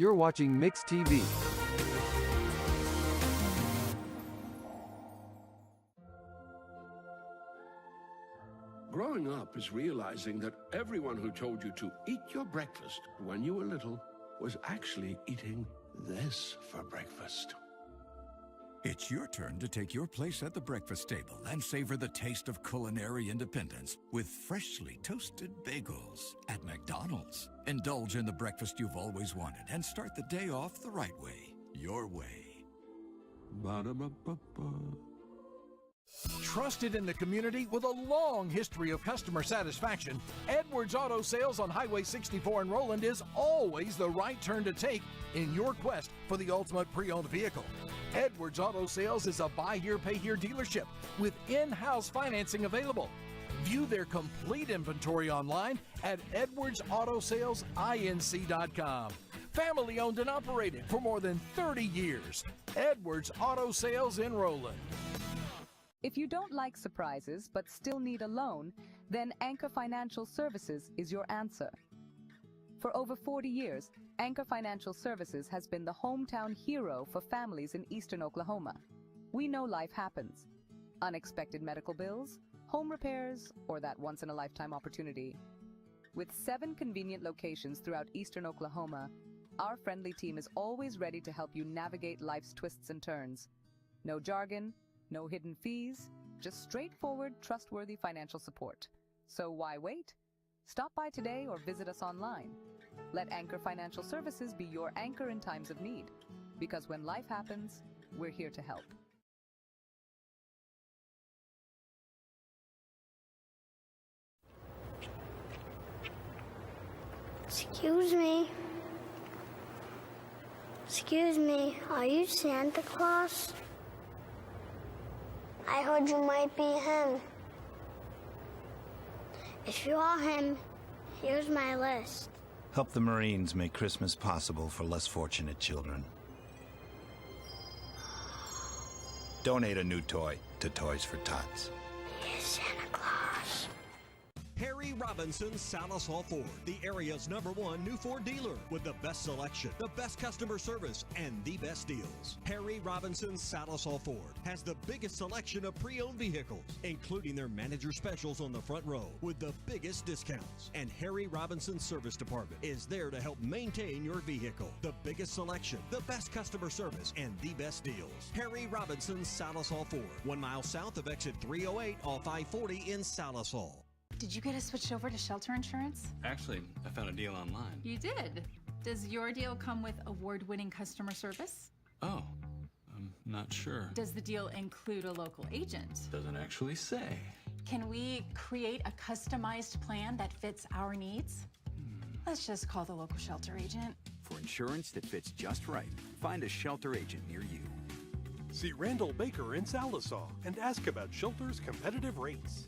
You're watching Mix TV. Growing up is realizing that everyone who told you to eat your breakfast when you were little was actually eating this for breakfast. It's your turn to take your place at the breakfast table and savor the taste of culinary independence with freshly toasted bagels at McDonald's. Indulge in the breakfast you've always wanted and start the day off the right way, your way. Ba-da-ba-ba-ba. Trusted in the community with a long history of customer satisfaction, Edwards Auto Sales on Highway 64 in Roland is always the right turn to take in your quest for the ultimate pre-owned vehicle. Edwards Auto Sales is a buy here, pay here dealership with in-house financing available. View their complete inventory online at edwardsautosalesinc.com. Family owned and operated for more than 30 years. Edwards Auto Sales in Roland. If you don't like surprises but still need a loan, then Anchor Financial Services is your answer. For over 40 years, Anchor Financial Services has been the hometown hero for families in eastern Oklahoma. We know life happens. Unexpected medical bills, home repairs, or that once-in-a-lifetime opportunity. With 7 convenient locations throughout eastern Oklahoma, our friendly team is always ready to help you navigate life's twists and turns. No jargon, no hidden fees, just straightforward, trustworthy financial support. So why wait? Stop by today or visit us online. Let Anchor Financial Services be your anchor in times of need. Because when life happens, we're here to help. Excuse me. Excuse me, are you Santa Claus? I heard you might be him. If you are him, here's my list. Help the Marines make Christmas possible for less fortunate children. Donate a new toy to Toys for Tots. Yes, Santa Claus. Harry Robinson Salisol Ford, the area's #1 new Ford dealer with the best selection, the best customer service, and the best deals. Harry Robinson Salisol Ford has the biggest selection of pre-owned vehicles, including their manager specials on the front row with the biggest discounts. And Harry Robinson Service Department is there to help maintain your vehicle. The biggest selection, the best customer service, and the best deals. Harry Robinson Salisol Ford, 1 mile south of exit 308 off I-40 in Salisol. Did you get us switched over to shelter insurance? Actually, I found a deal online. You did? Does your deal come with award-winning customer service? Oh, I'm not sure. Does the deal include a local agent? Doesn't actually say. Can we create a customized plan that fits our needs? Let's just call the local shelter agent. For insurance that fits just right, find a shelter agent near you. See Randall Baker in Salisol and ask about shelter's competitive rates.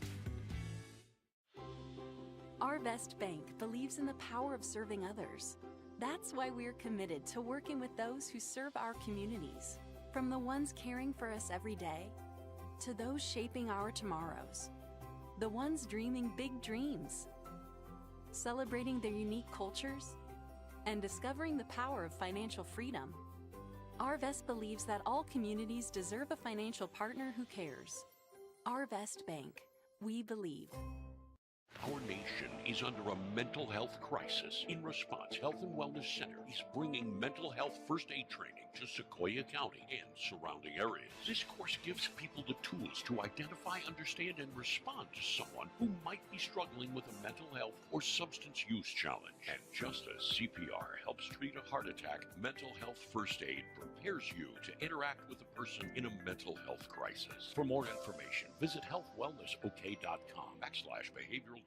Arvest Bank believes in the power of serving others. That's why we're committed to working with those who serve our communities, from the ones caring for us every day, to those shaping our tomorrows, the ones dreaming big dreams, celebrating their unique cultures, and discovering the power of financial freedom. Arvest believes that all communities deserve a financial partner who cares. Arvest Bank, we believe. Our nation is under a mental health crisis. In response, Health and Wellness Center is bringing mental health first aid training to Sequoia County and surrounding areas. This course gives people the tools to identify, understand, and respond to someone who might be struggling with a mental health or substance use challenge. And just as CPR helps treat a heart attack, mental health first aid prepares you to interact with a person in a mental health crisis. For more information, visit healthwellnessok.com/behavioral-health.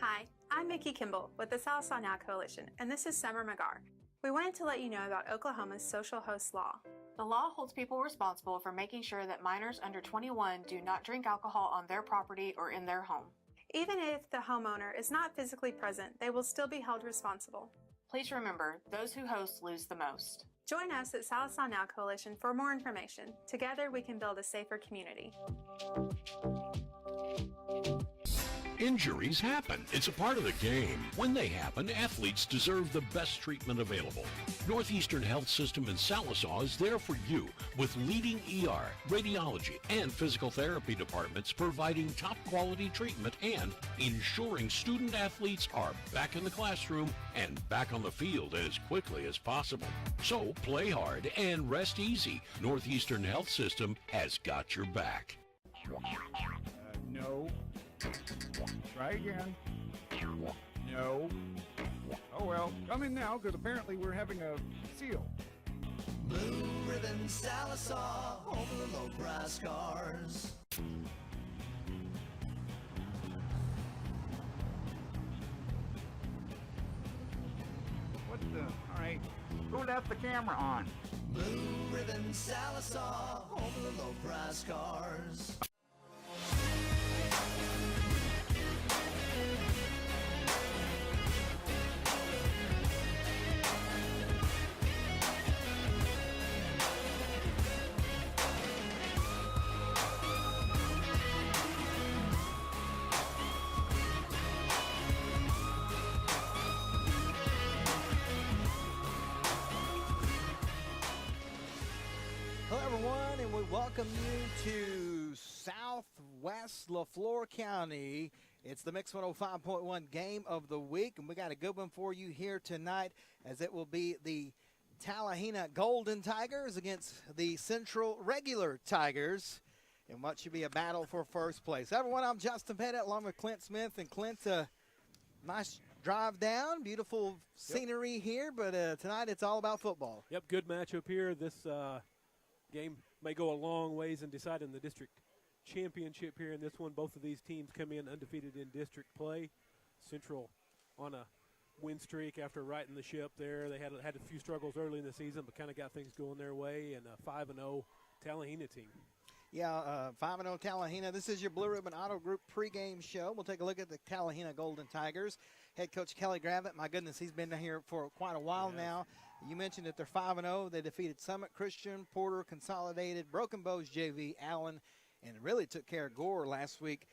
Hi, I'm Mickey Kimball with the Salisol Now Coalition, and this is Summer McGar. We wanted to let you know about Oklahoma's social host law. The law holds people responsible for making sure that minors under 21 do not drink alcohol on their property or in their home. Even if the homeowner is not physically present, they will still be held responsible. Please remember, those who host lose the most. Join us at Salisol Now Coalition for more information. Together we can build a safer community. Injuries happen. It's a part of the game. When they happen, athletes deserve the best treatment available. Northeastern Health System in Sallisaw is there for you with leading ER, radiology, and physical therapy departments providing top quality treatment and ensuring student athletes are back in the classroom and back on the field as quickly as possible. So play hard and rest easy. Northeastern Health System has got your back. No. Try again. No. Oh well, come in now, because apparently we're having a seal. Blue Ribbon Sallisaw, home of the low price cars. What the? All right. Who left the camera on? Blue Ribbon Sallisaw, home of the low price cars. Hello, everyone, and we welcome you to Southwest LaFleur County. It's the Mix 105.1 game of the week, and we got a good one for you here tonight, as it will be the Talihina Golden Tigers against the Central Regular Tigers, in what should be a battle for first place. Everyone, I'm Justin Pettit, along with Clint Smith, and Clint, nice drive down, beautiful scenery here, but tonight it's all about football. Yep, good matchup here. This game may go a long ways in deciding the district championship here in this one. Both of these teams come in undefeated in district play. Central on a win streak after righting the ship there. They had a few struggles early in the season, but kind of got things going their way, and a 5-0 Talihina team. Yeah, 5-0 Talihina. This is your Blue Ribbon Auto Group pregame show. We'll take a look at the Talihina Golden Tigers. Head coach Kelly Gravitt, my goodness, he's been here for quite a while now. You mentioned that they're 5-0. They defeated Summit Christian, Porter, Consolidated, Broken Bows JV, Allen, and really took care of Gore last week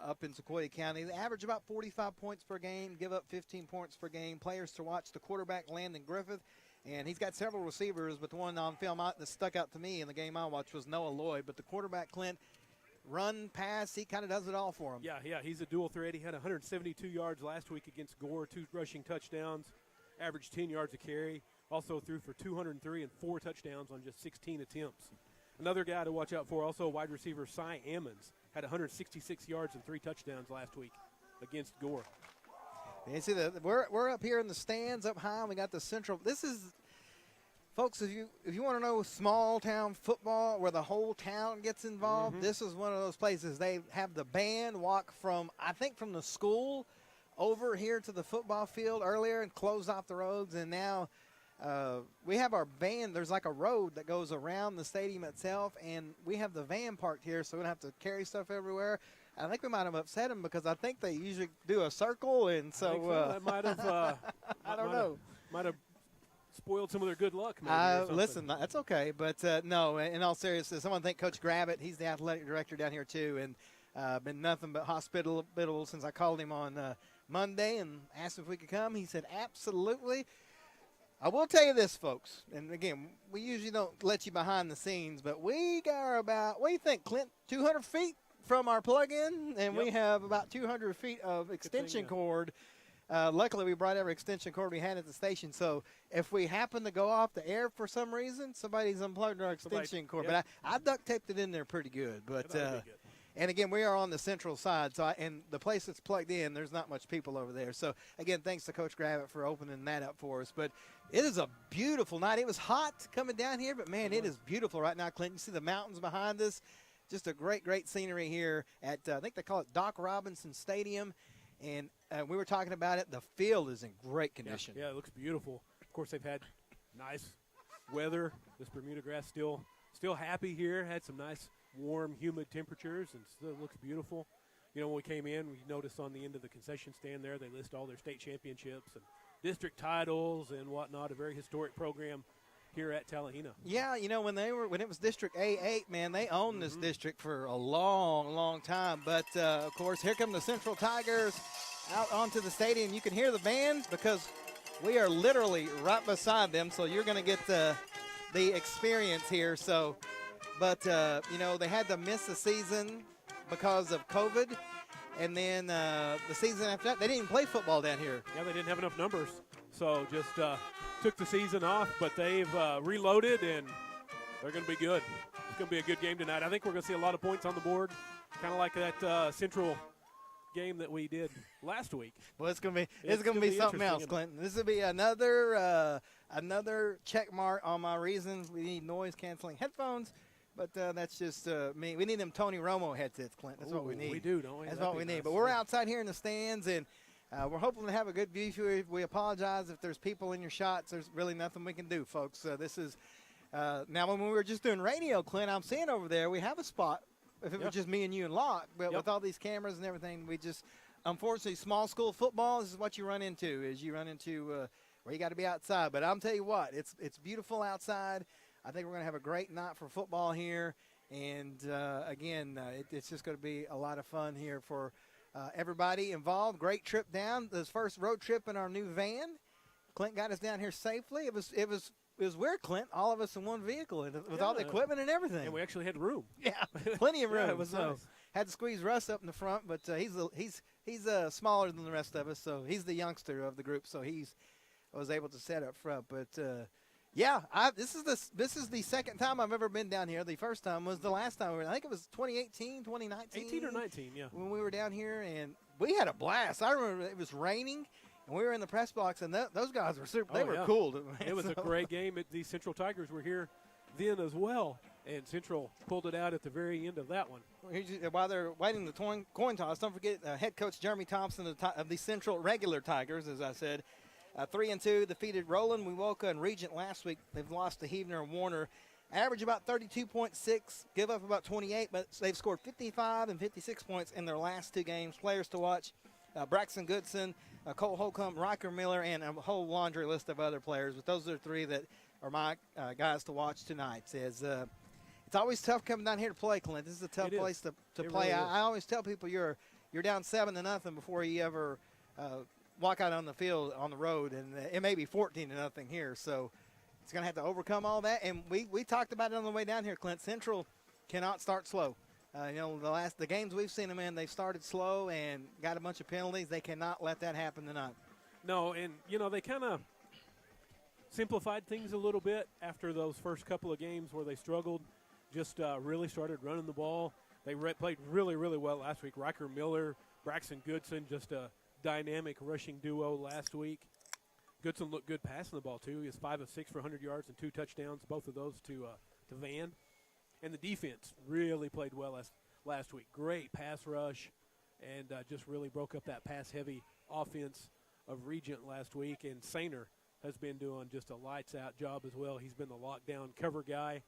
up in Sequoia County. They average about 45 points per game, give up 15 points per game. Players to watch: the quarterback, Landon Griffith, and he's got several receivers, but the one on film that stuck out to me in the game I watched was Noah Lloyd. But the quarterback, Clint, run, pass, he kind of does it all for him. Yeah, he's a dual threat. He had 172 yards last week against Gore, 2 rushing touchdowns, averaged 10 yards a carry. Also threw for 203 and 4 touchdowns on just 16 attempts. Another guy to watch out for, also wide receiver Cy Ammons, had 166 yards and 3 touchdowns last week against Gore. You see, we're up here in the stands up high, and we got the Central. This is, folks, if you want to know small town football where the whole town gets involved, this is one of those places. They have the band walk from the school over here to the football field earlier and close off the roads, and now we have our van. There's like a road that goes around the stadium itself, and we have the van parked here, so we don't have to carry stuff everywhere. I think we might have upset them because I think they usually do a circle, and so that might have. I don't know. Might have spoiled some of their good luck. Maybe listen, that's okay, but no. In all seriousness, someone thank Coach Gravitt. He's the athletic director down here too, and been nothing but hospitable since I called him on Monday and asked him if we could come. He said absolutely. I will tell you this, folks, and again, we usually don't let you behind the scenes, but we are about, what do you think, Clint, 200 feet from our plug-in, and we have about 200 feet of extension cord. Luckily, we brought every extension cord we had at the station, so if we happen to go off the air for some reason, somebody's unplugged our extension cord. But I duct taped it in there pretty good. But and again, we are on the central side, so and the place that's plugged in, there's not much people over there. So again, thanks to Coach Gravitt for opening that up for us. But it is a beautiful night. It was hot coming down here, but man, it is beautiful right now, Clinton. You see the mountains behind us. Just a great, great scenery here at I think they call it Doc Robinson Stadium. And we were talking about it. The field is in great condition. Yeah, it looks beautiful. Of course, they've had nice weather. This Bermuda grass still happy here. Had some nice, warm, humid temperatures, and still looks beautiful. You know, when we came in, we noticed on the end of the concession stand there, they list all their state championships and district titles and whatnot. A very historic program here at Talihina. Yeah, when it was District A8, man, they owned this district for a long, long time. But of course, here come the Central Tigers out onto the stadium. You can hear the band because we are literally right beside them. So you're going to get the experience here. So, but they had to miss the season because of COVID, and then the season after that, they didn't even play football down here. Yeah, they didn't have enough numbers, so just took the season off, but they've reloaded, and they're going to be good. It's going to be a good game tonight. I think we're going to see a lot of points on the board, kind of like that Central game that we did last week. Well, it's going to be something else, Clinton. This will be another check mark on my reasons. We need noise-canceling headphones, but that's just me. We need them Tony Romo headsets, Clinton. That's what we need. We do, don't we? That's what we need. But we're outside here in the stands, and we're hoping to have a good view. We apologize if there's people in your shots. There's really nothing we can do, folks. This is now when we were just doing radio, Clint, I'm seeing over there we have a spot. If it was just me and you and Locke, but with all these cameras and everything, we just, unfortunately, small school football, this is what you run into, where you got to be outside. But I'm tell you what, it's beautiful outside. I think we're going to have a great night for football here. And, again, it's just going to be a lot of fun here for everybody involved. Great trip down. This first road trip in our new van. Clint got us down here safely. It was weird, Clint, all of us in one vehicle with all the equipment and everything. And we actually had room. Yeah, plenty of room. Yeah, it was nice. Had to squeeze Russ up in the front, but he's smaller than the rest of us, so he's the youngster of the group, so I was able to set up front. But, this is the second time I've ever been down here. The first time was the last time. I think it was 2018, 2019. 18 or 19, yeah. When we were down here, and we had a blast. I remember it was raining. And we were in the press box, and those guys were super. They were cool. It was a great game. The Central Tigers were here then as well, and Central pulled it out at the very end of that one. While they're waiting the coin toss, don't forget head coach Jeremy Thompson of the Central regular Tigers, as I said. 3-2, defeated Roland, Wewoka, and Regent last week. They've lost to Heavener and Warner. Average about 32.6, give up about 28, but they've scored 55 and 56 points in their last two games. Players to watch, Braxton Goodson, Cole Holcomb, Riker Miller, and a whole laundry list of other players. But those are three that are my guys to watch tonight. It's always tough coming down here to play, Clint. This is a tough place to play. Really I always tell people you're down 7-0 before you ever walk out on the field on the road, and it may be 14-0 here. So it's going to have to overcome all that. And we talked about it on the way down here, Clint. Central cannot start slow. The games we've seen them in, they've started slow and got a bunch of penalties. They cannot let that happen tonight. No, and, they kind of simplified things a little bit after those first couple of games where they struggled, just really started running the ball. They played really, really well last week. Riker Miller, Braxton Goodson, just a dynamic rushing duo last week. Goodson looked good passing the ball, too. He was 5 of 6 for 100 yards and 2 touchdowns, both of those to Van. And the defense really played well last week. Great pass rush, and just really broke up that pass-heavy offense of Regent last week. And Sainer has been doing just a lights-out job as well. He's been the lockdown cover guy.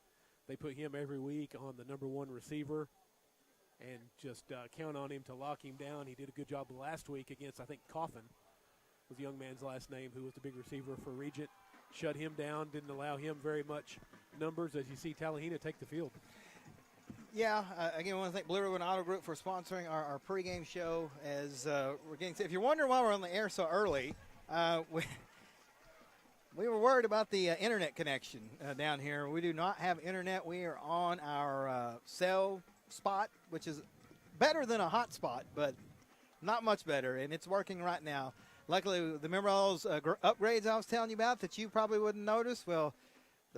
They put him every week on the number one receiver and just count on him to lock him down. He did a good job last week against, I think, Coffin was the young man's last name, who was the big receiver for Regent. Shut him down, didn't allow him very much numbers as you see Talihina take the field. Yeah, again, I want to thank Blue Ribbon Auto Group for sponsoring our pregame show. As we're getting, if you're wondering why we're on the air so early, we were worried about the internet connection down here. We do not have internet. We are on our cell spot, which is better than a hot spot, but not much better, and it's working right now. Luckily, remember all those upgrades I was telling you about that you probably wouldn't notice? Well,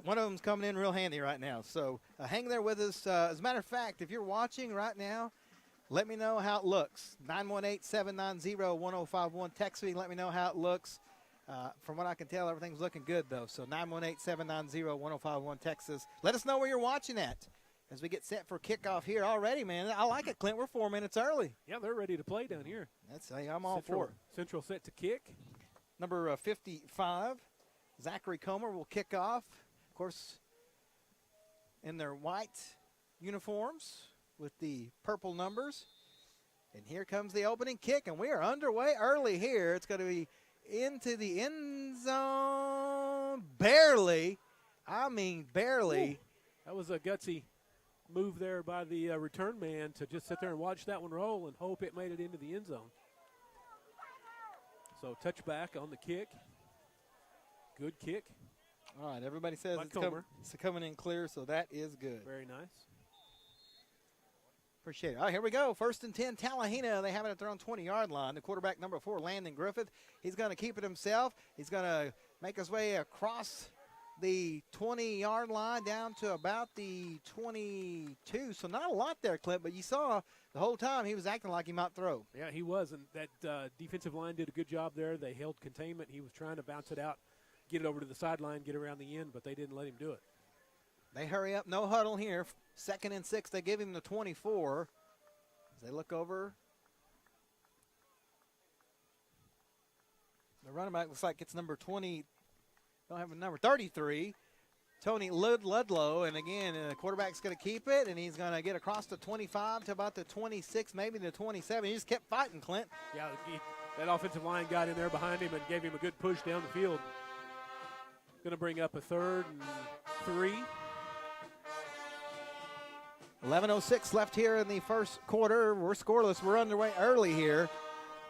one of them's coming in real handy right now. So hang there with us. As a matter of fact, if you're watching right now, let me know how it looks. 918-790-1051. Text me. Let me know how it looks. From what I can tell, everything's looking good, though. So 918-790-1051. Text us. Let us know where you're watching at as we get set for kickoff here already, man. I like it, Clint. We're 4 minutes early. Yeah, they're ready to play down here. I'm all for it. Central set to kick. Number 55, Zachary Comer will kick off. Of course, in their white uniforms with the purple numbers. And here comes the opening kick, and we are underway early here. It's going to be into the end zone, barely. I mean, barely. That was a gutsy move there by the return man to just sit there and watch that one roll and hope it made it into the end zone. So touchback on the kick. Good kick. All right, everybody says it's coming in clear, so that is good. Very nice. Appreciate it. All right, here we go. 1st and 10, Talihina. They have it at their own 20-yard line. The quarterback, number 4, Landon Griffith. He's going to keep it himself. He's going to make his way across the 20-yard line down to about the 22. So not a lot there, Clint, but you saw the whole time he was acting like he might throw. Yeah, he was, and that defensive line did a good job there. They held containment. He was trying to bounce it out, get it over to the sideline, get around the end, but they didn't let him do it. They hurry up, no huddle here. 2nd and 6, they give him the 24. As they look over. The running back looks like it's number 20. Don't have a number. 33. Tony Ludlow. And again, the quarterback's going to keep it, and he's going to get across the 25 to about the 26, maybe the 27. He just kept fighting, Clint. Yeah, that offensive line got in there behind him and gave him a good push down the field. Going to bring up a 3rd and 3. 11:06 left here in the first quarter. We're scoreless. We're underway early here.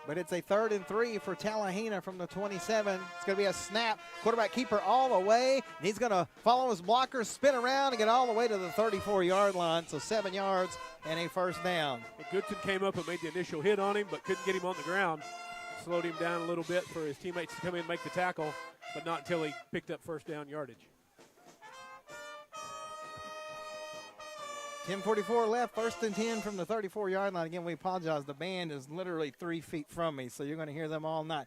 But it's a 3rd and 3 for Talihina from the 27. It's going to be a snap. Quarterback keeper all the way. And he's going to follow his blocker, spin around, and get all the way to the 34-yard line. So 7 yards and a first down. Goodson came up and made the initial hit on him, but couldn't get him on the ground. Slowed him down a little bit for his teammates to come in and make the tackle, but not until he picked up first down yardage. 10:44 left, 1st and 10 from the 34-yard line. Again, we apologize. The band is literally 3 feet from me, so you're going to hear them all night.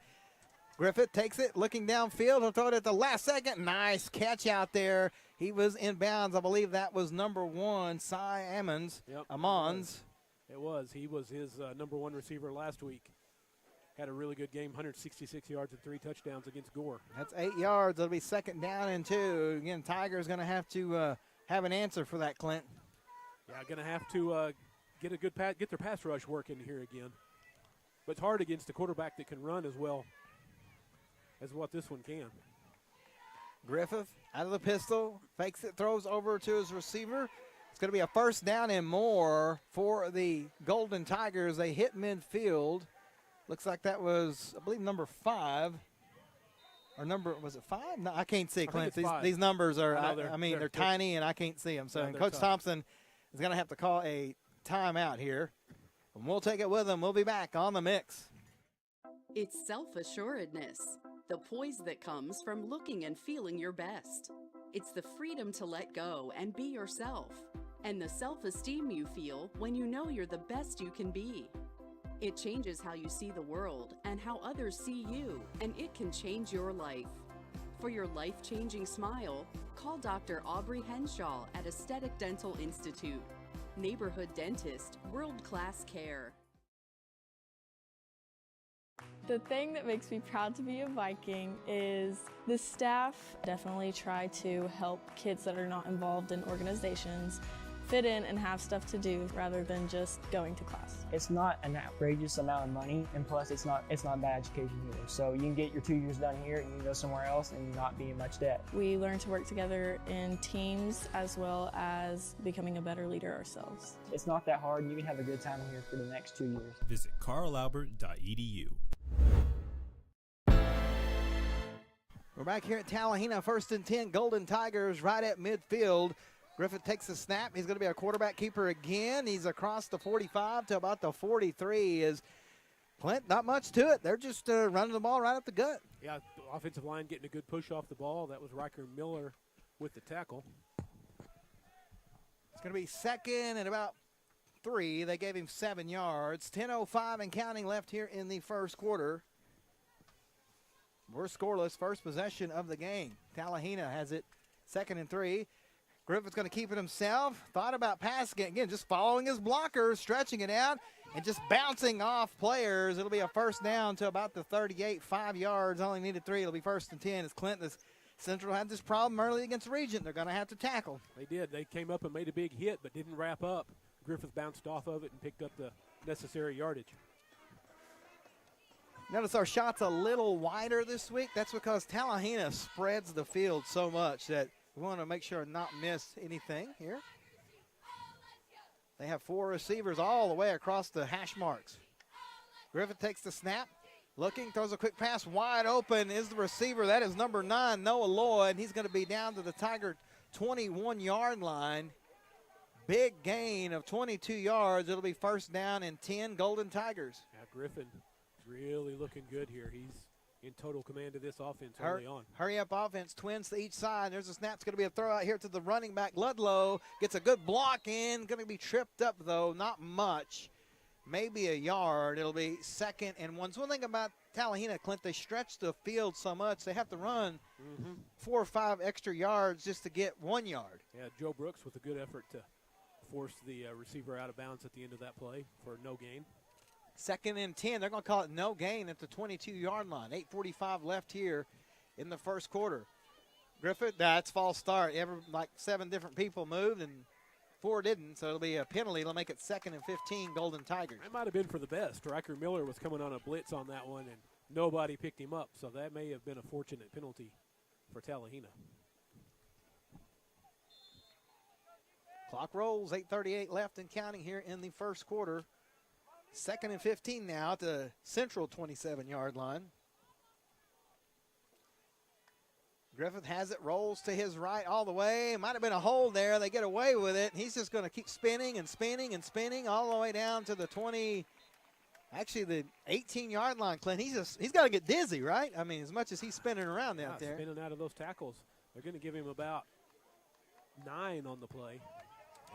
Griffith takes it, looking downfield. He'll throw it at the last second. Nice catch out there. He was in bounds. I believe that was number 1, Cy Ammons. Yep, Ammons. It was. He was his number 1 receiver last week. Had a really good game, 166 yards and 3 touchdowns against Gore. That's 8 yards. It'll be 2nd down and 2. Again, Tiger's going to have to have an answer for that, Clint. Yeah, going to have to get their pass rush working here again. But it's hard against a quarterback that can run as well as what this one can. Griffith out of the pistol, fakes it, throws over to his receiver. It's going to be a 1st down and more for the Golden Tigers. They hit midfield. Looks like that was, I believe, number 5. Or was it 5? No, I can't see, Clint. These numbers are, they're tiny, and I can't see them. So yeah, Coach tough. Thompson is going to have to call a timeout here. And we'll take it with him. We'll be back on the mix. It's self-assuredness, the poise that comes from looking and feeling your best. It's the freedom to let go and be yourself, and the self-esteem you feel when you know you're the best you can be. It changes how you see the world and how others see you, and it can change your life. For your life-changing smile, call Dr. Aubrey Henshaw at Aesthetic Dental Institute. Neighborhood dentist, world-class care. The thing that makes me proud to be a Viking is the staff definitely try to help kids that are not involved in organizations fit in and have stuff to do rather than just going to class. It's not an outrageous amount of money, and plus it's not bad education either. So you can get your 2 years done here and you can go somewhere else and not be in much debt. We learn to work together in teams as well as becoming a better leader ourselves. It's not that hard, and you can have a good time here for the next 2 years. Visit carlalbert.edu. We're back here at Talihina, 1st and 10, Golden Tigers right at midfield. Griffith takes the snap. He's going to be our quarterback keeper again. He's across the 45 to about the 43. Is Clint, not much to it. They're just running the ball right up the gut. Yeah, the offensive line getting a good push off the ball. That was Riker Miller with the tackle. It's going to be 2nd and about 3. They gave him 7 yards. 10:05 and counting left here in the first quarter. We're scoreless. First possession of the game. Talihina has it 2nd and 3. Griffith's going to keep it himself. Thought about passing it. Again, just following his blockers, stretching it out, and just bouncing off players. It'll be a 1st down to about the 38, 5 yards. Only needed 3. It'll be 1st and 10 as Clinton Central had this problem early against Regent. They're going to have to tackle. They did. They came up and made a big hit but didn't wrap up. Griffith bounced off of it and picked up the necessary yardage. Notice our shots a little wider this week. That's because Talihina spreads the field so much that We want to make sure not miss anything here. They have 4 receivers all the way across the hash marks. Griffith takes the snap, looking, throws a quick pass, wide open is the receiver. That is number 9, Noah Lloyd. He's going to be down to the Tiger 21-yard line. Big gain of 22 yards. It'll be first down and 10, Golden Tigers. Yeah, Griffin really looking good here. He's in total command of this offense early on. Hurry up offense, twins to each side. There's a snap. It's going to be a throw out here to the running back. Ludlow gets a good block in. Going to be tripped up, though, not much. Maybe a yard. It'll be 2nd and 1. So one thing about Talihina, Clint, they stretch the field so much, they have to run 4 or 5 extra yards just to get 1 yard. Yeah, Joe Brooks with a good effort to force the receiver out of bounds at the end of that play for no gain. 2nd and 10. They're going to call it no gain at the 22-yard line. 8:45 left here in the first quarter. Griffith, that's false start. Like 7 different people moved and 4 didn't, so it'll be a penalty. It'll make it 2nd and 15, Golden Tigers. That might have been for the best. Riker Miller was coming on a blitz on that one, and nobody picked him up, so that may have been a fortunate penalty for Talihina. Clock rolls, 8:38 left and counting here in the first quarter. 2nd and 15 now at the Central 27-yard line. Griffith has it, rolls to his right all the way. Might have been a hold there. They get away with it. He's just going to keep spinning and spinning and spinning all the way down to the 20, actually the 18-yard line, Clint. He's got to get dizzy, right? I mean, as much as he's spinning around out there. Spinning out of those tackles. They're going to give him about 9 on the play.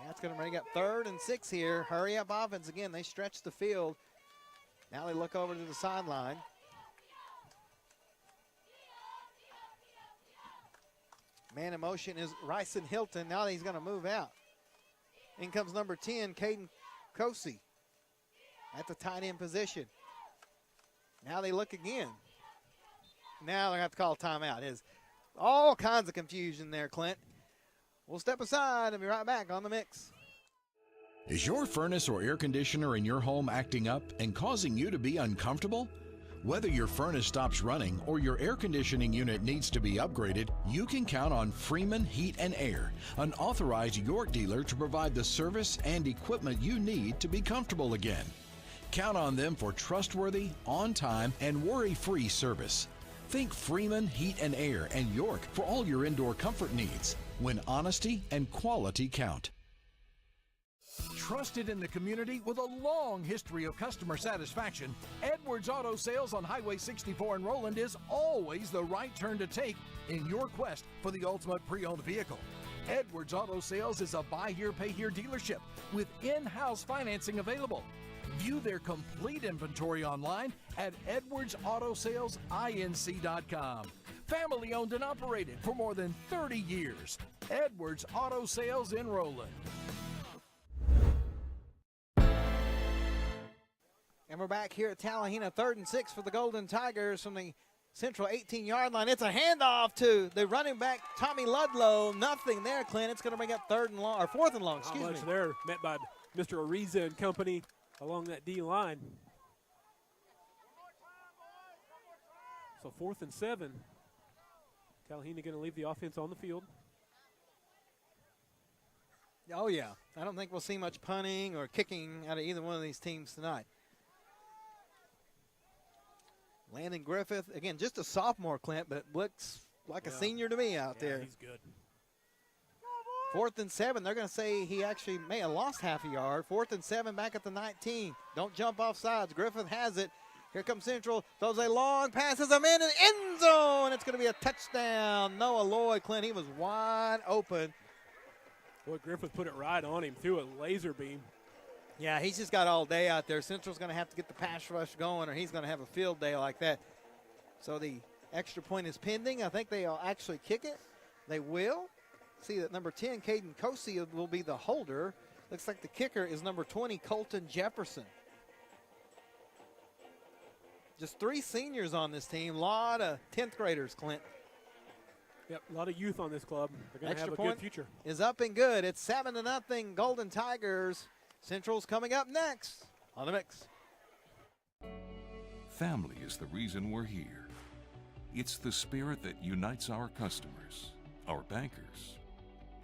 That's going to bring up 3rd and 6 here. Hurry up offense again. They stretch the field. Now they look over to the sideline. Man in motion is Ryson Hilton. Now he's going to move out. In comes number 10, Caden Kosey at the tight end position. Now they look again. Now they're going to have to call a timeout. There's all kinds of confusion there, Clint. We'll step aside and be right back on the mix. Is your furnace or air conditioner in your home acting up and causing you to be uncomfortable? Whether your furnace stops running or your air conditioning unit needs to be upgraded, you can count on Freeman Heat and Air, an authorized York dealer to provide the service and equipment you need to be comfortable again. Count on them for trustworthy, on-time, and worry-free service. Think Freeman Heat and Air and York for all your indoor comfort needs, when honesty and quality count. Trusted in the community with a long history of customer satisfaction, Edwards Auto Sales on Highway 64 in Roland is always the right turn to take in your quest for the ultimate pre-owned vehicle. Edwards Auto Sales is a buy here, pay here dealership with in-house financing available. View their complete inventory online at edwardsautosalesinc.com. Family owned and operated for more than 30 years. Edwards Auto Sales in Roland. And we're back here at Talihina, 3rd and 6 for the Golden Tigers from the Central 18-yard line. It's a handoff to the running back, Tommy Ludlow. Nothing there, Clint. It's going to bring up 4th and long, excuse me. There, met by Mr. Ariza and company along that D line. So 4th and 7. Talihina going to leave the offense on the field. Oh, yeah. I don't think we'll see much punting or kicking out of either one of these teams tonight. Landon Griffith, again, just a sophomore, Clint, but looks like a senior to me out there. He's good. 4th and 7. They're going to say he actually may have lost half a yard. 4th and 7 back at the 19. Don't jump off sides. Griffith has it. Here comes Central. Throws a long pass. As a man in the end zone. It's going to be a touchdown. Noah Lloyd, Clint, he was wide open. Boy, Griffith put it right on him through a laser beam. Yeah, he's just got all day out there. Central's going to have to get the pass rush going or he's going to have a field day like that. So the extra point is pending. I think they'll actually kick it. They will. See that number 10, Caden Kosey, will be the holder. Looks like the kicker is number 20, Colton Jefferson. Just 3 seniors on this team. A lot of 10th graders, Clint. Yep, a lot of youth on this club. They're going to have a good future. Is up and good. It's 7-0 Golden Tigers. Central's coming up next on the mix. Family is the reason we're here. It's the spirit that unites our customers, our bankers,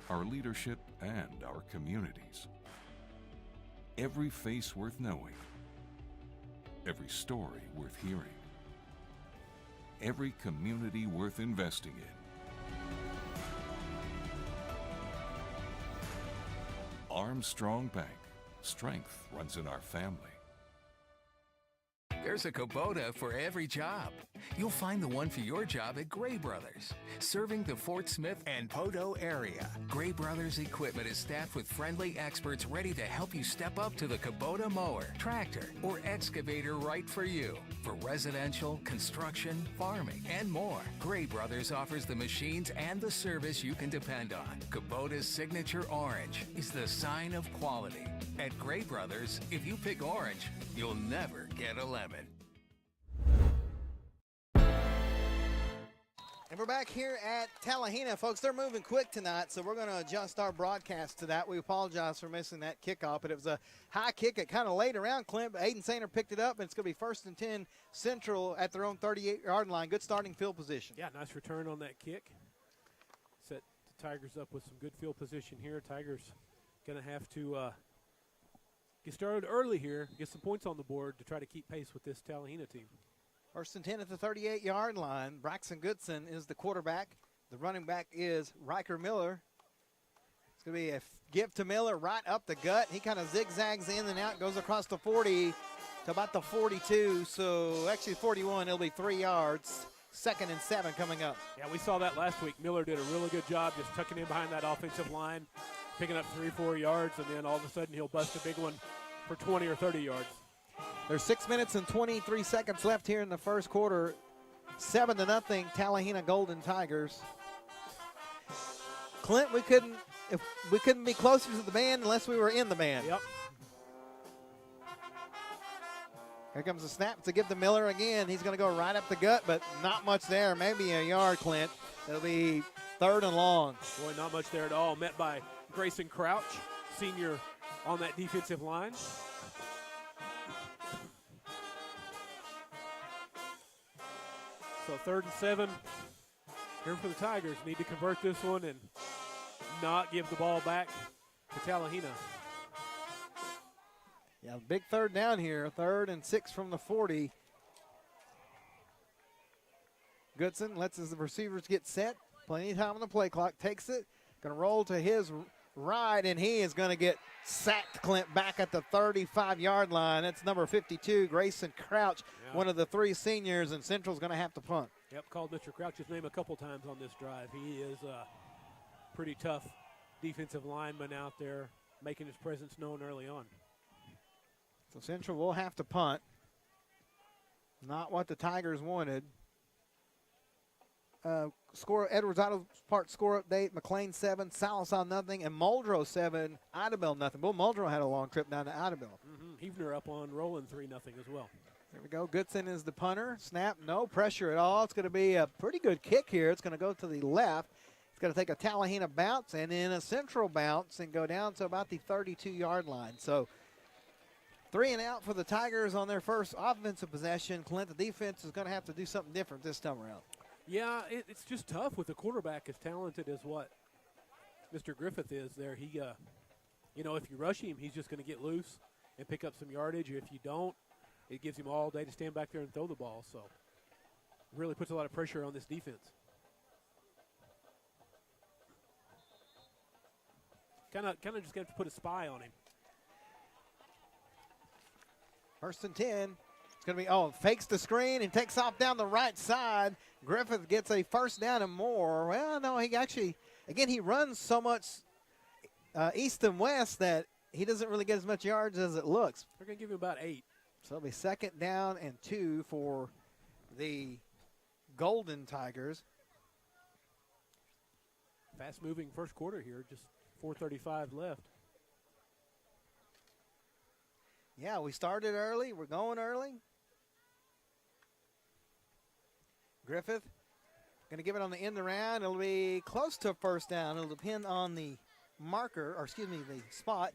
our leadership, and our communities. Every face worth knowing, every story worth hearing, every community worth investing in. Armstrong Bank. Strength runs in our family. There's a Kubota for every job. You'll find the one for your job at Gray Brothers, serving the Fort Smith and Poteau area. Gray Brothers equipment is staffed with friendly experts ready to help you step up to the Kubota mower, tractor, or excavator right for you. For residential, construction, farming, and more, Gray Brothers offers the machines and the service you can depend on. Kubota's signature orange is the sign of quality. At Gray Brothers, if you pick orange, you'll never get a lemon. And we're back here at Talihina, folks. They're moving quick tonight, so we're going to adjust our broadcast to that. We apologize for missing that kickoff, but it was a high kick. It kind of laid around Clint, but Aiden Sainer picked it up, and it's going to be 1st and 10 Central at their own 38-yard line. Good starting field position. Yeah, nice return on that kick. Set the Tigers up with some good field position here. Tigers going to have to get started early here, get some points on the board to try to keep pace with this Talihina team. 1st and 10 at the 38-yard line. Braxton Goodson is the quarterback. The running back is Riker Miller. It's going to be a give to Miller right up the gut. He kind of zigzags in and out, goes across the 40 to about the 42. So actually 41, it'll be 3 yards. 2nd and 7 coming up. Yeah, we saw that last week. Miller did a really good job just tucking in behind that offensive line, picking up 3-4 yards, and then all of a sudden he'll bust a big one for 20 or 30 yards. There's 6 minutes and 23 seconds left here in the first quarter. 7-0 Talihina Golden Tigers. Clint, we couldn't be closer to the band unless we were in the band. Yep. Here comes the snap to give to Miller again. He's going to go right up the gut, but not much there. Maybe a yard, Clint. It'll be 3rd and long. Boy, not much there at all. Met by Grayson Crouch, senior on that defensive line. So 3rd and 7 here for the Tigers. Need to convert this one and not give the ball back to Talihina. Yeah, big 3rd down here. 3rd and 6 from the 40. Goodson lets his receivers get set. Plenty of time on the play clock. Takes it. Going to roll to his right, and he is going to get sacked, Clint, back at the 35-yard line. That's number 52, Grayson Crouch, one of the 3 seniors, and Central's going to have to punt. Yep, called Mr. Crouch's name a couple times on this drive. He is a pretty tough defensive lineman out there, making his presence known early on. So Central will have to punt. Not what the Tigers wanted. Score Edwards Auto Parts score update: McLean 7, Sallisaw nothing, and Muldrow 7, Idabel nothing. Well, Muldrow had a long trip down to Idabel. Heavner up on Roland 3-0 as well. There we go. Goodson is the punter. Snap, no pressure at all. It's going to be a pretty good kick here. It's going to go to the left. It's going to take a Talihina bounce and then a Central bounce and go down to about the 32-yard line. So 3 and out for the Tigers on their first offensive possession. Clint, the defense is going to have to do something different this time around. Yeah, it's just tough with a quarterback as talented as what Mr. Griffith is there. He, if you rush him, he's just going to get loose and pick up some yardage. If you don't, it gives him all day to stand back there and throw the ball. So really puts a lot of pressure on this defense. Kind of just going to put a spy on him. 1st and 10. It's going to be, fakes the screen and takes off down the right side. Griffith gets a 1st down and more. Well, no, he actually, again, he runs so much east and west that he doesn't really get as much yards as it looks. They're going to give him about 8. So it'll be 2nd down and 2 for the Golden Tigers. Fast-moving first quarter here, just 4:35 left. Yeah, we started early. We're going early. Griffith going to give it on the end around. It'll be close to a 1st down. It'll depend on the the spot.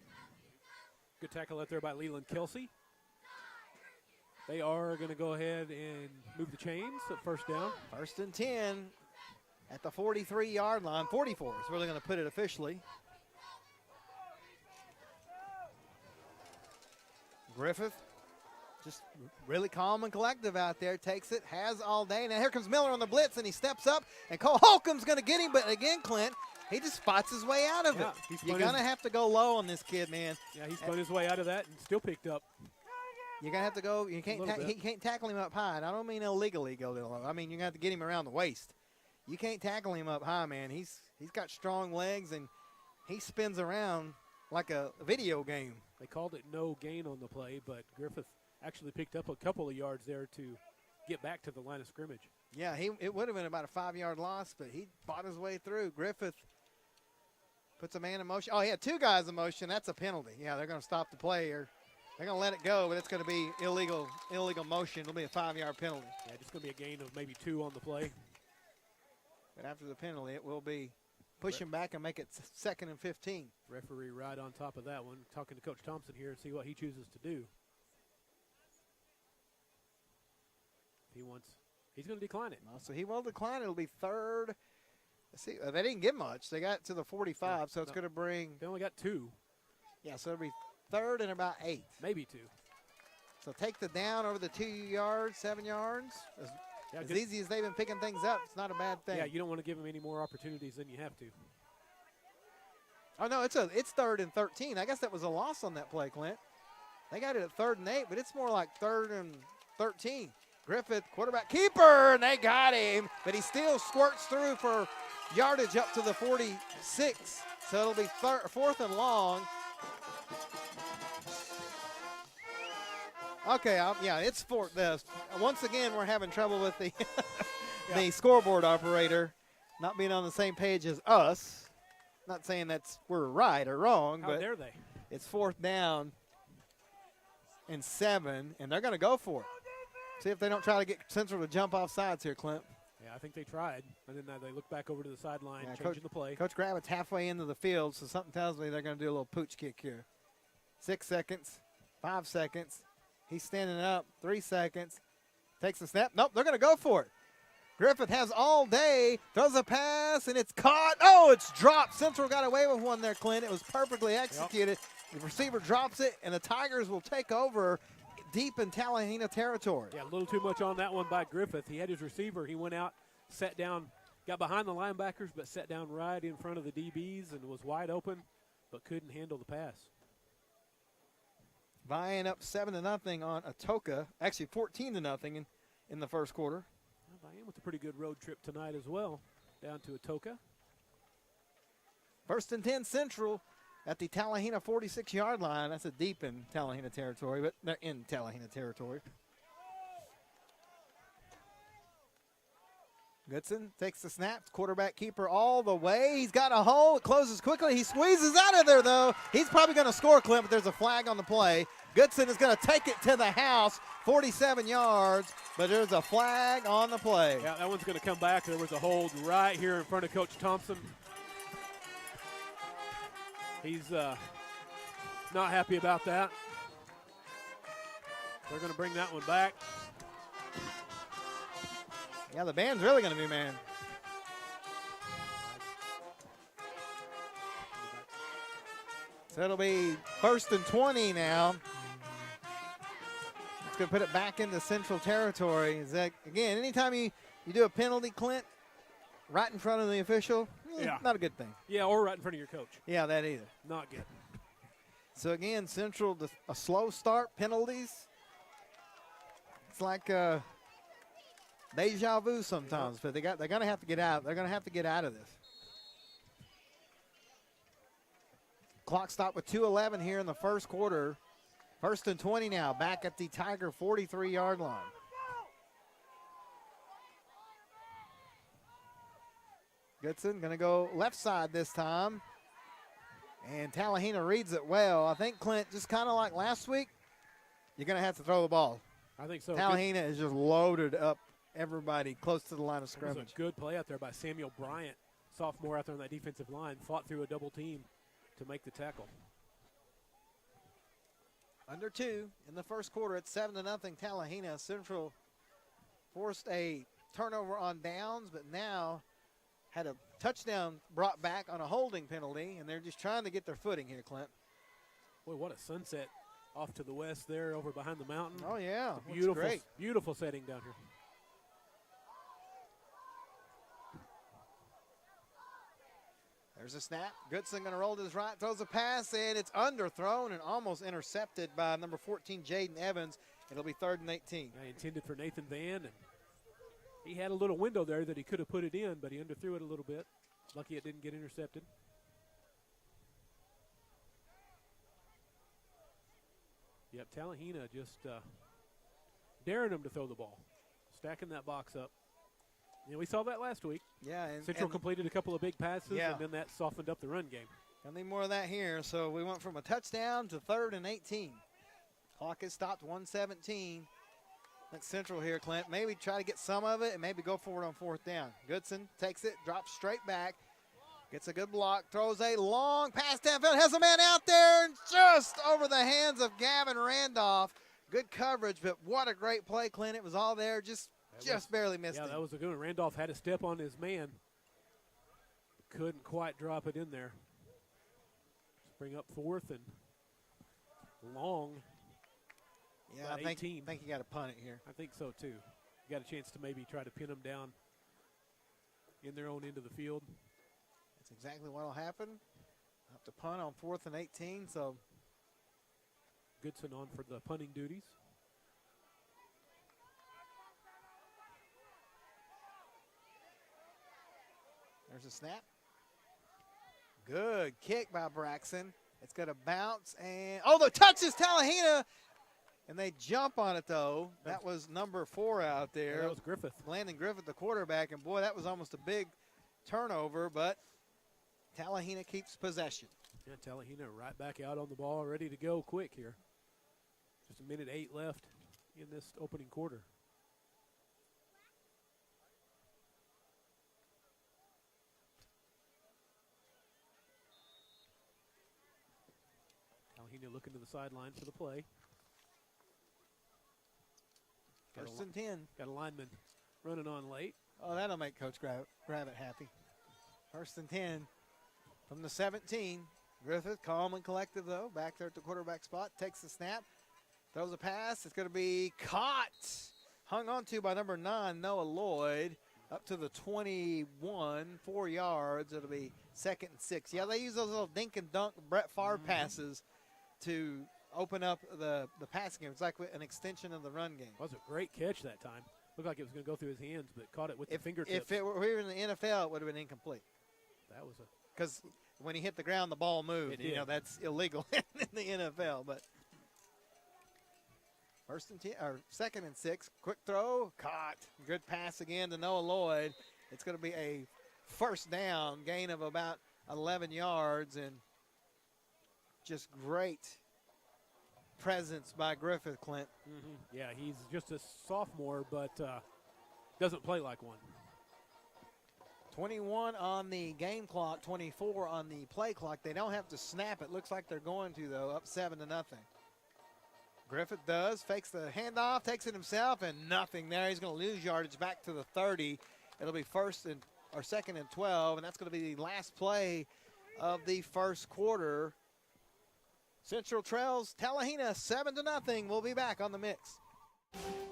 Good tackle out there by Leland Kelsey. They are going to go ahead and move the chains at 1st down. 1st and 10. at the 43-yard line. 44 is where they're going to put it officially. Griffith just really calm and collective out there. Takes it, has all day. Now here comes Miller on the blitz, and he steps up, and Cole Holcomb's going to get him. But again, Clint, he just spots his way out of it. You're going to have to go low on this kid, man. Yeah, he's spun his way out of that and still picked up. You're going to have to go. You can't. He can't tackle him up high. And I don't mean illegally go low. I mean you're going to have to get him around the waist. You can't tackle him up high, man. He's got strong legs, and he spins around like a video game. They called it no gain on the play, but Griffith actually picked up a couple of yards there to get back to the line of scrimmage. Yeah, it would have been about a 5-yard loss, but he fought his way through. Griffith puts a man in motion. Oh, he had 2 guys in motion. That's a penalty. Yeah, they're going to stop the play, or they're going to let it go, but it's going to be illegal motion. It'll be a 5-yard penalty. Yeah, just going to be a gain of maybe 2 on the play. But after the penalty, it will be push him back and make it 2nd and 15. Referee right on top of that one. Talking to Coach Thompson here and see what he chooses to do. He's going to decline it. So he will decline. It'll be 3rd. Let's see. They didn't get much. They got to the 45, yeah, so it's going to bring. They only got 2. Yeah, so it'll be 3rd and about 8. Maybe 2. So take the down over the 2 yards, 7 yards. As easy as they've been picking things up, it's not a bad thing. Yeah, you don't want to give them any more opportunities than you have to. Oh, no, it's 3rd and 13. I guess that was a loss on that play, Clint. They got it at 3rd and 8, but it's more like 3rd and 13. Griffith, quarterback keeper, and they got him, but he still squirts through for yardage up to the 46. So it'll be 4th and long. Okay, yeah, it's 4th. Once again, we're having trouble with the the scoreboard operator not being on the same page as us. Not saying we're right or wrong, but dare they? It's 4th down and 7, and they're going to go for it. See if they don't try to get Central to jump off sides here, Clint. Yeah, I think they tried, and then they look back over to the sideline, changing the play. Coach Gravitt's halfway into the field, so something tells me they're going to do a little pooch kick here. 6 seconds, 5 seconds. He's standing up, 3 seconds. Takes a snap. Nope, they're going to go for it. Griffith has all day, throws a pass, and it's caught. Oh, it's dropped. Central got away with one there, Clint. It was perfectly executed. Yep. The receiver drops it, and the Tigers will take over deep in Talihina territory. Yeah, a little too much on that one by Griffith. He had his receiver. He went out, sat down, got behind the linebackers, but sat down right in front of the DBs and was wide open, but couldn't handle the pass. Vying up 7-0 on Atoka. Actually 14-0 in the first quarter. Well, Vying with a pretty good road trip tonight as well, down to Atoka. 1st and 10 Central at the Talihina 46-yard line. That's a deep in Talihina territory, but they're in Talihina territory. Goodson takes the snap. Quarterback keeper all the way. He's got a hole. It closes quickly. He squeezes out of there, though. He's probably going to score, Clint, but there's a flag on the play. Goodson is going to take it to the house, 47 yards, but there's a flag on the play. Yeah, that one's going to come back. There was a hold right here in front of Coach Thompson. He's not happy about that. They're going to bring that one back. Yeah, the band's really going to be man. So it'll be 1st and 20 now. It's going to put it back into Central territory. Is that, again, anytime you do a penalty, Clint, right in front of the official, not a good thing. Yeah, or right in front of your coach. Yeah, that either. Not good. So, again, Central, a slow start, penalties. It's like deja vu sometimes, but they're going to have to get out. They're going to have to get out of this. Clock stopped with 2:11 here in the first quarter. 1st and 20 now, back at the Tiger 43-yard line. Goodson going to go left side this time. And Talihina reads it well. I think, Clint, just kind of like last week, you're going to have to throw the ball. I think so. Talihina is just loaded up everybody close to the line of scrimmage. It was a good play out there by Samuel Bryant, sophomore out there on that defensive line, fought through a double team to make the tackle. Under 2 in the first quarter at 7-0 Talihina. Central forced a turnover on downs, but now had a touchdown brought back on a holding penalty, and they're just trying to get their footing here, Clint. Boy, what a sunset off to the west there over behind the mountain. Oh, yeah. It's a beautiful, great. beautiful setting down here. There's a snap. Goodson going to roll to his right, throws a pass, and it's underthrown and almost intercepted by number 14, Jaden Evans. It'll be 3rd and 18. Intended for Nathan Van, and he had a little window there that he could have put it in, but he underthrew it a little bit. Lucky it didn't get intercepted. Yep, Talihina just daring him to throw the ball, stacking that box up. You know, we saw that last week. Yeah, Central completed a couple of big passes, Yeah. and then that softened up the run game. Gonna need more of that here. So we went from a touchdown to 3rd and 18. Clock is stopped, 1:17. That's Central here, Clint. Maybe try to get some of it and maybe go forward on 4th down. Goodson takes it, drops straight back, gets a good block, throws a long pass downfield, has a man out there, and just over the hands of Gavin Randolph. Good coverage, but what a great play, Clint. It was all there, just barely missed it. Yeah, that was a good one. Randolph had to step on his man. Couldn't quite drop it in there. Just bring up 4th and long. Yeah, I think you got to punt it here. I think so, too. You got a chance to maybe try to pin them down in their own end of the field. That's exactly what will happen. Have to punt on 4th and 18, so. Goodson on for the punting duties. There's a snap. Good kick by Braxton. It's going to bounce, and the touch is Talihina. And they jump on it, though. That was number 4 out there. Yeah, that was Griffith. Landon Griffith, the quarterback. And, boy, that was almost a big turnover, but Talihina keeps possession. Yeah, Talihina right back out on the ball, ready to go quick here. Just a minute 8 left in this opening quarter. Talihina looking to the sideline for the play. 1st and 10. Got a lineman running on late. Oh, that'll make Coach Gravitt happy. 1st and 10 from the 17. Griffith, calm and collected, though. Back there at the quarterback spot. Takes the snap. Throws a pass. It's going to be caught. Hung on to by number 9, Noah Lloyd. Up to the 21, 4 yards. It'll be 2nd and 6. Yeah, they use those little dink and dunk Brett Favre passes to open up the passing game. It's like an extension of the run game. That was a great catch that time. Looked like it was going to go through his hands, but caught it with the fingertips. If it were in the NFL, it would have been incomplete. That was because when he hit the ground, the ball moved. You know, that's illegal in the NFL. But 1st and 10 or 2nd and 6. Quick throw, caught. Good pass again to Noah Lloyd. It's going to be a 1st down, gain of about 11 yards, and just great presence by Griffith, Clint. Yeah, he's just a sophomore, but doesn't play like one. 21 on the game clock, 24 on the play clock. They don't have to snap it. Looks like they're going to, though, up 7-0. Griffith does, fakes the handoff, takes it himself, and nothing there. He's going to lose yardage back to the 30. It'll be 2nd and 12, and that's going to be the last play of the 1st quarter. Central trails Talihina 7-0. We'll be back on the mix.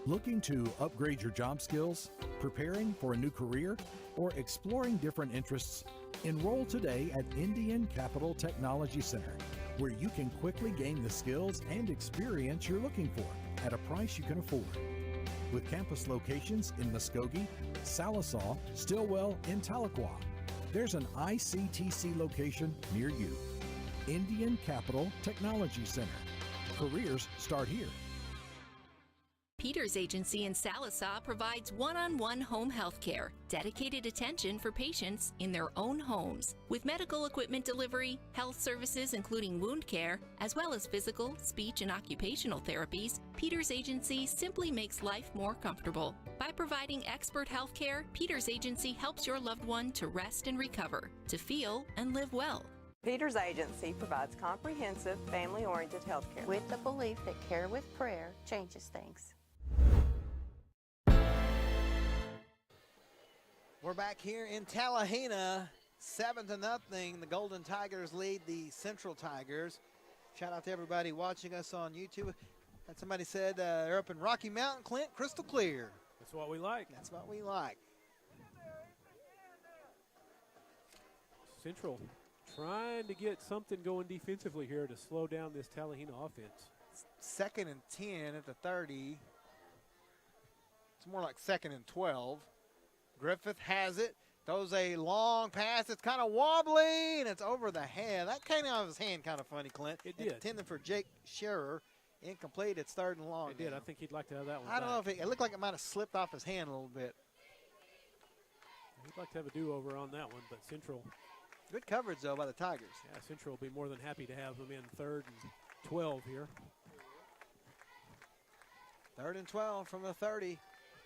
Looking to upgrade your job skills, preparing for a new career, or exploring different interests? Enroll today at Indian Capital Technology Center, where you can quickly gain the skills and experience you're looking for at a price you can afford. With campus locations in Muskogee, Salisaw, Stillwell, and Tahlequah, there's an ICTC location near you. Indian Capital Technology Center. Careers start here. Peters Agency in Salisaw provides one-on-one home health care, dedicated attention for patients in their own homes, with medical equipment delivery, health services including wound care, as well as physical, speech, and occupational therapies. Peters Agency simply makes life more comfortable. By providing expert health care, Peters Agency helps your loved one to rest and recover, to feel and live well. Peters Agency provides comprehensive, family-oriented health care with the belief that care with prayer changes things. We're back here in Talihina, 7-0. The Golden Tigers lead the Central Tigers. Shout out to everybody watching us on YouTube. And somebody said they're up in Rocky Mountain, Clint, crystal clear. That's what we like. That's what we like. Central trying to get something going defensively here to slow down this Talihina offense. 2nd and 10 at the 30. It's more like 2nd and 12. Griffith has it. Throws a long pass. It's kind of wobbly, and it's over the head. That came out of his hand kind of funny, Clint. It did. Intended for Jake Scherer. Incomplete. It's 3rd and long. It did. I think he'd like to have that one I don't back. know if it looked like it might have slipped off his hand a little bit. He'd like to have a do-over on that one, but Central. Good coverage, though, by the Tigers. Yeah, Central will be more than happy to have them in 3rd and 12 here. 3rd and 12 from the 30.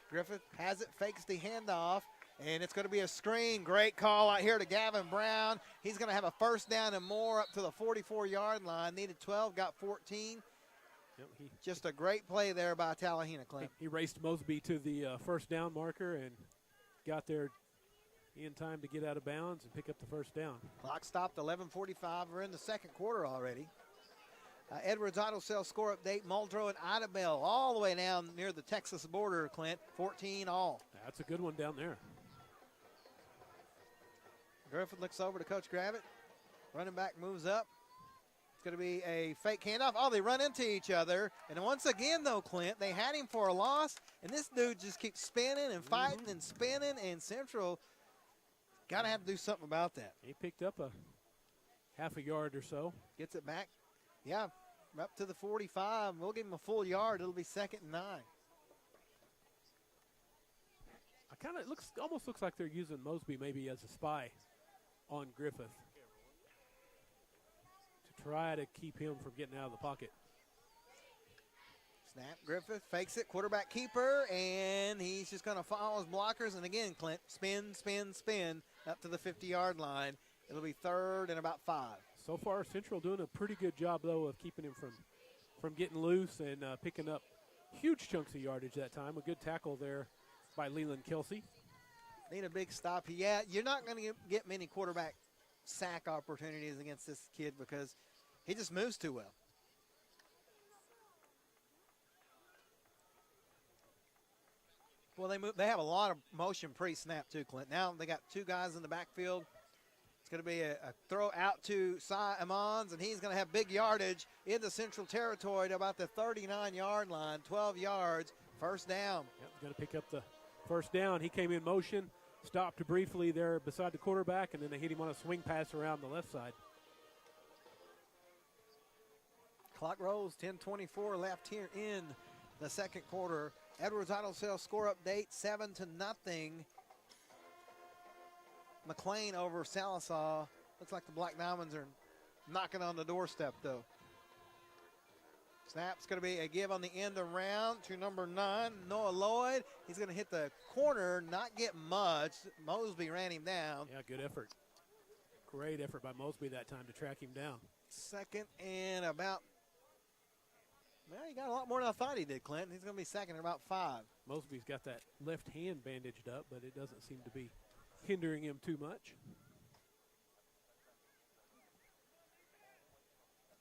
Griffith has it, fakes the handoff, and it's going to be a screen. Great call out here to Gavin Brown. He's going to have a 1st down and more up to the 44-yard line. Needed 12, got 14. Yep, just a great play there by Talihina, Clint. He raced Mosby to the 1st down marker and got there in time to get out of bounds and pick up the 1st down. Clock stopped, 11:45. We're in the 2nd quarter already. Edwards Auto Sales score update. Muldrow and Idabel all the way down near the Texas border, Clint. 14 all. That's a good one down there. Griffith looks over to Coach Gravitt. Running back moves up. It's going to be a fake handoff. Oh, they run into each other. And once again, though, Clint, they had him for a loss. And this dude just keeps spinning and fighting and spinning. And Central got to have to do something about that. He picked up a half a yard or so. Gets it back. Yeah, up to the 45. We'll give him a full yard. It'll be 2nd and 9. Almost looks like they're using Mosby maybe as a spy on Griffith to try to keep him from getting out of the pocket. Snap, Griffith fakes it, quarterback keeper, and he's just going to follow his blockers. And again, Clint, spin, spin, spin up to the 50-yard line. It'll be 3rd and about 5. So far, Central doing a pretty good job, though, of keeping him from getting loose and picking up huge chunks of yardage that time. A good tackle there by Leland Kelsey. Need a big stop. Yeah, you're not going to get many quarterback sack opportunities against this kid because he just moves too well. Well, they have a lot of motion pre-snap too, Clint. Now they got 2 guys in the backfield. It's going to be a throw out to Cy Amons, and he's going to have big yardage into Central Territory to about the 39-yard line, 12 yards, 1st down. Yep, going to pick up the 1st down. He came in motion, stopped briefly there beside the quarterback, and then they hit him on a swing pass around the left side. Clock rolls, 10:24 left here in the 2nd quarter. Edwards Auto Sales score update, 7-0. McLean over Salisaw. Looks like the Black Diamonds are knocking on the doorstep, though. Snap's going to be a give on the end around to number 9, Noah Lloyd. He's going to hit the corner, not get much. Mosby ran him down. Yeah, good effort. Great effort by Mosby that time to track him down. 2nd and about, well, he got a lot more than I thought he did, Clinton. He's going to be 2nd and about 5. Mosby's got that left hand bandaged up, but it doesn't seem to be hindering him too much.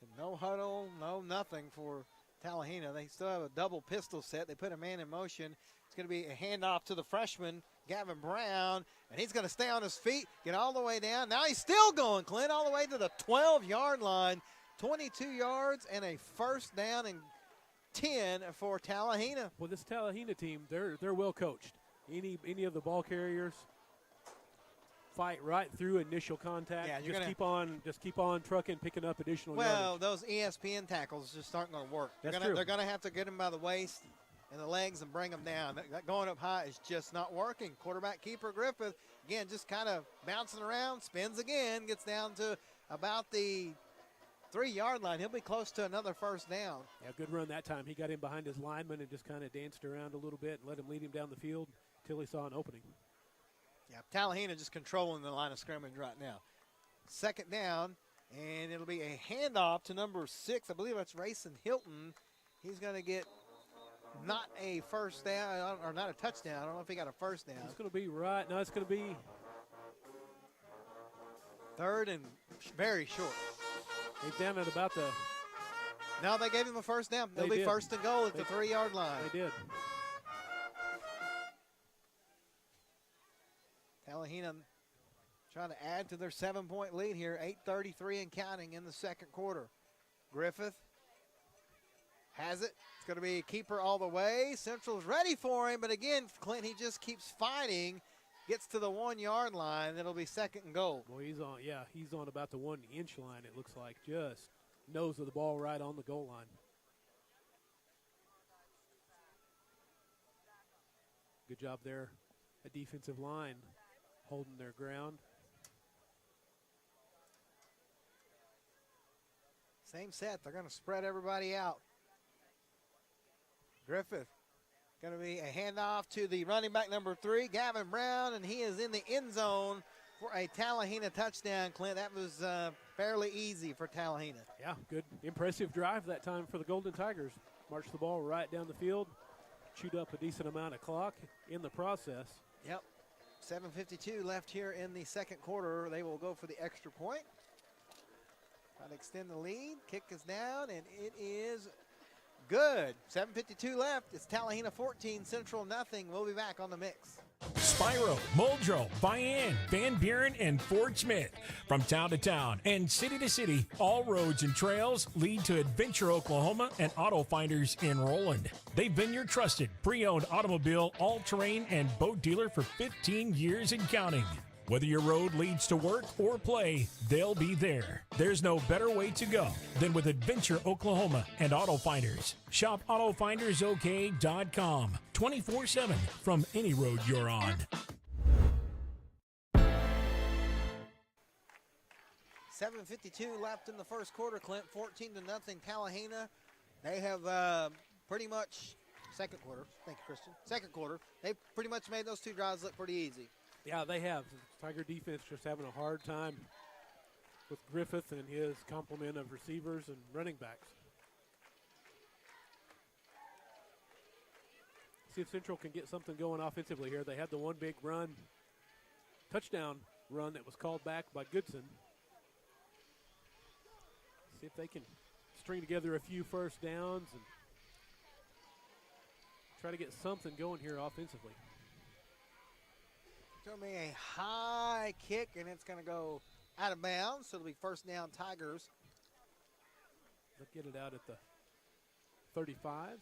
And no huddle, no nothing for Talihina. They still have a double pistol set. They put a man in motion. It's going to be a handoff to the freshman, Gavin Brown, and he's going to stay on his feet, get all the way down. Now he's still going, Clint, all the way to the 12-yard line. 22 yards and a 1st down and 10 for Talihina. Well, this Talihina team, they're well coached. Any of the ball carriers fight right through initial contact. Yeah, just keep on trucking, picking up additional well, yardage. those ESPN tackles just aren't going to work. That's true. They're going to have to get him by the waist and the legs and bring him down. That going up high is just not working. Quarterback keeper Griffith, again, just kind of bouncing around, spins again, gets down to about the 3-yard line. He'll be close to another 1st down. Yeah, good run that time. He got in behind his lineman and just kind of danced around a little bit and let him lead him down the field until he saw an opening. Yeah, Talihina just controlling the line of scrimmage right now. 2nd down, and it'll be a handoff to number 6. I believe that's Rayson Hilton. He's going to get 9 not a first down or not a touchdown. I don't know if he got a first down. It's going to be right. No, it's going to be third and very short. He's down at about the. No, they gave him a first down. They'll be first and goal at the 3-yard line. They did. Talihina trying to add to their 7-point lead here. 8:33 and counting in the second quarter. Griffith has it. It's going to be a keeper all the way. Central's ready for him, but again, Clint, he just keeps fighting. Gets to the 1-yard line. It'll be second and goal. Boy, he's on about the 1-inch line, it looks like. Just nose of the ball right on the goal line. Good job there. A defensive line holding their ground. Same set. They're going to spread everybody out. Griffith going to be a handoff to the running back number 3, Gavin Brown, and he is in the end zone for a Talihina touchdown, Clint. That was fairly easy for Talihina. Yeah, good, impressive drive that time for the Golden Tigers. Marched the ball right down the field, chewed up a decent amount of clock in the process. Yep, 7:52 left here in the second quarter. They will go for the extra point. Try to extend the lead. Kick is down, and it is good. 7:52 left. It's Talihina 14, Central nothing. We'll be back on the mix. Spyro, Muldrow, Vian, Van Buren, and Fort Smith. From town to town and city to city, all roads and trails lead to Adventure, Oklahoma and Auto Finders in Roland. They've been your trusted pre-owned automobile, all-terrain, and boat dealer for 15 years and counting. Whether your road leads to work or play, they'll be there. There's no better way to go than with Adventure, Oklahoma and Auto Finders. Shop AutoFindersOK.com 24/7 from any road you're on. 7:52 left in the first quarter, Clint. 14-0 Talihina. They have pretty much, second quarter, thank you, Christian. Second quarter, they pretty much made those two drives look pretty easy. Yeah, they have. Tiger defense just having a hard time with Griffith and his complement of receivers and running backs. See if Central can get something going offensively here. They had the one big run, touchdown run that was called back by Goodson. See if they can string together a few first downs and try to get something going here offensively. It's going to be a high kick, and it's going to go out of bounds, so it'll be first down Tigers. They'll get it out at the 35.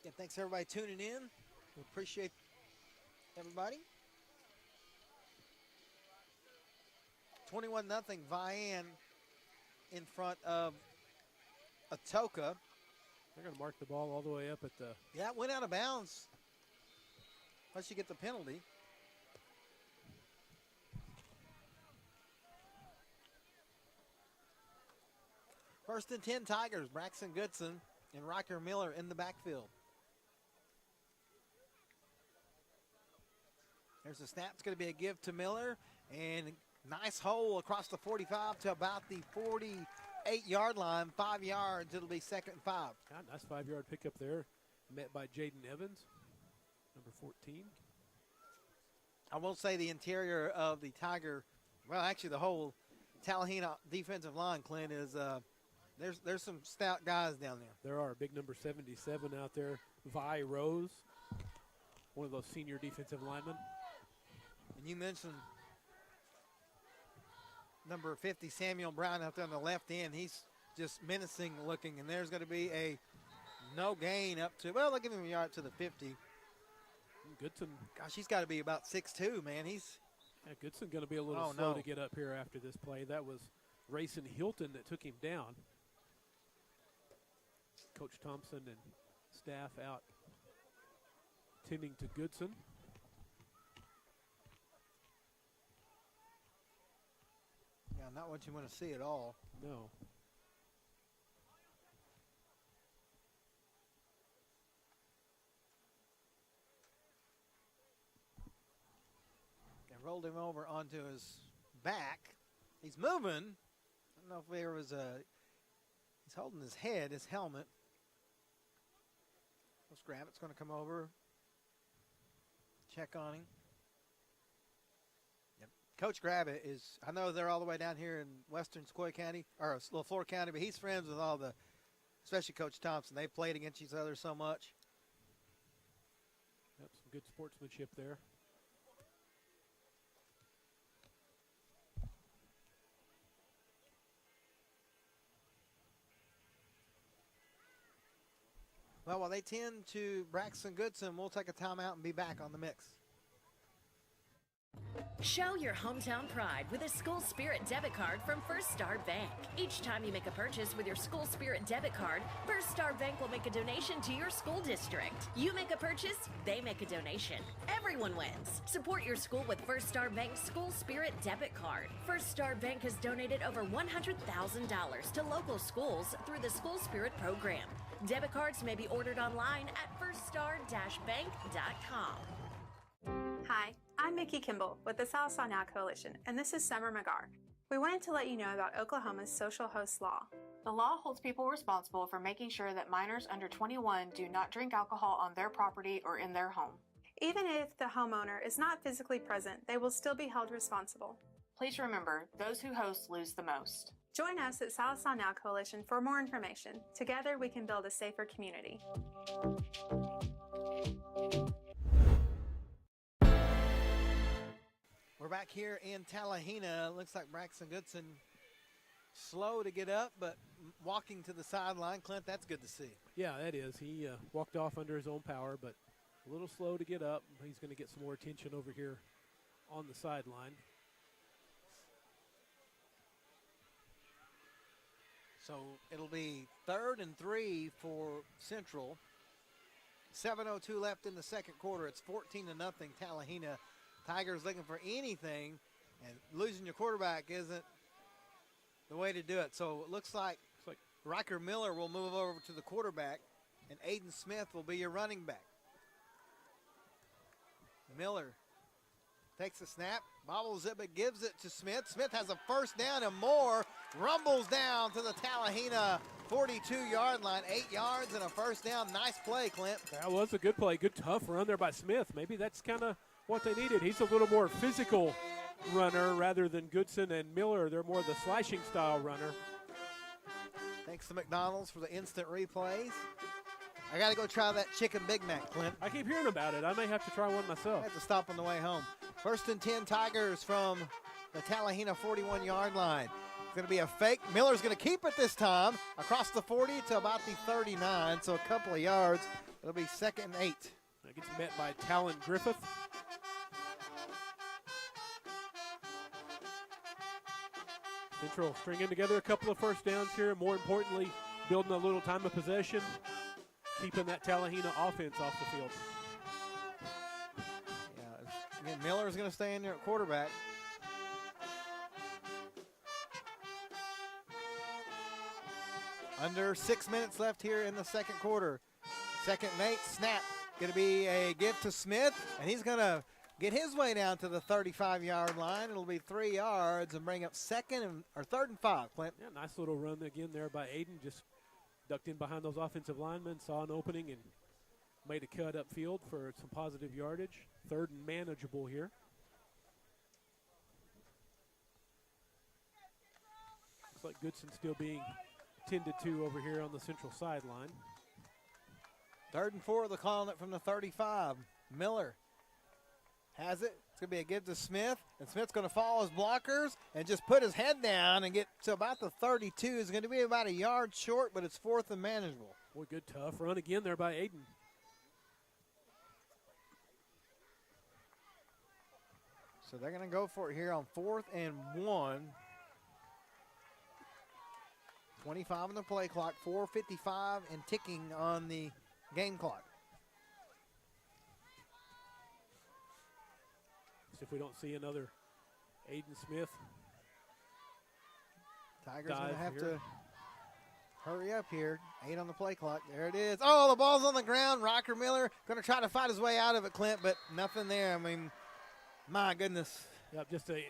Yeah, thanks everybody tuning in. We appreciate everybody. 21-0 Vian in front of Atoka. They're going to mark the ball all the way up at the. Yeah, it went out of bounds. Unless you get the penalty. First and 10 Tigers. Braxton Goodson and Riker Miller in the backfield. There's a snap. It's going to be a give to Miller. And nice hole across the 45 to about the 48-yard line. 5 yards. It'll be second and 5. Nice 5-yard pickup there. Met by Jaden Evans, number 14. I will say the interior of the Tiger, well, actually the whole Talihina defensive line, Clint, is there's some stout guys down there. There are. Big number 77 out there. Vi Rose, one of those senior defensive linemen. And you mentioned number 50, Samuel Brown, out there on the left end. He's just menacing looking, and there's going to be a no gain up to, well, they'll give him a yard to the 50. Goodson. Gosh, he's got to be about 6'2", man. Yeah, Goodson going to be a little slow to get up here after this play. That was Rayson Hilton that took him down. Coach Thompson and staff out tending to Goodson. Yeah, not what you want to see at all. No. They rolled him over onto his back. He's moving. I don't know if there was he's holding his head, his helmet. Coach Gravitt's going to come over, check on him. Yep. Coach Gravitt is, I know they're all the way down here in western Sequoia County, or Little Florida County, but he's friends with all the, especially Coach Thompson. They played against each other so much. Yep, some good sportsmanship there. Well, while they tend to Braxton Goodson, we'll take a timeout and be back on the mix. Show your hometown pride with a School Spirit debit card from First Star Bank. Each time you make a purchase with your School Spirit debit card, First Star Bank will make a donation to your school district. You make a purchase, they make a donation. Everyone wins. Support your school with First Star Bank's School Spirit debit card. First Star Bank has donated over $100,000 to local schools through the School Spirit program. Debit cards may be ordered online at firststar-bank.com. Hi, I'm Mickey Kimball with the South Saw Now Coalition, and this is Summer McGar. We wanted to let you know about Oklahoma's social host law. The law holds people responsible for making sure that minors under 21 do not drink alcohol on their property or in their home. Even if the homeowner is not physically present, they will still be held responsible. Please remember, those who host lose the most. Join us at South Saw Now Coalition for more information. Together, we can build a safer community. We're back here in Talihina. Looks like Braxton Goodson slow to get up, but walking to the sideline. Clint, that's good to see. Yeah, that is. He walked off under his own power, but a little slow to get up. He's going to get some more attention over here on the sideline. So it'll be 3rd and 3 for Central. 7:02 left in the second quarter. It's 14-0 Talihina. Tigers looking for anything, and losing your quarterback isn't the way to do it. So it looks like Riker Miller will move over to the quarterback, and Aiden Smith will be your running back. Miller takes the snap, bobbles it, but gives it to Smith. Smith has a first down and more, rumbles down to the Talihina 42-yard line, 8 yards and a first down. Nice play, Clint. That was a good play, good tough run there by Smith. Maybe that's kind of what they needed. He's a little more physical runner rather than Goodson and Miller. They're more the slashing style runner. Thanks to McDonald's for the instant replays. I got to go try that chicken Big Mac, Clint. I keep hearing about it. I may have to try one myself. I have to stop on the way home. 1st and 10 Tigers from the Talihina 41-yard line. It's going to be a fake. Miller's going to keep it this time across the 40 to about the 39, so a couple of yards. It'll be 2nd and 8. That gets met by Talon Griffith. Central stringing together a couple of first downs here. More importantly, building a little time of possession, keeping that Talihina offense off the field. Yeah, again, Miller's going to stay in there at quarterback. Under 6 minutes left here in the second quarter. 2nd and 8, snap. Going to be a give to Smith, and he's going to get his way down to the 35-yard line. It'll be 3 yards and bring up 3rd and 5, Clint. Yeah, nice little run again there by Aiden. Just ducked in behind those offensive linemen, saw an opening, and made a cut upfield for some positive yardage. 3rd and manageable here. Looks like Goodson still being tended to over here on the Central sideline. 3rd and 4, they're calling it from the 35. Miller has it. It's going to be a give to Smith, and Smith's going to follow his blockers and just put his head down and get to about the 32. It's going to be about a yard short, but it's 4th and manageable. Boy, good tough run again there by Aiden. So they're going to go for it here on 4th and 1. 25 on the play clock, 4:55 and ticking on the game clock. See if we don't see another Aiden Smith. Tigers going to have to hurry up here. 8 on the play clock. There it is. Oh, the ball's on the ground. Rocker Miller going to try to fight his way out of it, Clint, but nothing there. I mean, my goodness. Yep, just a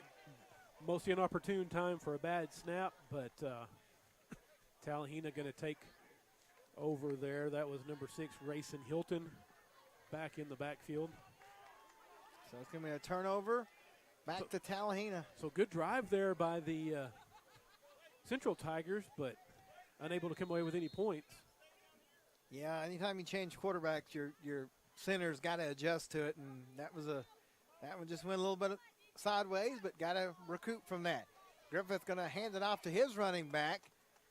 most inopportune time for a bad snap, but Talihina going to take over there. That was number 6, Rayson Hilton, back in the backfield. So it's going to be a turnover back to Talihina. So good drive there by the Central Tigers, but unable to come away with any points. Yeah, anytime you change quarterbacks, your center's got to adjust to it, and that one just went a little bit sideways, but got to recoup from that. Griffith going to hand it off to his running back,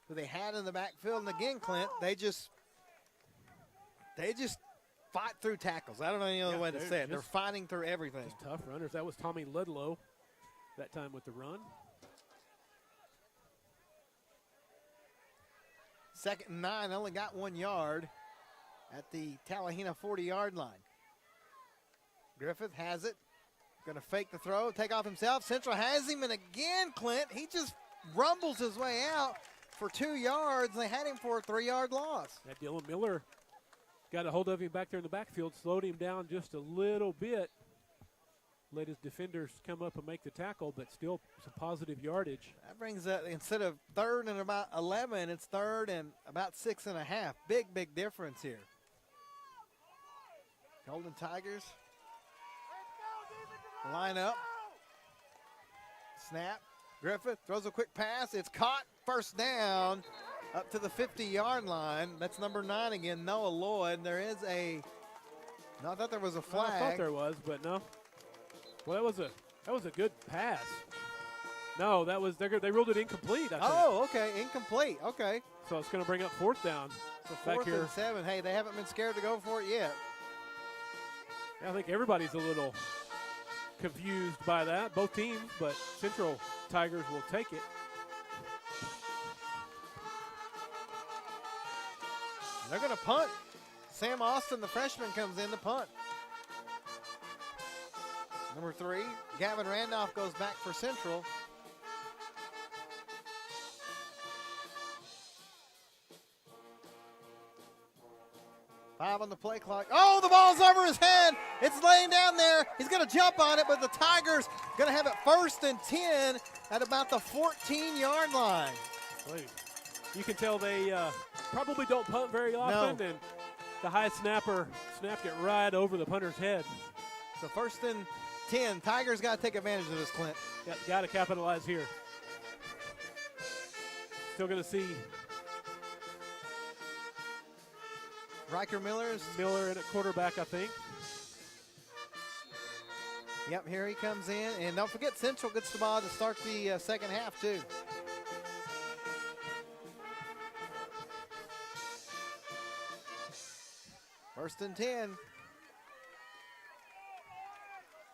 who they had in the backfield, and again, Clint, they just fight through tackles. I don't know any other way to say it. They're fighting through everything. Just tough runners. That was Tommy Ludlow that time with the run. 2nd and 9, only got 1 yard at the Talihina 40-yard line. Griffith has it. Going to fake the throw, take off himself. Central has him, and again, Clint, he just rumbles his way out for 2 yards. They had him for a 3-yard loss. That Dylan Miller got a hold of him back there in the backfield, slowed him down just a little bit. Let his defenders come up and make the tackle, but still some positive yardage. That brings that, instead of 3rd and about 11, it's 3rd and about 6.5. Big difference here. Golden Tigers line up. Snap. Griffith throws a quick pass. It's caught. First down up to the 50-yard line. That's number 9 again, Noah Lloyd. There is no, I thought there was a flag. I thought there was, but no. Well, that was a good pass. No, they ruled it incomplete. I think. Oh, okay, incomplete. Okay. So it's going to bring up 4th down. So 4th and 7. Hey, they haven't been scared to go for it yet. Yeah, I think everybody's a little confused by that, both teams, but Central Tigers will take it. They're going to punt. Sam Austin, the freshman, comes in to punt. Number 3, Gavin Randolph goes back for Central. Five on the play clock. Oh, the ball's over his head. It's laying down there. He's going to jump on it, but the Tigers going to have it 1st and 10 at about the 14-yard line. You can tell they probably don't punt very often, and the high snapper snapped it right over the punter's head. So 1st and 10. Tigers got to take advantage of this, Clint. Got to capitalize here. Still going to see Riker Miller in at quarterback, I think. Yep, here he comes in. And don't forget, Central gets the ball to start the second half, too. First and 10.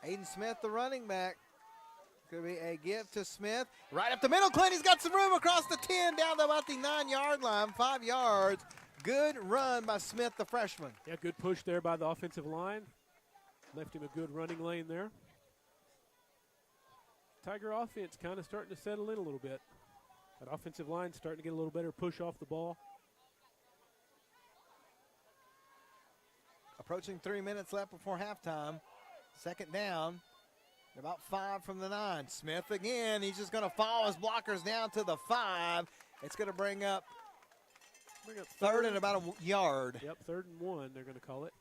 Aiden Smith, the running back. Could be a give to Smith. Right up the middle, Clint. He's got some room across the 10 down to about the 9-yard line, 5 yards. Good run by Smith, the freshman. Yeah, good push there by the offensive line. Left him a good running lane there. Tiger offense kind of starting to settle in a little bit. That offensive line starting to get a little better push off the ball. Approaching 3 minutes left before halftime. 2nd down. About 5 from the 9. Smith again. He's just going to follow his blockers down to the 5. It's going to bring up 3rd and about a yard. Yep, 3rd and 1, they're going to call it.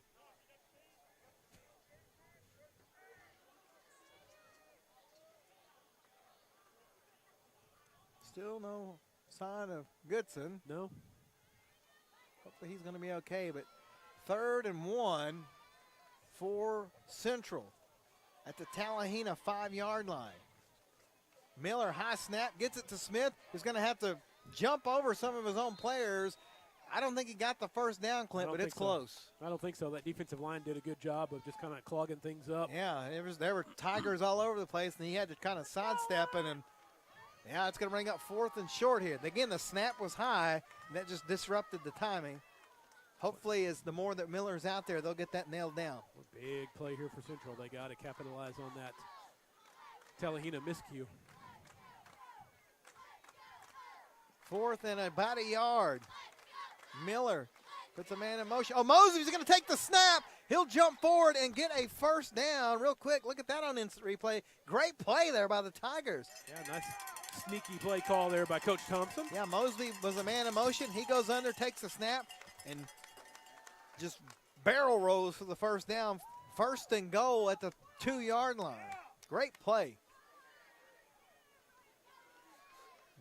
Still no sign of Goodson. No. Hopefully he's going to be okay, but 3rd and 1 for Central at the Talihina 5-yard line. Miller, high snap, gets it to Smith, who's going to have to jump over some of his own players. I don't think he got the first down, Clint, but it's close. I don't think so. That defensive line did a good job of just kind of clogging things up. Yeah, there were Tigers all over the place, and he had to kind of sidestep it, and yeah, it's going to bring up 4th and short here. Again, the snap was high, and that just disrupted the timing. Hopefully, as the more that Miller's out there, they'll get that nailed down. A big play here for Central. They got to capitalize on that Talihina miscue. 4th and about a yard. Miller puts a man in motion. Oh, Mosey's going to take the snap, He'll jump forward and get a first down real quick. Look at that on instant replay. Great play there by the Tigers. Yeah, nice sneaky play call there by Coach Thompson. Yeah, Mosley was a man in motion. He goes under, takes a snap, and just barrel rolls for the first down. First and goal at the 2-yard line. Great play.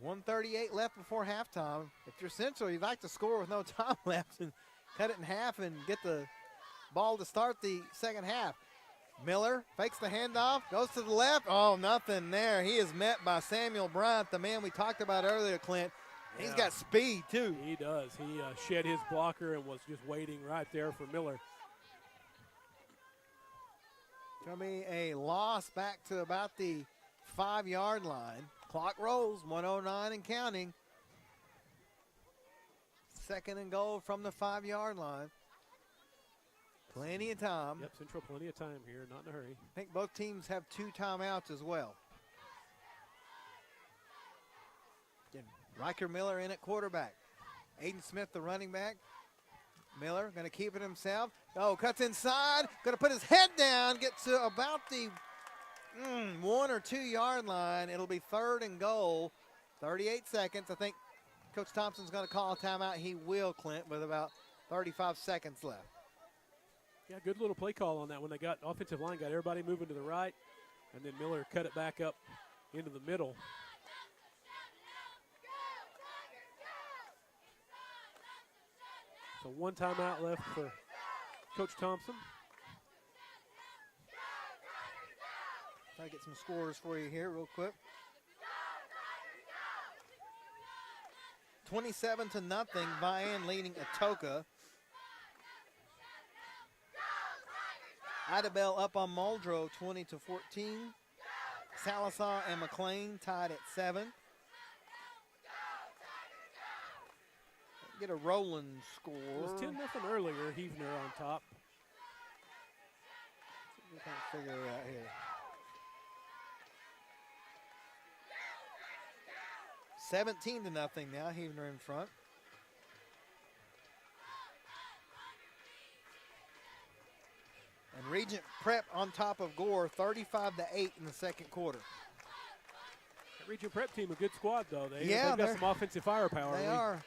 1:38 left before halftime. If you're Central, you'd like to score with no time left and cut it in half and get the ball to start the second half. Miller fakes the handoff, goes to the left. Oh, nothing there. He is met by Samuel Bryant, the man we talked about earlier, Clint. He's got speed, too. He does. He shed his blocker and was just waiting right there for Miller. Going to be a loss back to about the 5-yard line. Clock rolls, 1:09 and counting. Second and goal from the 5-yard line. Plenty of time. Yep, Central plenty of time here, not in a hurry. I think both teams have 2 timeouts as well. Again, Riker Miller in at quarterback. Aiden Smith, the running back. Miller going to keep it himself. Oh, cuts inside. Going to put his head down. Get to about the 1 or 2 yard line. It'll be third and goal. 38 seconds. I think Coach Thompson's going to call a timeout. He will, Clint, with about 35 seconds left. Yeah, good little play call on that one. They got offensive line, got everybody moving to the right, and then Miller cut it back up into the middle. So 1 timeout left for Coach Thompson. Try to get some scores for you here real quick. 27-0, Vian leading Atoka. Idabel up on Muldrow, 20-14. Sallisaw and McLean tied at 7. Get a rolling score. It was 10-0 earlier, Heavener on top. We can't figure it out here. 17-0 now, Heavener in front. And Regent Prep on top of Gore, 35-8 in the second quarter. That Regent Prep team, a good squad, though. They've they're- got some offensive firepower. They are.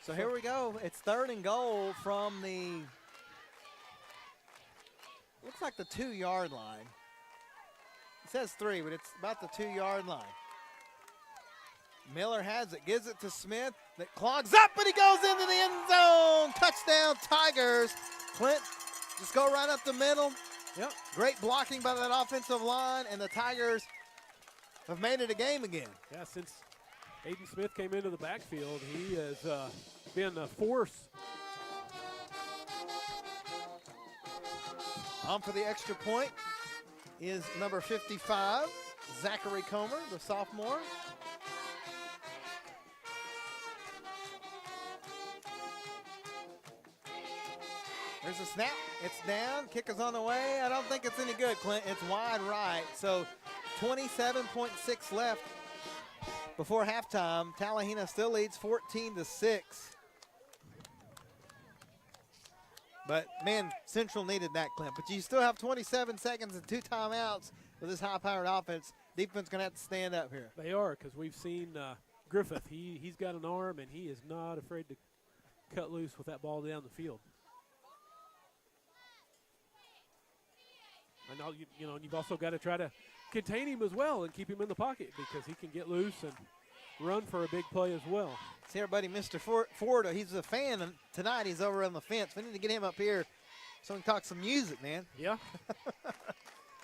So here we go. It's third and goal from the, looks like the 2 yard line. It says 3, but it's about the 2 yard line. Miller has it, gives it to Smith. That clogs up, but he goes into the end zone. Touchdown, Tigers. Clint, just go right up the middle. Yep. Great blocking by that offensive line, and the Tigers have made it a game again. Yeah, since Aiden Smith came into the backfield, he has been a force. On for the extra point is number 55, Zachary Comer, the sophomore. There's a snap. It's down. Kick is on the way. I don't think it's any good, Clint. It's wide right. So 27.6 left before halftime. Talihina still leads 14-6. But, man, Central needed that, Clint. But you still have 27 seconds and 2 timeouts with this high-powered offense. Defense going to have to stand up here. They are, because we've seen Griffith. He's got an arm, and he is not afraid to cut loose with that ball down the field. I know, you've also got to try to contain him as well and keep him in the pocket because he can get loose and run for a big play as well. See our buddy Mr. Ford. He's a fan, and tonight he's over on the fence. We need to get him up here so we can talk some music, man. Yeah.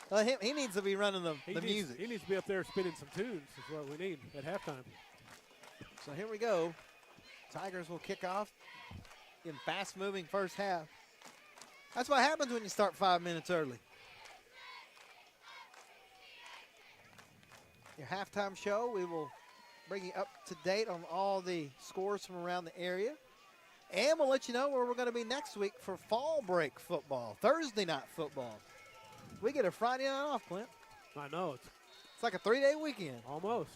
Well, he needs to be running the music. He needs to be up there spinning some tunes is what we need at halftime. So here we go. Tigers will kick off in fast-moving first half. That's what happens when you start 5 minutes early. Your halftime show, we will bring you up to date on all the scores from around the area. And we'll let you know where we're going to be next week for fall break football, Thursday night football. We get a Friday night off, Clint. I know. It's like a 3-day weekend. Almost.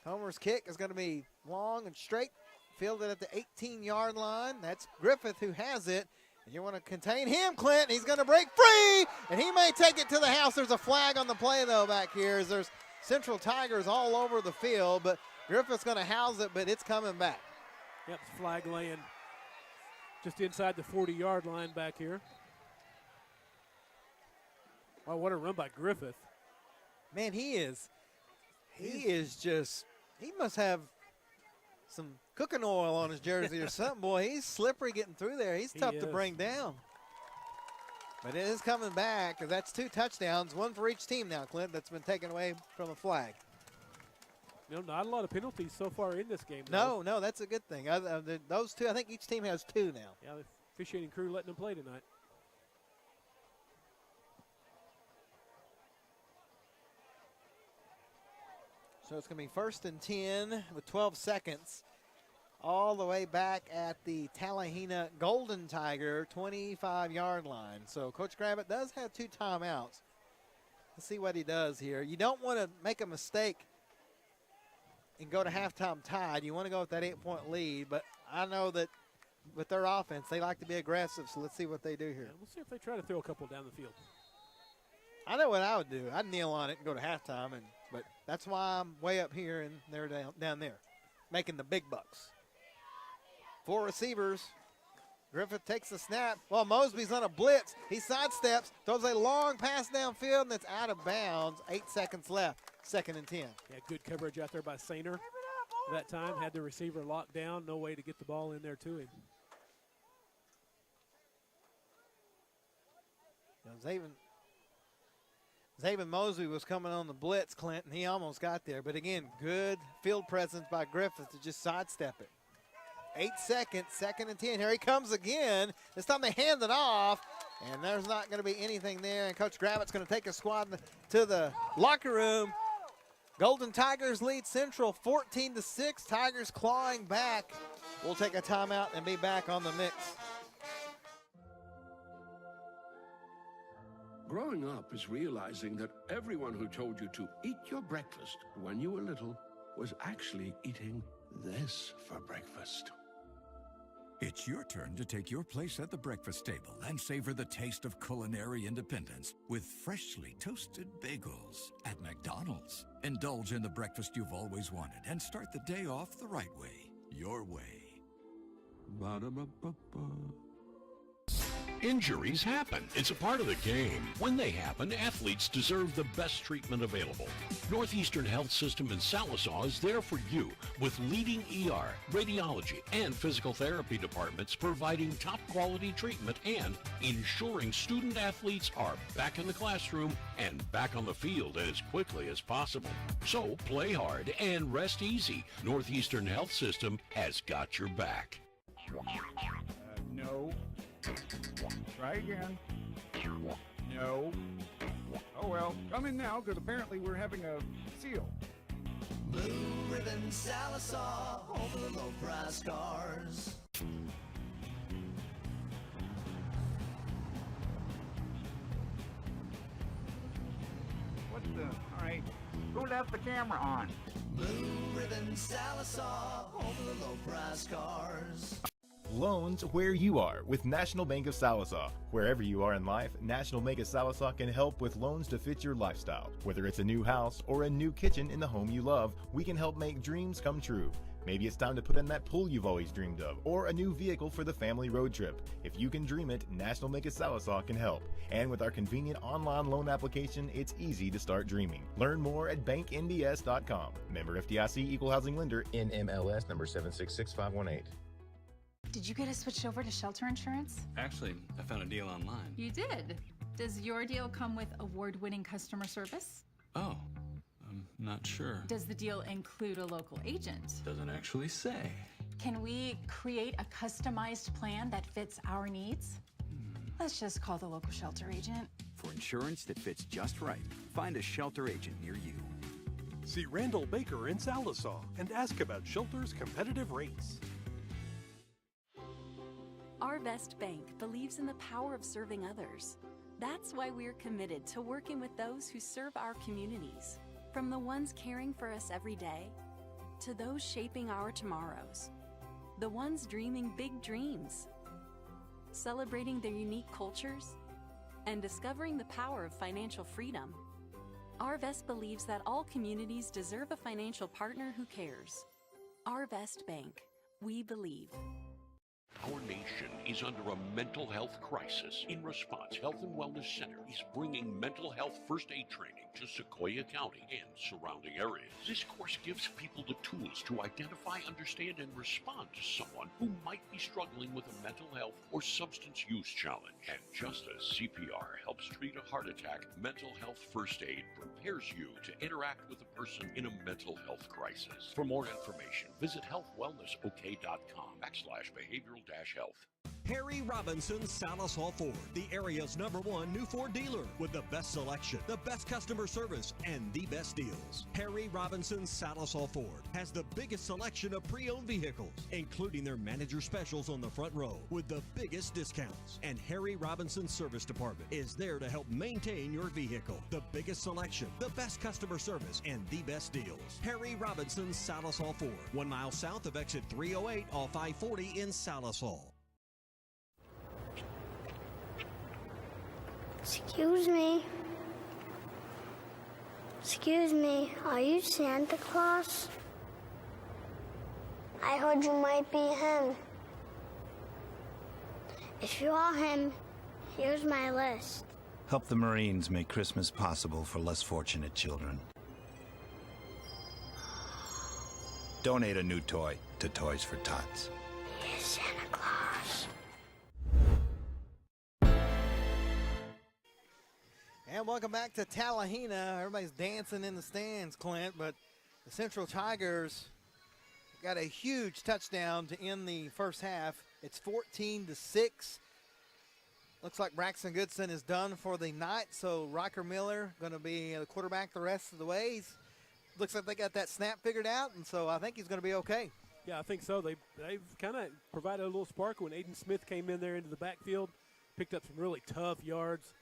Homer's kick is going to be long and straight, fielded at the 18-yard line. That's Griffith who has it, You want to contain him, Clint. He's going to break free, and he may take it to the house. There's a flag on the play, though, back here. As there's Central Tigers all over the field, but Griffith's going to house it, but it's coming back. Yep, flag laying just inside the 40-yard line back here. Oh, what a run by Griffith. Man, he must have some cooking oil on his jersey or something. Boy, he's slippery getting through there. He's tough to bring down. But it is coming back, because that's 2 touchdowns, 1 for each team now, Clint, that's been taken away from a flag. No, not a lot of penalties so far in this game. No, that's a good thing. Those 2, I think each team has 2 now. Yeah, the officiating crew letting them play tonight. So it's going to be 1st and 10 with 12 seconds. All the way back at the Talihina Golden Tiger 25-yard line. So Coach Gravitt does have 2 timeouts. Let's see what he does here. You don't want to make a mistake and go to halftime tied. You want to go with that 8-point lead, but I know that with their offense, they like to be aggressive, so let's see what they do here. Yeah, we'll see if they try to throw a couple down the field. I know what I would do. I'd kneel on it and go to halftime, but that's why I'm way up here and they're down there, making the big bucks. 4 receivers. Griffith takes the snap. Well, Mosby's on a blitz. He sidesteps, throws a long pass downfield, and it's out of bounds. 8 seconds left, 2nd and 10. Yeah, good coverage out there by Sainer. That time had the receiver locked down. No way to get the ball in there to him. Zaven Mosby was coming on the blitz, Clinton. He almost got there. But again, good field presence by Griffith to just sidestep it. 8 seconds, 2nd and 10. Here he comes again. This time they hand it off, and there's not going to be anything there. And Coach Gravitt's going to take a squad to the locker room. Golden Tigers lead Central 14-6. Tigers clawing back. We'll take a timeout and be back on the mix. Growing up is realizing that everyone who told you to eat your breakfast when you were little was actually eating this for breakfast. It's your turn to take your place at the breakfast table and savor the taste of culinary independence with freshly toasted bagels at McDonald's. Indulge in the breakfast you've always wanted and start the day off the right way, your way. Ba-da-ba-ba-ba. Injuries happen. It's a part of the game. When they happen, athletes deserve the best treatment available. Northeastern Health System in Sallisaw is there for you with leading ER, radiology, and physical therapy departments providing top quality treatment and ensuring student athletes are back in the classroom and back on the field as quickly as possible. So play hard and rest easy. Northeastern Health System has got your back. No. Try again. No. Oh well, come in now, because apparently we're having a seal. Blue Ribbon Sallisaw, home of the low price cars. What the? All right. Who left the camera on? Blue Ribbon Sallisaw, home of the low price cars. Loans where you are with National Bank of Sallisaw. Wherever you are in life, National Bank of Sallisaw can help with loans to fit your lifestyle. Whether it's a new house or a new kitchen in the home you love, we can help make dreams come true. Maybe it's time to put in that pool you've always dreamed of, or a new vehicle for the family road trip. If you can dream it, National Bank of Sallisaw can help. And with our convenient online loan application, it's easy to start dreaming. Learn more at banknbs.com. Member FDIC, Equal Housing Lender, NMLS number 766518. Did you get us switched over to shelter insurance? Actually, I found a deal online. You did? Does your deal come with award-winning customer service? Oh, I'm not sure. Does the deal include a local agent? Doesn't actually say. Can we create a customized plan that fits our needs? Let's just call the local shelter agent. For insurance that fits just right, find a shelter agent near you. See Randall Baker in Sallisaw and ask about shelter's competitive rates. Our Vest Bank believes in the power of serving others. That's why we're committed to working with those who serve our communities, from the ones caring for us every day to those shaping our tomorrows, the ones dreaming big dreams. celebrating their unique cultures, and discovering the power of financial freedom. Arvest believes that all communities deserve a financial partner who cares. Arvest Bank. We believe. Our nation is under a mental health crisis. In response, Health and Wellness Center is bringing mental health first aid training to Sequoia County and surrounding areas. This course gives people the tools to identify, understand, and respond to someone who might be struggling with a mental health or substance use challenge. And just as CPR helps treat a heart attack, mental health first aid prepares you to interact with a person in a mental health crisis. For more information, visit healthwellnessok.com/behavioral-health. Harry Robinson Salisol Ford, the area's #1 new Ford dealer with the best selection, the best customer service, and the best deals. Harry Robinson Salisol Ford has the biggest selection of pre-owned vehicles, including their manager specials on the front row with the biggest discounts. And Harry Robinson Service Department is there to help maintain your vehicle. The biggest selection, the best customer service, and the best deals. Harry Robinson Salisol Ford, 1 mile south of exit 308 off I-40 in Salisol. Excuse me. Excuse me, are you Santa Claus? I heard you might be him. If you are him, here's my list. Help the Marines make Christmas possible for less fortunate children. Donate a new toy to Toys for Tots. Here's Santa Claus. And welcome back to Talihina. Everybody's dancing in the stands, Clint, but the Central Tigers got a huge touchdown to end the first half. It's 14-6. Looks like Braxton Goodson is done for the night, so Riker Miller going to be the quarterback the rest of the way. Looks like they got that snap figured out, and so I think he's going to be okay. Yeah, I think so. They've kind of provided a little spark when Aiden Smith came in there into the backfield, picked up some really tough yards,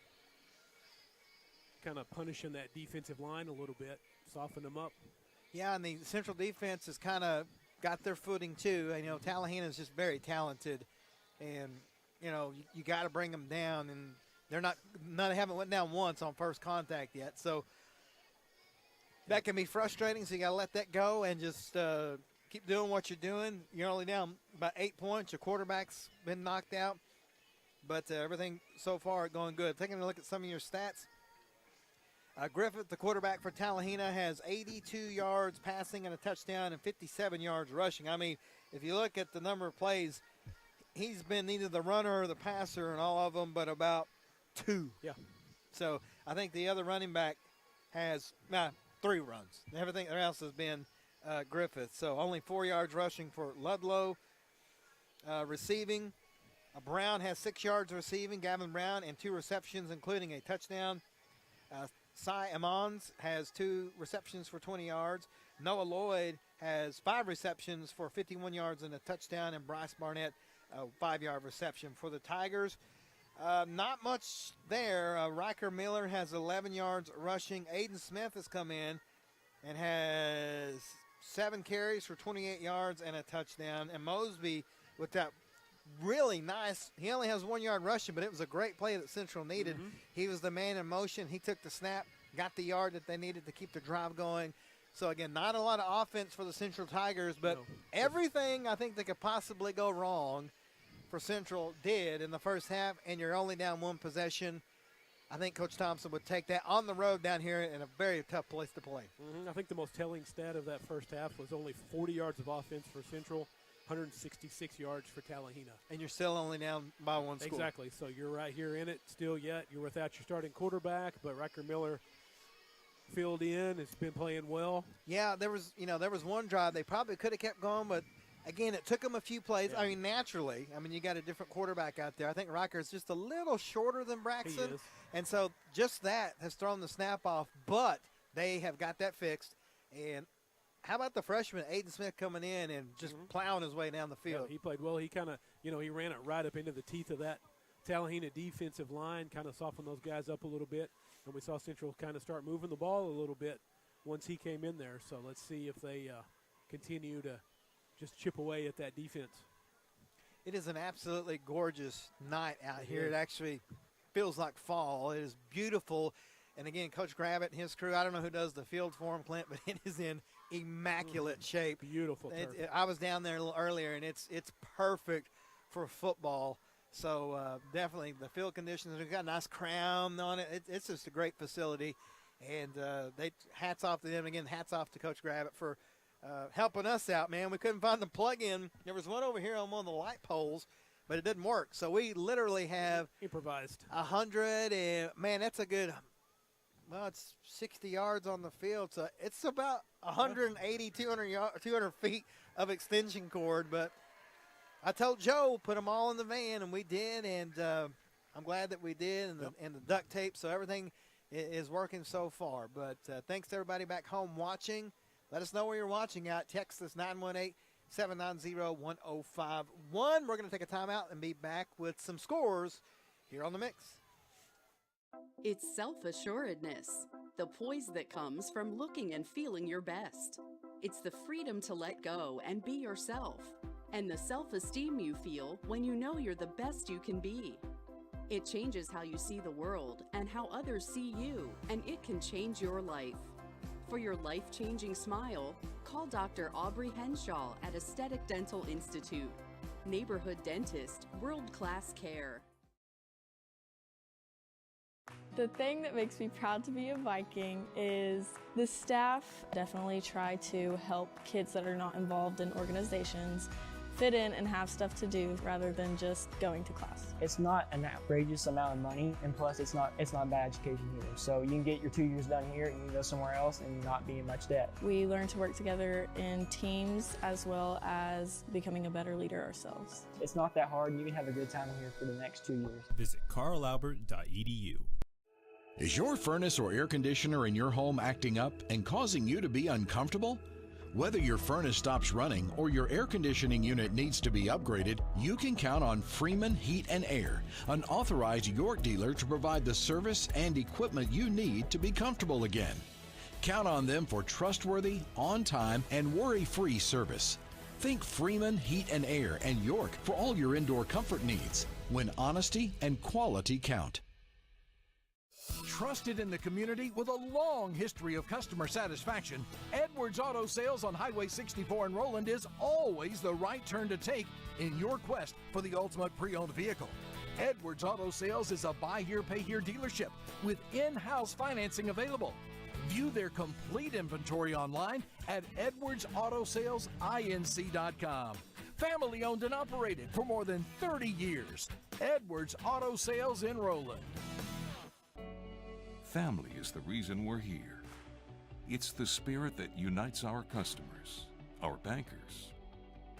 kind of punishing that defensive line a little bit, soften them up. Yeah, and the Central defense has kind of got their footing too. And, Talihina is just very talented, and you got to bring them down, and they haven't went down once on first contact yet. So that can be frustrating. So you got to let that go and just keep doing what you're doing. You're only down about 8 points. Your quarterback's been knocked out, but everything so far going good. Taking a look at some of your stats. Griffith, the quarterback for Talihina, has 82 yards passing and a touchdown and 57 yards rushing. I mean, if you look at the number of plays, he's been neither the runner or the passer in all of them, but about 2. Yeah. So I think the other running back has 3 runs. Everything else has been Griffith. So only 4 yards rushing for Ludlow. Receiving, Brown has 6 yards receiving, Gavin Brown, and 2 receptions, including a touchdown. Cy Amons has 2 receptions for 20 yards. Noah Lloyd has 5 receptions for 51 yards and a touchdown. And Bryce Barnett, a 5-yard reception for the Tigers. Not much there. Riker Miller has 11 yards rushing. Aiden Smith has come in and has 7 carries for 28 yards and a touchdown. And Mosby with that really nice. He only has 1 yard rushing, but it was a great play that Central needed. Mm-hmm. He was the man in motion. He took the snap, got the yard that they needed to keep the drive going. So, again, not a lot of offense for the Central Tigers, but everything I think that could possibly go wrong for Central did in the first half, and you're only down 1 possession. I think Coach Thompson would take that on the road down here in a very tough place to play. Mm-hmm. I think the most telling stat of that first half was only 40 yards of offense for Central, 166 yards for Talihina. And you're still only down by 1 score. Exactly. So you're right here in it still yet. You're without your starting quarterback, but Riker Miller filled in. It's been playing well. Yeah, there was one drive they probably could have kept going, but again, it took them a few plays. Yeah. I mean, naturally, you got a different quarterback out there. I think Riker's just a little shorter than Braxton. He is. And so just that has thrown the snap off, but they have got that fixed. And how about the freshman, Aiden Smith, coming in and just plowing his way down the field? Yeah, he played well. He kind of, he ran it right up into the teeth of that Talihina defensive line, kind of softened those guys up a little bit. And we saw Central kind of start moving the ball a little bit once he came in there. So let's see if they continue to just chip away at that defense. It is an absolutely gorgeous night out here. is. It actually feels like fall. It is beautiful. And again, Coach Gravitt and his crew, I don't know who does the field for him, Clint, but it is in immaculate shape. Beautiful turf. I was down there a little earlier, and it's perfect for football. So definitely the field conditions, we've got a nice crown on it. It's just a great facility. And hats off to them. Again, hats off to Coach Gravitt for helping us out, man. We couldn't find the plug-in. There was one over here on one of the light poles, but it didn't work. So we literally have improvised 100, and man, that's a good. Well, it's 60 yards on the field, so it's about 180, 200 feet of extension cord. But I told Joe, put them all in the van, and we did, and I'm glad that we did, and the duct tape, so everything is working so far. But thanks to everybody back home watching. Let us know where you're watching at. Text us 918-790-1051. We're going to take a timeout and be back with some scores here on The Mix. It's self-assuredness, the poise that comes from looking and feeling your best. It's the freedom to let go and be yourself, and the self-esteem you feel when you know you're the best you can be. It changes how you see the world and how others see you, and it can change your life. For your life-changing smile, call Dr. Aubrey Henshaw at Aesthetic Dental Institute. Neighborhood dentist, world-class care. The thing that makes me proud to be a Viking is the staff definitely try to help kids that are not involved in organizations fit in and have stuff to do rather than just going to class. It's not an outrageous amount of money, and plus it's not bad education either. So you can get your 2 years done here and you can go somewhere else and not be in much debt. We learn to work together in teams as well as becoming a better leader ourselves. It's not that hard, and you can have a good time here for the next 2 years. Visit carlalbert.edu. Is your furnace or air conditioner in your home acting up and causing you to be uncomfortable? Whether your furnace stops running or your air conditioning unit needs to be upgraded, you can count on Freeman Heat and Air, an authorized York dealer to provide the service and equipment you need to be comfortable again. Count on them for trustworthy, on-time, and worry-free service. Think Freeman Heat and Air and York for all your indoor comfort needs, when honesty and quality count. Trusted in the community with a long history of customer satisfaction, Edwards Auto Sales on Highway 64 in Roland is always the right turn to take in your quest for the ultimate pre-owned vehicle. Edwards Auto Sales is a buy here, pay here dealership with in-house financing available. View their complete inventory online at edwardsautosalesinc.com. Family owned and operated for more than 30 years. Edwards Auto Sales in Roland. Family is the reason we're here. It's the spirit that unites our customers, our bankers,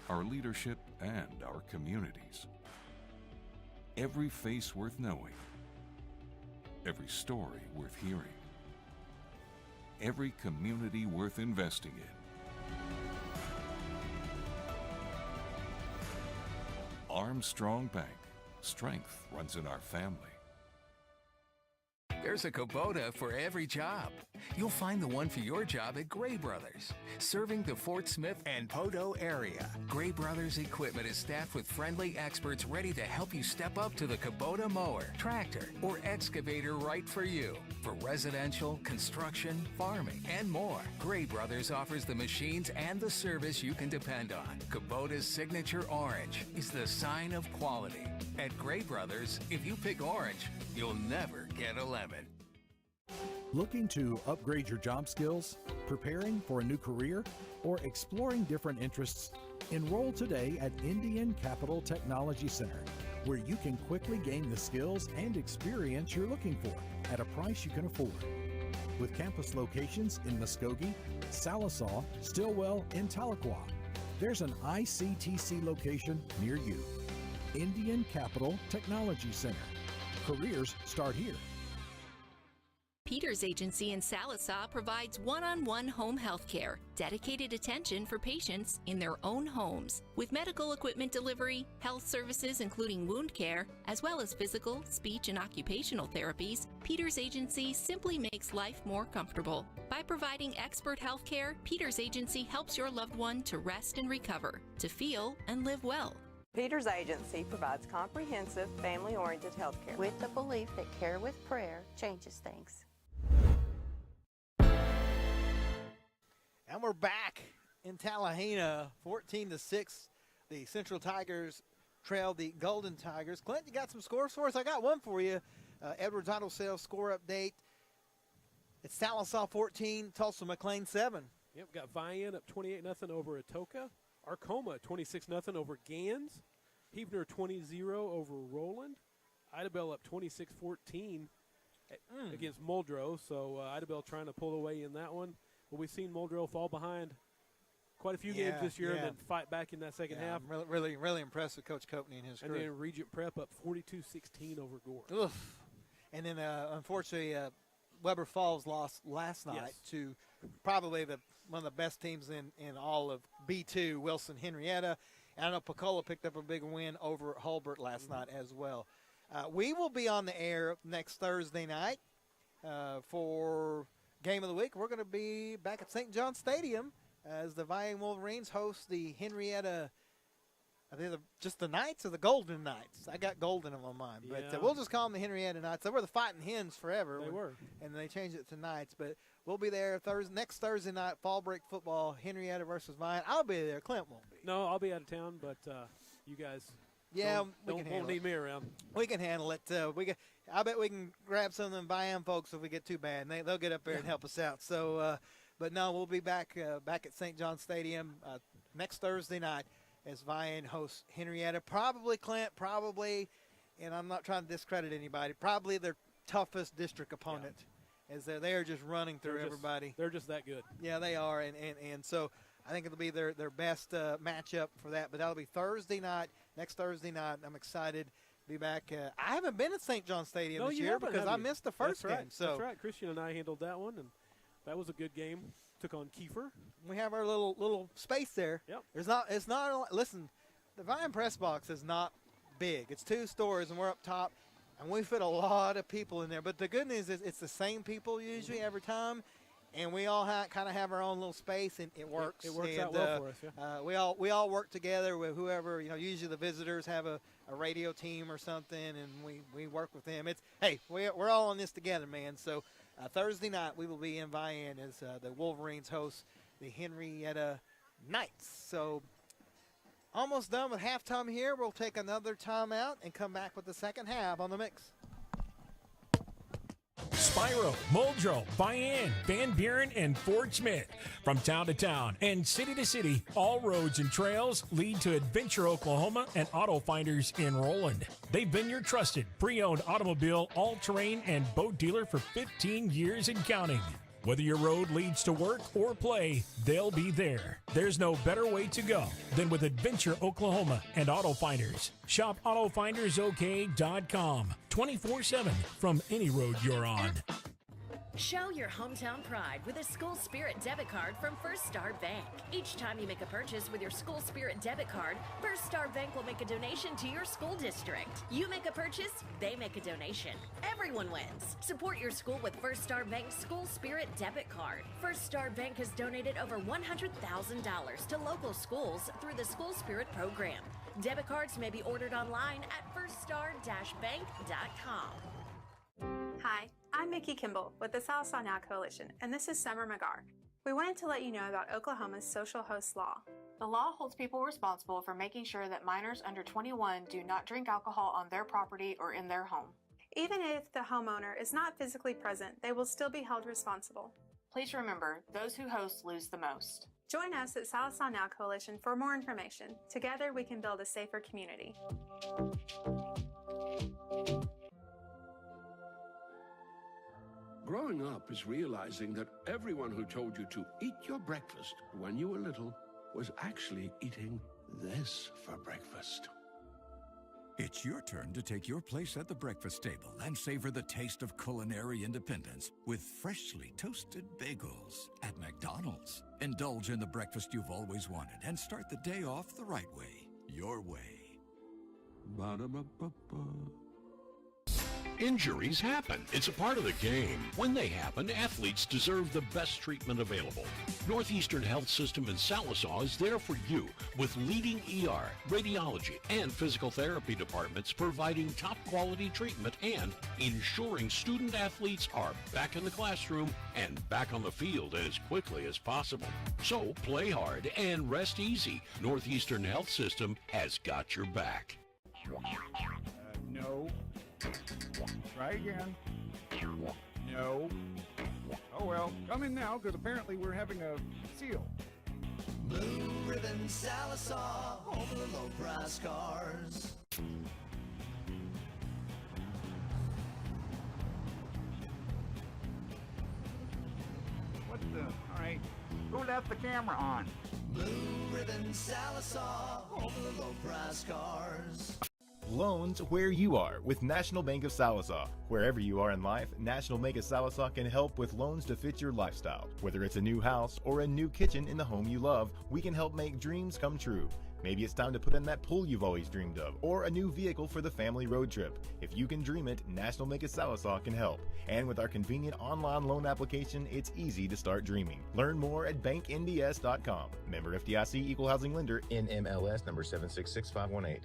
our leadership, and our communities. Every face worth knowing, every story worth hearing, every community worth investing in. Armstrong Bank. Strength runs in our family. There's a Kubota for every job. You'll find the one for your job at Gray Brothers, serving the Fort Smith and Poteau area. Gray Brothers equipment is staffed with friendly experts ready to help you step up to the Kubota mower, tractor, or excavator right for you. For residential, construction, farming, and more, Gray Brothers offers the machines and the service you can depend on. Kubota's signature orange is the sign of quality. At Gray Brothers, if you pick orange, you'll never get a lemon. Looking to upgrade your job skills, preparing for a new career, or exploring different interests? Enroll today at Indian Capital Technology Center, where you can quickly gain the skills and experience you're looking for at a price you can afford. With campus locations in Muskogee, Salisaw, Stillwell, and Tahlequah, there's an ICTC location near you. Indian Capital Technology Center. Careers start here. Peters Agency in Salisaw provides one-on-one home health care, dedicated attention for patients in their own homes, with medical equipment delivery, health services including wound care, as well as physical, speech, and occupational therapies. Peters Agency simply makes life more comfortable. By providing expert health care, Peters Agency helps your loved one to rest and recover, to feel and live well. Peters Agency provides comprehensive, family-oriented health care. With the belief that care with prayer changes things. And we're back in Talihina, 14-6. The Central Tigers trail the Golden Tigers. Clint, you got some scores for us? I got one for you. Edwards Auto Sales score update. It's Sallisaw 14, Tulsa McLean 7. Yep, got Vian up 28-0 over Atoka. Arcoma 26-0 over Gans. Heavener 20-0 over Roland. Idabel up 26-14 against Muldrow. So Idabel trying to pull away in that one. But we've seen Muldrow fall behind quite a few games this year and then fight back in that second half. I'm really impressed with Coach Copeney and his crew. And then Regent Prep up 42-16 over Gore. Oof. And then, unfortunately, Weber Falls lost last night to probably one of the best teams in all of B2, Wilson Henrietta. And I know Picola picked up a big win over Hulbert last night as well. We will be on the air next Thursday night for Game of the Week. We're going to be back at St. John Stadium as the Vying Wolverines host the Henrietta. Are they just the Knights or the Golden Knights? I got Golden in my mind. But we'll just call them the Henrietta Knights. They were the Fighting Hens forever. They were. And they changed it to Knights. But we'll be there next Thursday night, fall break football, Henrietta versus Vying. I'll be there. Clint won't be. No, I'll be out of town, but you guys won't need me around. We can handle it. I bet we can grab some of them Vying folks if we get too bad. And they'll get up there and help us out. So, but no, we'll be back at St. John Stadium next Thursday night as Vying hosts Henrietta. Probably, Clint, and I'm not trying to discredit anybody, probably their toughest district opponent as they are just running through everybody. They're just that good. Yeah, they are, and so I think it'll be their best matchup for that. But that'll be next Thursday night. I'm excited to be back. I haven't been at St. John Stadium this year because I missed the first game. So that's right. Christian and I handled that one, and that was a good game. Took on Kiefer. We have our little space there. Yep. It's not. Listen, the Vying press box is not big. It's 2 stories, and we're up top, and we fit a lot of people in there. But the good news is it's the same people usually every time, and we all kind of have our own little space, and it works. It works out well for us. Yeah. We all work together with whoever. Usually the visitors have a radio team or something, and we work with them. We're all in this together, man. So. Thursday night, we will be in Vying as the Wolverines host the Henrietta Knights. So, almost done with halftime here. We'll take another timeout and come back with the second half on the mix. Spiro, Muldrow, Vian, Van Buren, and Fort Smith. From town to town and city to city, all roads and trails lead to Adventure, Oklahoma and Auto Finders in Roland. They've been your trusted pre-owned automobile, all-terrain, and boat dealer for 15 years and counting. Whether your road leads to work or play, they'll be there. There's no better way to go than with Adventure, Oklahoma and Auto Finders. Shop AutoFindersOK.com 24/7 from any road you're on. Show your hometown pride with a School Spirit debit card from First Star Bank. Each time you make a purchase with your School Spirit debit card, First Star Bank will make a donation to your school district. You make a purchase, they make a donation. Everyone wins. Support your school with First Star Bank's School Spirit debit card. First Star Bank has donated over $100,000 to local schools through the School Spirit program. Debit cards may be ordered online at firststar-bank.com. Hi, I'm Mickey Kimball with the Sallisaw Now Coalition, and this is Summer McGar. We wanted to let you know about Oklahoma's social host law. The law holds people responsible for making sure that minors under 21 do not drink alcohol on their property or in their home. Even if the homeowner is not physically present, they will still be held responsible. Please remember, those who host lose the most. Join us at Sallisaw Now Coalition for more information. Together, we can build a safer community. Growing up is realizing that everyone who told you to eat your breakfast when you were little was actually eating this for breakfast. It's your turn to take your place at the breakfast table and savor the taste of culinary independence with freshly toasted bagels at McDonald's. Indulge in the breakfast you've always wanted and start the day off the right way, your way. Ba-da-ba-ba-ba. Injuries happen. It's a part of the game. When they happen, athletes deserve the best treatment available. Northeastern Health System in Sallisaw is there for you with leading ER, radiology, and physical therapy departments providing top quality treatment and ensuring student athletes are back in the classroom and back on the field as quickly as possible. So play hard and rest easy. Northeastern Health System has got your back. No. Try again. No. Oh well, come in now, because apparently we're having a seal. Blue Ribbon Sallisaw, home of the low price cars. What the? Alright. Who left the camera on? Blue Ribbon Sallisaw, home of the low price cars. Loans where you are with National Bank of Sallisaw. Wherever you are in life, National Bank of Sallisaw can help with loans to fit your lifestyle. Whether it's a new house or a new kitchen in the home you love, we can help make dreams come true. Maybe it's time to put in that pool you've always dreamed of, or a new vehicle for the family road trip. If you can dream it, National Bank of Sallisaw can help. And with our convenient online loan application, it's easy to start dreaming. Learn more at bankinds.com. Member FDIC, Equal Housing Lender, NMLS number 766518.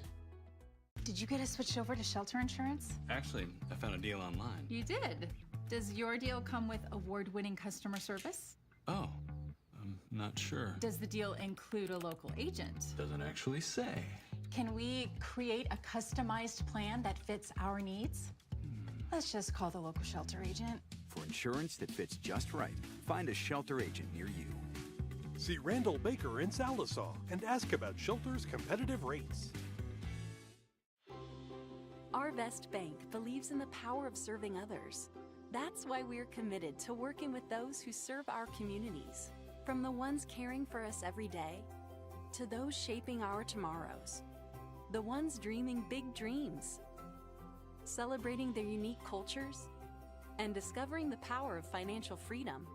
Did you get us switched over to shelter insurance? Actually, I found a deal online. You did? Does your deal come with award-winning customer service? Oh, I'm not sure. Does the deal include a local agent? Doesn't actually say. Can we create a customized plan that fits our needs? Let's just call the local shelter agent. For insurance that fits just right, find a shelter agent near you. See Randall Baker in Sallisaw and ask about shelter's competitive rates. Arvest Bank believes in the power of serving others. That's why we're committed to working with those who serve our communities, from the ones caring for us every day to those shaping our tomorrows, the ones dreaming big dreams, celebrating their unique cultures, and discovering the power of financial freedom.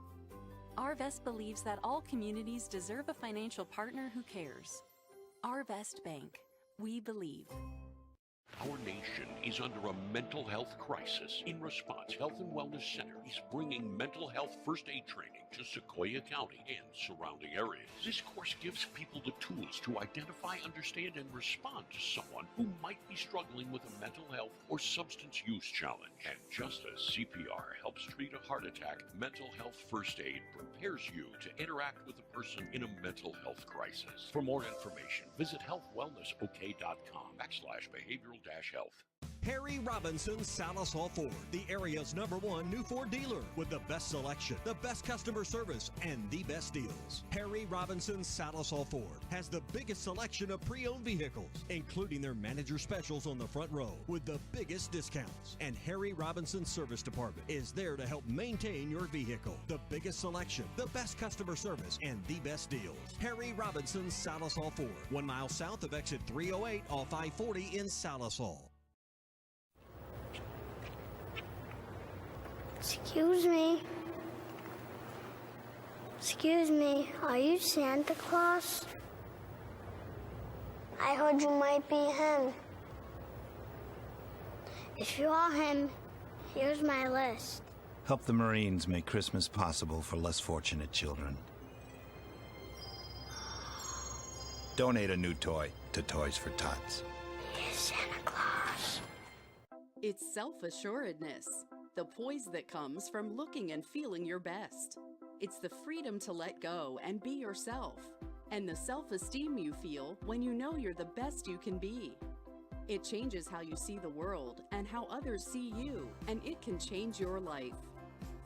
Arvest believes that all communities deserve a financial partner who cares. Arvest Bank, we believe. Our nation is under a mental health crisis. In response, Health and Wellness Center is bringing mental health first aid training to Sequoia County and surrounding areas. This course gives people the tools to identify, understand, and respond to someone who might be struggling with a mental health or substance use challenge. And just as CPR helps treat a heart attack, mental health first aid prepares you to interact with a person in a mental health crisis. For more information, visit healthwellnessok.com/behavioral-health. Harry Robinson Sallisaw Ford, the area's #1 new Ford dealer with the best selection, the best customer service, and the best deals. Harry Robinson Sallisaw Ford has the biggest selection of pre-owned vehicles, including their manager specials on the front row with the biggest discounts. And Harry Robinson Service Department is there to help maintain your vehicle. The biggest selection, the best customer service, and the best deals. Harry Robinson Sallisaw Ford, 1 mile south of exit 308 off I-40 in Sallisaw. Excuse me. Excuse me, are you Santa Claus? I heard you might be him. If you are him, here's my list. Help the Marines make Christmas possible for less fortunate children. Donate a new toy to Toys for Tots. Here's Santa Claus. It's self-assuredness, the poise that comes from looking and feeling your best. It's the freedom to let go and be yourself, and the self-esteem you feel when you know you're the best you can be. It changes how you see the world and how others see you, and it can change your life.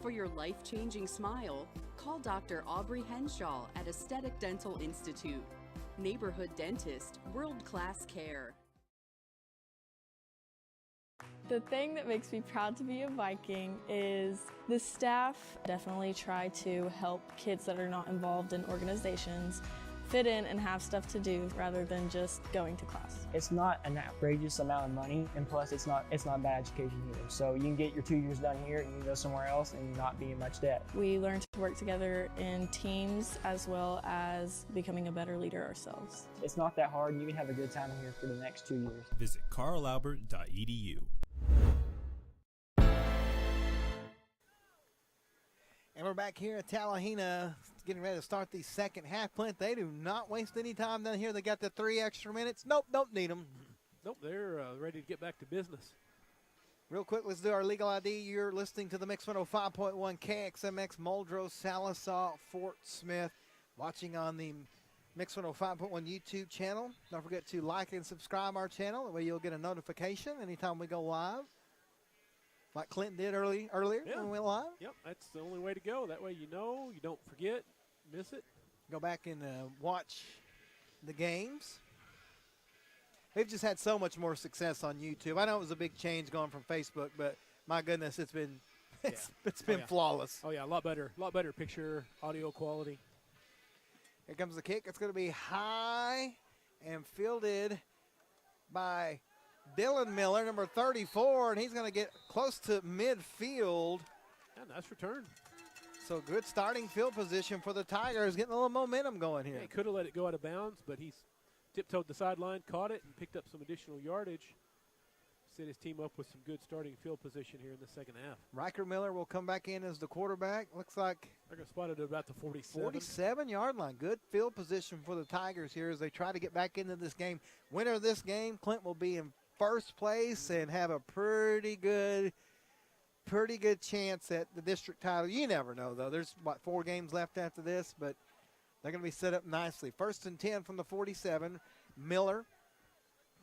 For your life-changing smile, call Dr. Aubrey Henshaw at Aesthetic Dental Institute. Neighborhood dentist, world-class care. The thing that makes me proud to be a Viking is the staff definitely try to help kids that are not involved in organizations fit in and have stuff to do rather than just going to class. It's not an outrageous amount of money, and plus it's not bad education either. So you can get your 2 years done here and you can go somewhere else and not be in much debt. We learn to work together in teams as well as becoming a better leader ourselves. It's not that hard, and you can have a good time here for the next 2 years. Visit carlalbert.edu. we're back here at Talihina getting ready to start the second half. Clint, they do not waste any time down here. They got the 3 extra minutes. Nope, don't need them. Nope, they're ready to get back to business. Real quick, let's do our legal ID. You're listening to the Mix 105.1 KXMX Muldrow, Sallisaw, Fort Smith. Watching on the Mix 105.1 YouTube channel. Don't forget to like and subscribe our channel. That way you'll get a notification anytime we go live. Like Clinton did earlier when we went live. Yep, that's the only way to go. That way you know, you don't forget, miss it. Go back and watch the games. We've just had so much more success on YouTube. I know it was a big change going from Facebook, but my goodness, it's been flawless. Oh yeah, a lot better picture, audio quality. Here comes the kick. It's going to be high and fielded by Dylan Miller, number 34, and he's going to get close to midfield. Yeah, nice return. So good starting field position for the Tigers, getting a little momentum going here. Yeah, he could have let it go out of bounds, but he's tiptoed the sideline, caught it, and picked up some additional yardage. Set his team up with some good starting field position here in the second half. Riker Miller will come back in as the quarterback. Looks like they're going to spot it at about the 47. 47-yard line. Good field position for the Tigers here as they try to get back into this game. Winner of this game, Clint, will be in first place and have a pretty good chance at the district title. You never know, though. There's, 4 games left after this, but they're going to be set up nicely. 1st and 10 from the 47. Miller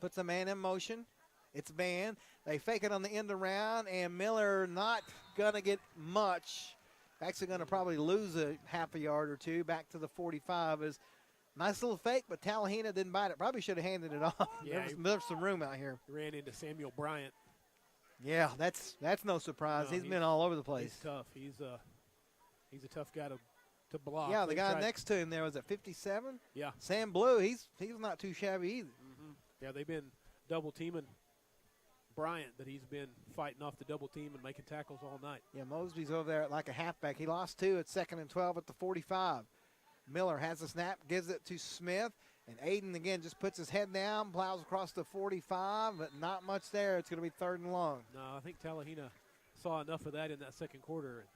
puts a man in motion. It's man. They fake it on the end around, and Miller not going to get much. Actually going to probably lose a half a yard or two back to the 45. Is nice little fake, but Talihina didn't bite it. Probably should have handed it off. Yeah, there's some room out here. Ran into Samuel Bryant. Yeah, that's no surprise. No, he's been all over the place. He's tough. He's a tough guy to block. Yeah, the guy next to him there was at 57. Yeah, Sam Blue. He's not too shabby either. Mm-hmm. Yeah, they've been double teaming Bryant, but he's been fighting off the double team and making tackles all night. Yeah, Mosby's over there like a halfback. He lost 2 at 2nd and 12 at the 45. Miller has the snap, gives it to Smith, and Aiden again just puts his head down, plows across the 45, but not much there. It's going to be 3rd and long. No, I think Talihina saw enough of that in that second quarter and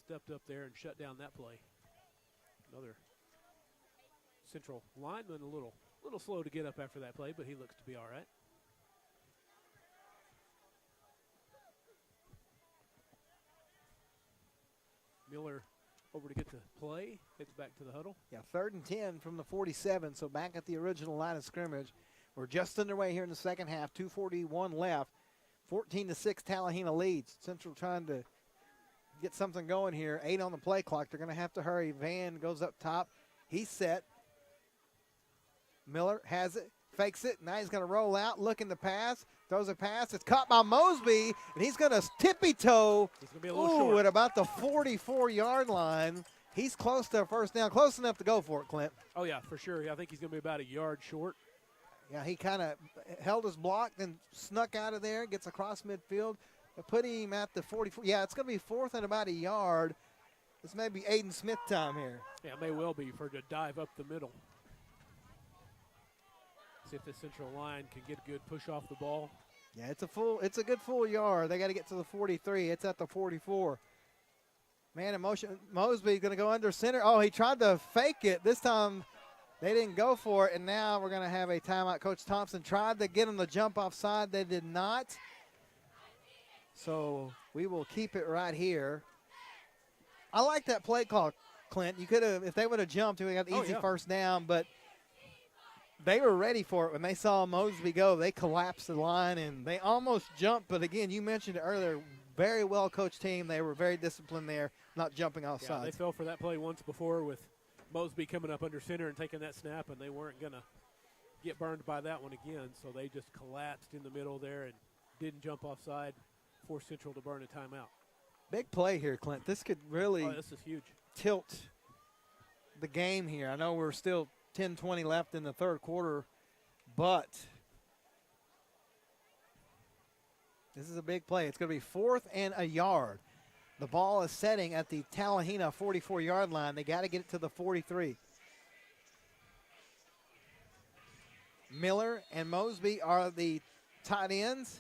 stepped up there and shut down that play. Another central lineman, a little slow to get up after that play, but he looks to be all right. Miller over to get the play, heads back to the huddle. Yeah, 3rd and 10 from the 47, so back at the original line of scrimmage. We're just underway here in the second half, 2:41 left. 14-6, Talihina leads. Central trying to get something going here. 8 on the play clock. They're going to have to hurry. Van goes up top. He's set. Miller has it, fakes it. Now he's going to roll out, looking to pass. Throws a pass. It's caught by Mosby, and he's going to tippy-toe. He's going to be a little short. At about the 44-yard line. He's close to a first down. Close enough to go for it, Clint. Oh, yeah, for sure. I think he's going to be about a yard short. Yeah, he kind of held his block, then snuck out of there, gets across midfield. Put him at the 44. Yeah, it's going to be 4th and about a yard. This may be Aiden Smith time here. Yeah, it may well be for to dive up the middle. See if the central line can get a good push off the ball. Yeah, it's a good full yard. They got to get to the 43. It's at the 44. Man in motion. Mosby going to go under center. Oh, he tried to fake it. This time they didn't go for it, and now we're going to have a timeout. Coach Thompson tried to get him to jump offside. They did not. So we will keep it right here. I like that play call, Clint. You could have, if they would have jumped, we got the easy first down, but they were ready for it. When they saw Mosby go, they collapsed the line, and they almost jumped. But, again, you mentioned it earlier, very well-coached team. They were very disciplined there, not jumping offside. Yeah, they fell for that play once before with Mosby coming up under center and taking that snap, and they weren't going to get burned by that one again. So they just collapsed in the middle there and didn't jump offside, forced Central to burn a timeout. Big play here, Clint. This could really this is huge. Tilt the game here. I know we're still 10-20 left in the third quarter, but this is a big play. It's going to be 4th and a yard. The ball is setting at the Talihina 44-yard line. They got to get it to the 43. Miller and Mosby are the tight ends.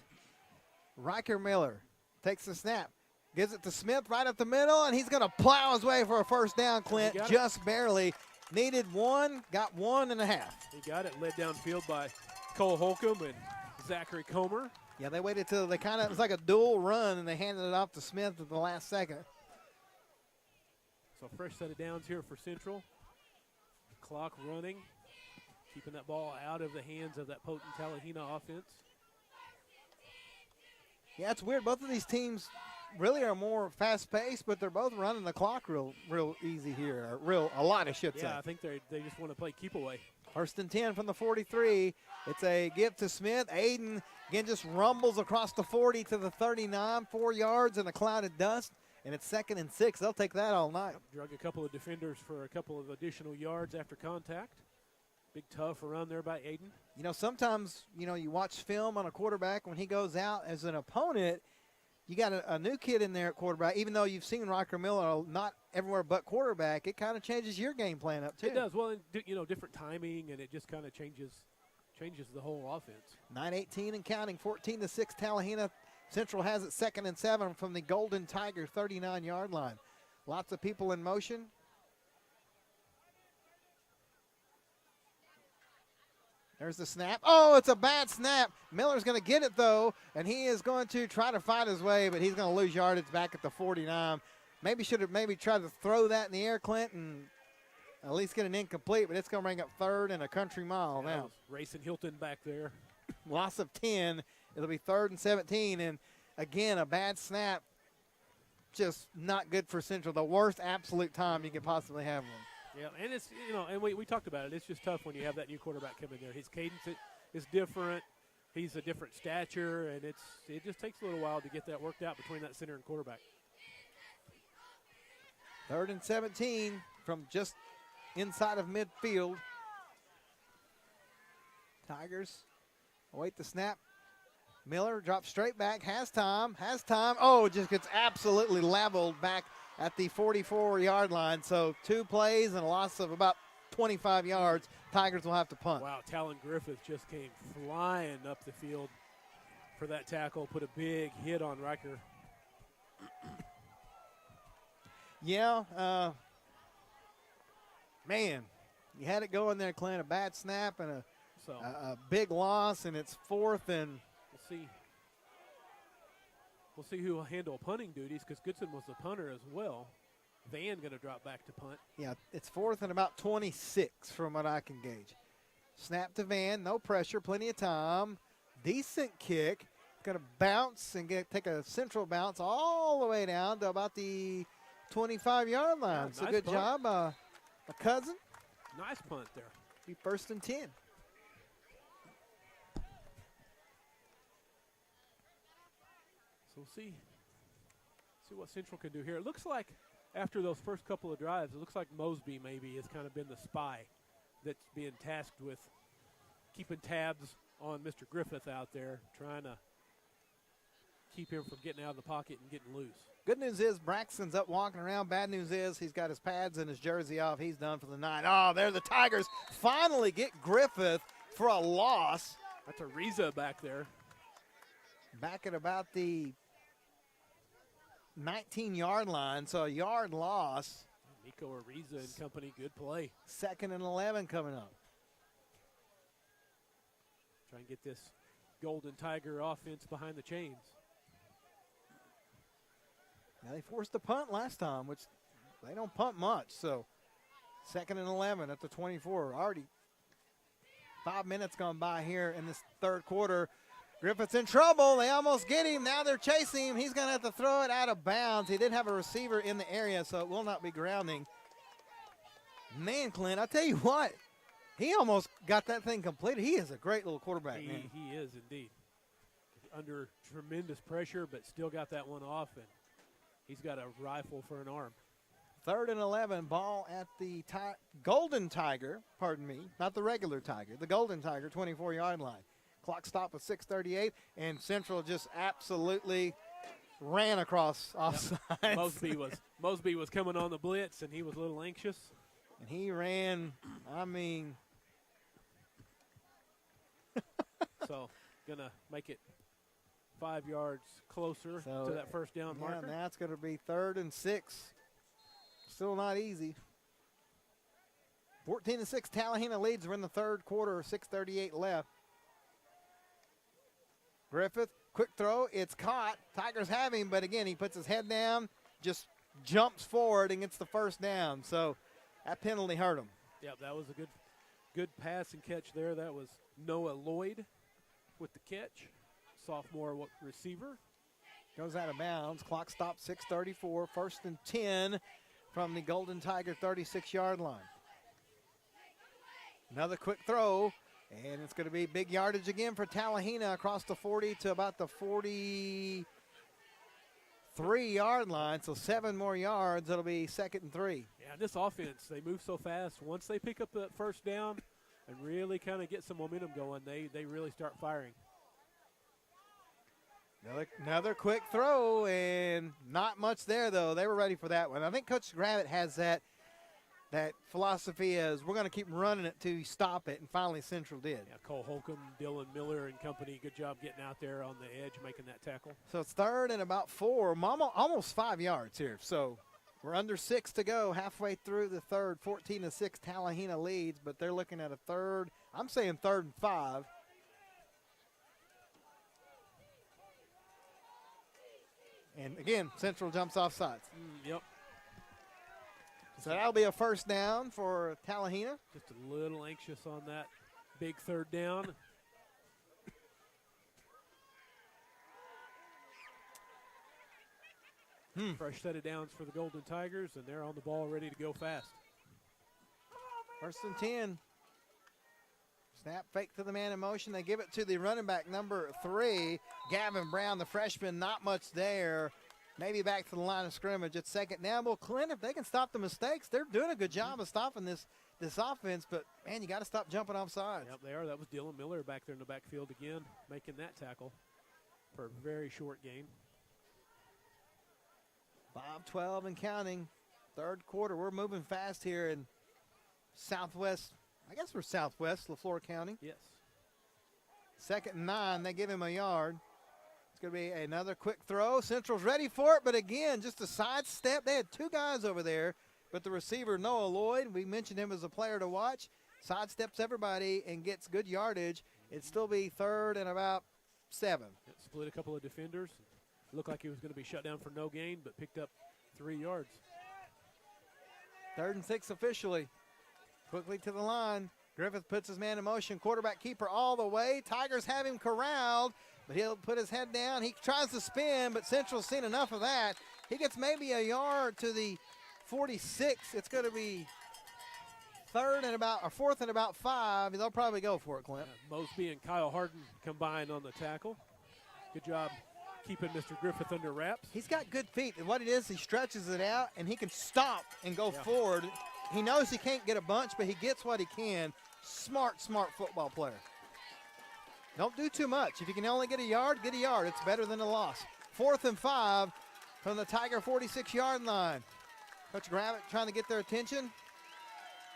Riker Miller takes the snap, Gives it to Smith right up the middle, and he's going to plow his way for a first down, Clint, just barely. Needed one, got 1.5. He got it, led downfield by Cole Holcomb and Zachary Comer. Yeah, they waited till they it was like a dual run, and they handed it off to Smith at the last second. So fresh set of downs here for Central. Clock running, keeping that ball out of the hands of that potent Talihina offense. Yeah, it's weird. Both of these teams really are more fast-paced, but they're both running the clock real easy here. A lot, I should say. Yeah, I think they just want to play keep away. First and 10 from the 43. It's a give to Smith. Aiden, again, just rumbles across the 40 to the 39, 4 yards in a cloud of dust, and it's 2nd and 6. They'll take that all night. Drug a couple of defenders for a couple of additional yards after contact. Big tough run there by Aiden. You know, sometimes, you watch film on a quarterback when he goes out as an opponent, you got a new kid in there at quarterback. Even though you've seen Rocker Miller not everywhere but quarterback, it kind of changes your game plan up, too. It does. Well, different timing, and it just kind of changes the whole offense. 9:18 and counting, 14-6 Talihina. Central has it 2nd and 7 from the Golden Tiger 39-yard line. Lots of people in motion. There's the snap. Oh, it's a bad snap. Miller's going to get it, though, and he is going to try to fight his way, but he's going to lose yardage back at the 49. Should have tried to throw that in the air, Clint, and at least get an incomplete, but it's going to bring up 3rd and a country mile now. Racing Hilton back there. Loss of 10. It'll be 3rd and 17, and again, a bad snap. Just not good for Central. The worst absolute time you could possibly have one. Yeah, and it's, and we talked about it. It's just tough when you have that new quarterback come in there. His cadence is different. He's a different stature, and it just takes a little while to get that worked out between that center and quarterback. 3rd and 17 from just inside of midfield. Tigers await the snap. Miller drops straight back, has time. Oh, just gets absolutely leveled back at the 44-yard line. So 2 plays and a loss of about 25 yards. Tigers will have to punt. Wow, Talon Griffith just came flying up the field for that tackle, put a big hit on Riker. Yeah, man, you had it going there, Clint. A bad snap and a big loss, and it's 4th and. We'll see who will handle punting duties because Goodson was the punter as well. Van going to drop back to punt. Yeah, it's 4th and about 26 from what I can gauge. Snap to Van, no pressure, plenty of time. Decent kick. Going to bounce and take a Central bounce all the way down to about the 25-yard line. Yeah, so nice good punt. job, my cousin. Nice punt there. Be 1st and 10. So we'll see what Central can do here. It looks like after those first couple of drives, it looks like Mosby maybe has kind of been the spy that's being tasked with keeping tabs on Mr. Griffith out there, trying to keep him from getting out of the pocket and getting loose. Good news is Braxton's up walking around. Bad news is he's got his pads and his jersey off. He's done for the night. Oh, there the Tigers finally get Griffith for a loss. That's a Reza back there. Back at about the 19-yard line, so a yard loss. Nico Ariza and company, good play. 2nd and 11 coming up. Try and get this Golden Tiger offense behind the chains. Now they forced the punt last time, which they don't punt much, so 2nd and 11 at the 24. Already 5 minutes gone by here in this 3rd quarter. Griffith's in trouble. They almost get him. Now they're chasing him. He's going to have to throw it out of bounds. He did have a receiver in the area, so it will not be grounding. Man, Clint, I tell you what, he almost got that thing completed. He is a great little quarterback, man. He is indeed. Under tremendous pressure, but still got that one off, and he's got a rifle for an arm. 3rd and 11, ball at the Golden Tiger, pardon me, not the regular Tiger, the Golden Tiger 24-yard line. Clock stop with 6:38, and Central just absolutely ran across offside. Yep. Mosby was coming on the blitz, and he was a little anxious. And he ran, So, going to make it 5 yards closer to that first down marker. Now it's going to be 3rd and 6. Still not easy. 14-6, Talihina leads. We're in the third quarter, 6:38 left. Griffith, quick throw. It's caught. Tigers have him, but again, he puts his head down, just jumps forward and gets the first down. So that penalty hurt him. Yeah, that was a good pass and catch there. That was Noah Lloyd with the catch. Sophomore receiver. Goes out of bounds. Clock stops, 6:34. 1st and 10 from the Golden Tiger 36-yard line. Another quick throw, and it's going to be big yardage again for Talihina across the 40 to about the 43-yard line. So 7 more yards. It'll be 2nd and 3. Yeah, this offense, they move so fast. Once they pick up that first down and really kind of get some momentum going, they really start firing. Another quick throw, and not much there, though. They were ready for that one. I think Coach Gravitt has that philosophy is we're going to keep running it till you stop it, and finally Central did. Yeah, Cole Holcomb, Dylan Miller and company, good job getting out there on the edge, making that tackle. So it's 3rd and about 4, almost 5 yards here. So we're under 6 to go, halfway through the third. 14-6, Talihina leads, but they're looking at a 3rd. I'm saying 3rd and 5. And again, Central jumps off sides. Yep. So that'll be a first down for Talihina. Just a little anxious on that big 3rd down. Fresh set of downs for the Golden Tigers, and they're on the ball ready to go fast. 1st and 10. Snap fake to the man in motion. They give it to the running back, number 3, Gavin Brown, the freshman. Not much there. Maybe back to the line of scrimmage. It's 2nd down. Well, Clint, if they can stop the mistakes, they're doing a good job of stopping this offense. But, man, you got to stop jumping off sides. Yep, they are. That was Dylan Miller back there in the backfield again, making that tackle for a very short game. 5:12 and counting. 3rd quarter. We're moving fast here in Southwest. I guess we're Southwest LaFleur County. Yes. 2nd and 9. They give him a yard. It's going to be another quick throw. Central's ready for it, but again, just a sidestep. They had 2 guys over there, but the receiver, Noah Lloyd, we mentioned him as a player to watch, sidesteps everybody and gets good yardage. It'd still be 3rd and about 7. Split a couple of defenders. Looked like he was going to be shut down for no gain, but picked up 3 yards. 3rd and 6 officially. Quickly to the line. Griffith puts his man in motion. Quarterback keeper all the way. Tigers have him corralled, but he'll put his head down. He tries to spin, but Central's seen enough of that. He gets maybe a yard to the 46. It's going to be 4th and about 5. They'll probably go for it, Clint. Mosby and Kyle Harden combined on the tackle. Good job keeping Mr. Griffith under wraps. He's got good feet. And what it is, he stretches it out, and he can stop and go forward. He knows he can't get a bunch, but he gets what he can. Smart football player. Don't do too much. If you can only get a yard, get a yard. It's better than a loss. 4th and 5 from the Tiger 46-yard line. Coach Gravitt trying to get their attention.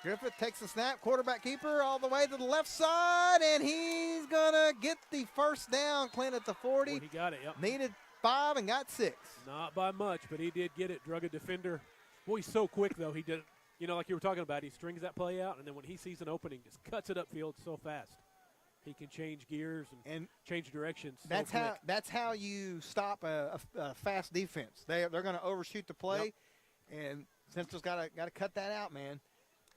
Griffith takes the snap. Quarterback keeper all the way to the left side, and he's going to get the first down. Clint at the 40. Well, he got it, yep. Needed 5 and got 6. Not by much, but he did get it. Drug a defender. Boy, he's so quick, though. He did, like you were talking about, he strings that play out, and then when he sees an opening, just cuts it upfield so fast. He can change gears and change directions. That's how you stop a fast defense. They're going to overshoot the play, and Central's got to cut that out, man.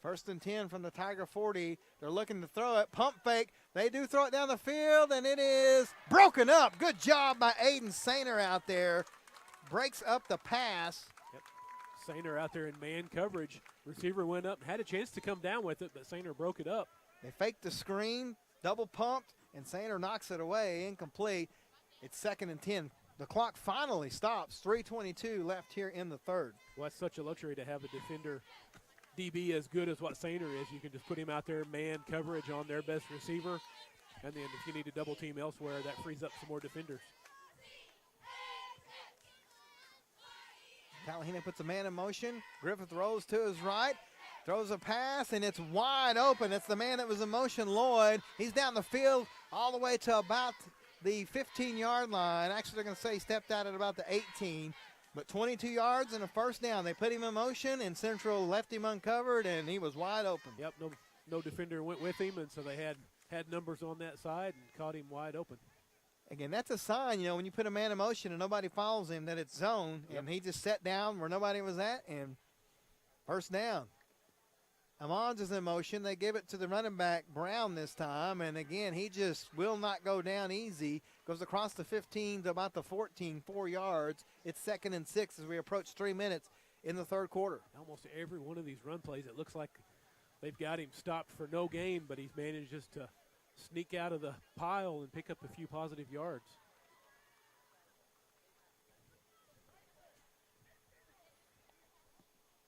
1st and 10 from the Tiger 40. They're looking to throw it. Pump fake. They do throw it down the field, and it is broken up. Good job by Aiden Sainer out there. Breaks up the pass. Yep. Sainer out there in man coverage. Receiver went up and had a chance to come down with it, but Sainer broke it up. They faked the screen, double pumped, and Sainer knocks it away, incomplete. It's 2nd and 10. The clock finally stops. 3:22 left here in the 3rd. Well, it's such a luxury to have a defender DB as good as what Sainer is. You can just put him out there, man coverage on their best receiver, and then if you need to double team elsewhere, that frees up some more defenders. Talihina puts a man in motion. Griffith rolls to his right, throws a pass, and it's wide open. It's the man that was in motion, Lloyd. He's down the field all the way to about the 15-yard line. Actually, they're going to say he stepped out at about the 18, but 22 yards and a first down. They put him in motion, and Central left him uncovered, and he was wide open. Yep, no defender went with him, and so they had numbers on that side and caught him wide open. Again, that's a sign, when you put a man in motion and nobody follows him, that it's zone, and he just sat down where nobody was at, and first down. Amons is in motion. They give it to the running back, Brown, this time. And, again, he just will not go down easy. Goes across the 15 to about the 14, 4 yards. It's 2nd and 6 as we approach 3 minutes in the third quarter. Almost every one of these run plays, it looks like they've got him stopped for no gain, but he's managed just to sneak out of the pile and pick up a few positive yards.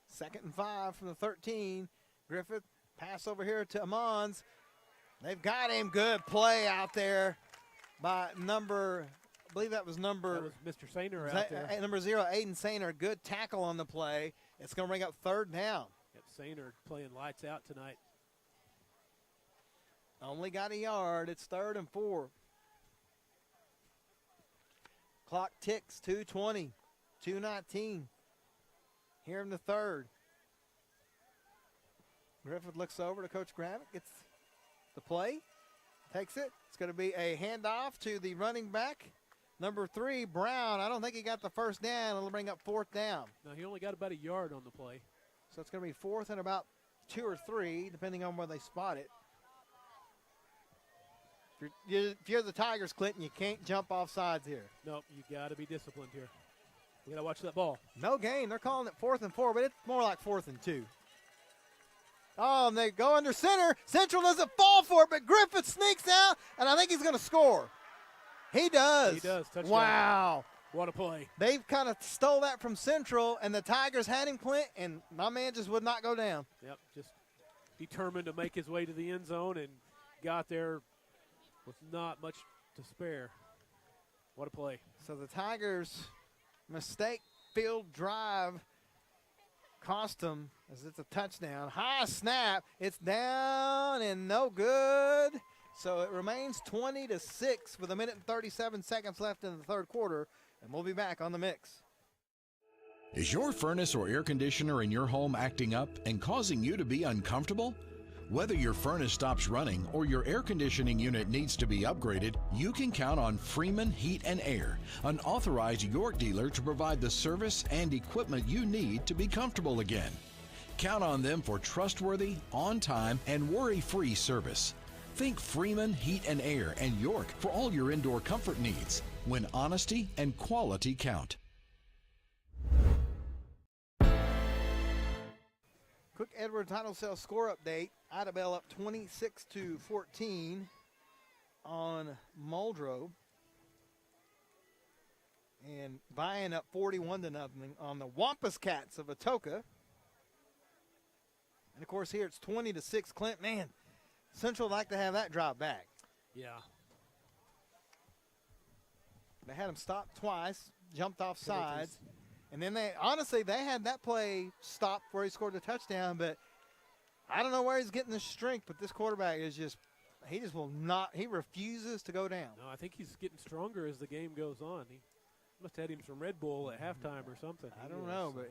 Second and 5 from the 13. Griffith, pass over here to Amons. They've got him. Good play out there by I believe that was That was Mr. Sainer out there. Number 0, Aiden Sainer. Good tackle on the play. It's going to bring up third down. Yep, Sainer playing lights out tonight. Only got a yard. It's 3rd and 4. Clock ticks, 2:20, 2:19 here in the third. Griffith looks over to Coach Gravick, gets the play, takes it. It's going to be a handoff to the running back, number 3, Brown. I don't think he got the first down. It'll bring up 4th down. No, he only got about a yard on the play. So it's going to be 4th and about 2 or 3, depending on where they spot it. If you're the Tigers, Clinton, you can't jump off sides here. Nope, you got to be disciplined here. We got to watch that ball. No gain. They're calling it 4th and 4, but it's more like 4th and 2. Oh, and they go under center. Central doesn't fall for it, but Griffith sneaks out, and I think he's going to score. He does. He does. Touchdown. Wow. What a play. They've kind of stole that from Central, and the Tigers had him, Clint, and my man just would not go down. Yep, just determined to make his way to the end zone and got there with not much to spare. What a play. So the Tigers' mistake-filled drive cost them as it's a touchdown. High snap. It's down and no good. So it remains 20-6 with 1:37 left in the third quarter, and we'll be back on the mix. Is your furnace or air conditioner in your home acting up and causing you to be uncomfortable? Whether your furnace stops running or your air conditioning unit needs to be upgraded, you can count on Freeman Heat and Air, an authorized York dealer to provide the service and equipment you need to be comfortable again. Count on them for trustworthy, on-time, and worry-free service. Think Freeman Heat and Air and York for all your indoor comfort needs, when honesty and quality count. Cook Edward Title Sale score update. Idabel up 26-14 on Muldrow. And Vian up 41-0 on the Wampus Cats of Atoka. And, of course, here it's 20-6. Clint, man, Central would like to have that drop back. Yeah. They had him stopped twice, jumped off sides. And then they had that play stopped where he scored the touchdown, but I don't know where he's getting the strength, but this quarterback is he refuses to go down. No, I think he's getting stronger as the game goes on. He must have had him some Red Bull at halftime or something. I don't know, but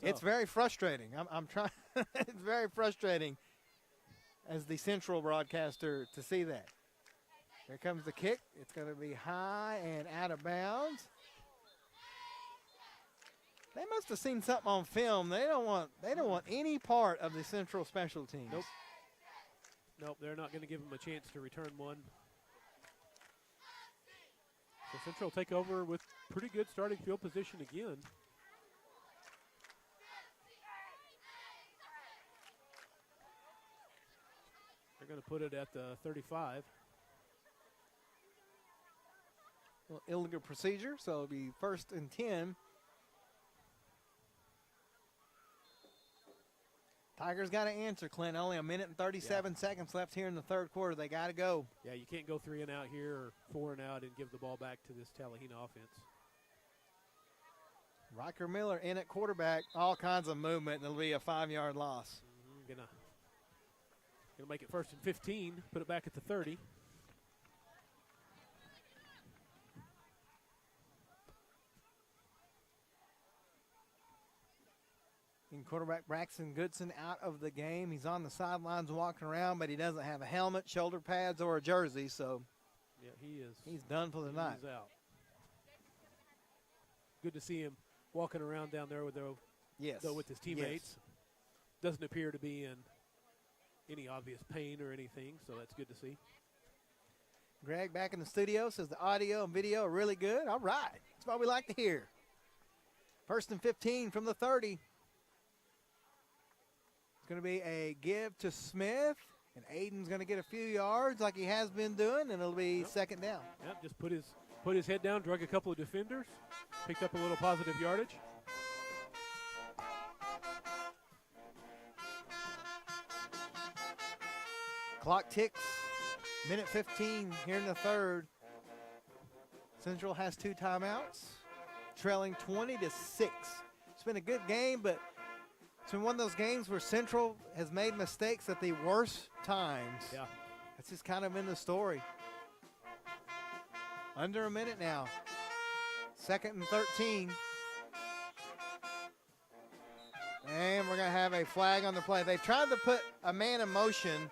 it's very frustrating. I'm trying, it's very frustrating as the Central broadcaster to see that. Here comes the kick. It's going to be high and out of bounds. They must have seen something on film. They don't want any part of the Central special teams. Nope, they're not going to give them a chance to return one. So Central take over with pretty good starting field position again. They're going to put it at the 35. Well, illegal procedure, so it'll be 1st and 10. Tigers got to answer, Clint. Only 1:37 left here in the third quarter. They got to go. Yeah, you can't go 3 and out here or 4 and out and give the ball back to this Talihina offense. Riker Miller in at quarterback. All kinds of movement, and it'll be a 5-yard loss. Gonna make it 1st and 15. Put it back at the 30. And quarterback Braxton Goodson out of the game. He's on the sidelines walking around, but he doesn't have a helmet, shoulder pads, or a jersey, so yeah, he's done for the night. He's out. Good to see him walking around down there with with his teammates. Yes. Doesn't appear to be in any obvious pain or anything, so that's good to see. Greg back in the studio says the audio and video are really good. All right. That's what we like to hear. 1st and 15 from the 30. It's going to be a give to Smith, and Aiden's going to get a few yards like he has been doing, and it'll be second down. Yep, just put his head down, drug a couple of defenders, picked up a little positive yardage. Clock ticks. Minute 15 here in the third. Central has 2 timeouts, trailing 20-6. It's been a good game, but it's been one of those games where Central has made mistakes at the worst times. Yeah. That's just kind of in the story. Under a minute now. 2nd and 13. And we're going to have a flag on the play. They've tried to put a man in motion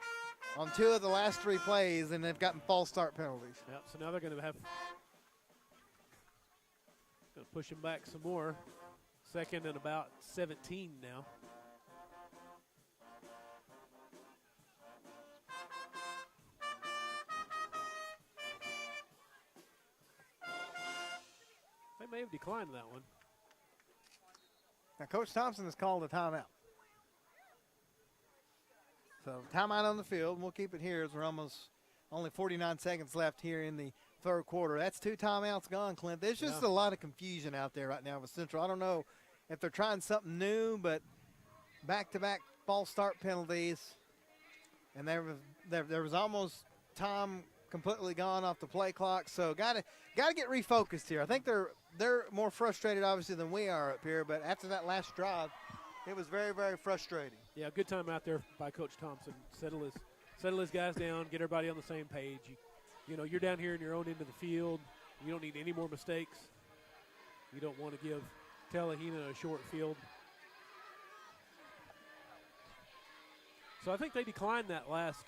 on 2 of the last 3 plays, and they've gotten false start penalties. Yep, so now they're going to push him back some more. 2nd and about 17 now. They may have declined that one. Now, Coach Thompson has called a timeout. So, timeout on the field, and we'll keep it here as we're only 49 seconds left here in the third quarter. That's 2 timeouts gone, Clint. There's just a lot of confusion out there right now with Central. I don't know if they're trying something new, but back-to-back false start penalties, and there was almost time completely gone off the play clock. So, got to get refocused here. I think they're more frustrated, obviously, than we are up here, but after that last drive, it was very, very frustrating. Yeah, good time out there by Coach Thompson. Settle his guys down, get everybody on the same page. You know, you're down here in your own end of the field. You don't need any more mistakes. You don't want to give Talihina a short field. So I think they declined that last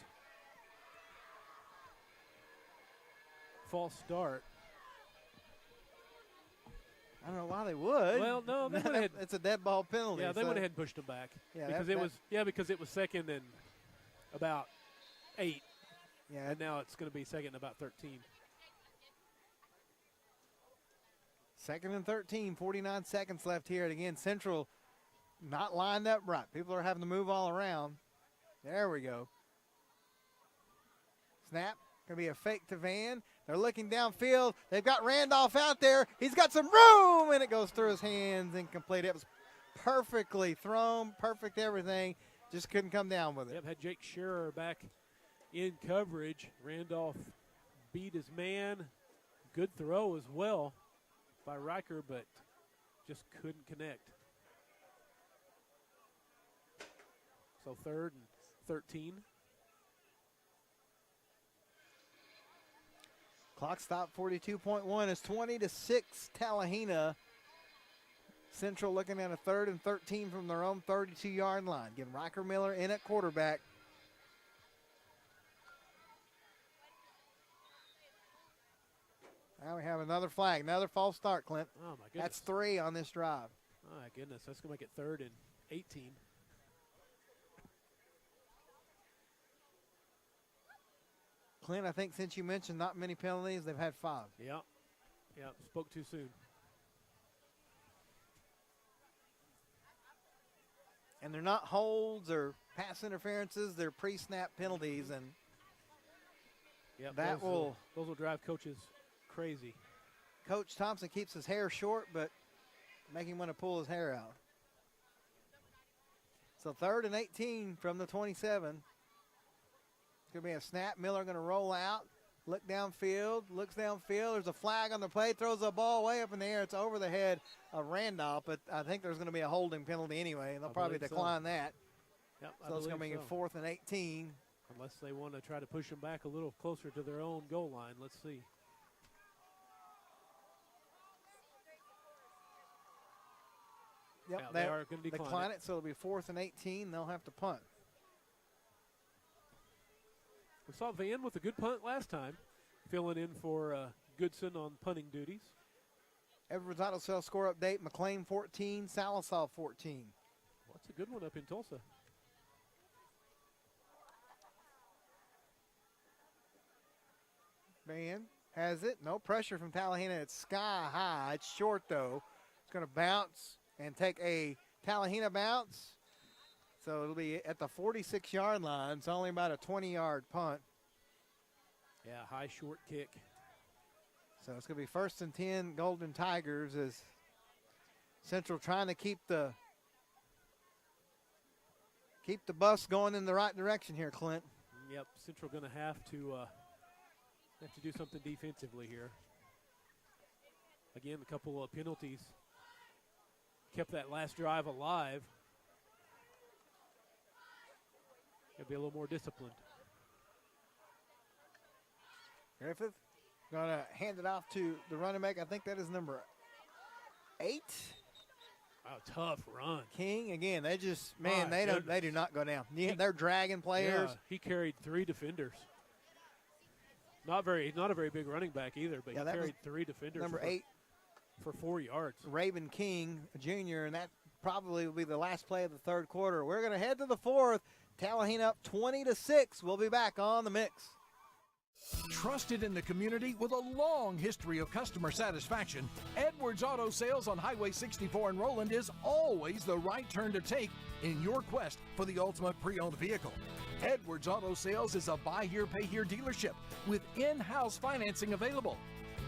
false start. I don't know why they would. Well, no, they went ahead. It's a dead ball penalty. Yeah, they went ahead and pushed them back. Yeah, because it was 2nd and about 8. Yeah, and now it's going to be 2nd and about 13. 2nd and 13, 49 seconds left here. And again, Central not lined up right. People are having to move all around. There we go. Snap. Going to be a fake to Van. They're looking downfield. They've got Randolph out there. He's got some room, and it goes through his hands, incomplete. It was perfectly thrown, perfect everything. Just couldn't come down with it. Yep, had Jake Scherer back in coverage. Randolph beat his man. Good throw as well by Riker, but just couldn't connect. So 3rd and 13. Clock stop 42.1. It's 20-6 Talihina. Central looking at a 3rd and 13 from their own 32-yard line. Getting Riker Miller in at quarterback. Now we have another flag, another false start, Clint. Oh, my goodness. That's 3 on this drive. Oh, my goodness. That's going to make it 3rd and 18. Clint, I think since you mentioned not many penalties, they've had 5. Yeah. Yeah, spoke too soon. And they're not holds or pass interferences, they're pre-snap penalties, and yep, those will drive coaches crazy. Coach Thompson keeps his hair short, but make him want to pull his hair out. So 3rd and 18 from the 27. It's going to be a snap. Miller going to roll out, looks downfield. There's a flag on the play, throws the ball way up in the air. It's over the head of Randolph, but I think there's going to be a holding penalty anyway, and they'll probably decline that. Yep, so it's going to be 4th and 18. Unless they want to try to push them back a little closer to their own goal line. Let's see. Yep, Yeah, they are going to decline it, so it'll be 4th and 18. They'll have to punt. We saw Van with a good punt last time, filling in for Goodson on punting duties. Edwards Auto Sales score update, McLean 14, Salisaw 14. Well, that's a good one up in Tulsa. Van has it. No pressure from Talihina. It's sky high. It's short, though. It's going to bounce and take a Talihina bounce. So it'll be at the 46-yard line. It's only about a 20-yard punt. Yeah, high short kick. So it's going to be 1st and 10 Golden Tigers as Central trying to keep the bus going in the right direction here, Clint. Yep, Central going to have to do something defensively here. Again, a couple of penalties kept that last drive alive. Got to be a little more disciplined. Griffith going to hand it off to the running back. I think that is number 8. Wow, tough run. King again. They just they do not go down. They're dragging players. Yeah, he carried 3 defenders. Not a very big running back either, but he carried 3 defenders. Number 8 for 4 yards. Raven King, a junior, and that probably will be the last play of the 3rd quarter. We're going to head to the 4th. Talihina up 20-6. We'll be back on The Mix. Trusted in the community with a long history of customer satisfaction, Edwards Auto Sales on Highway 64 in Roland is always the right turn to take in your quest for the ultimate pre-owned vehicle. Edwards Auto Sales is a buy here, pay here dealership with in-house financing available.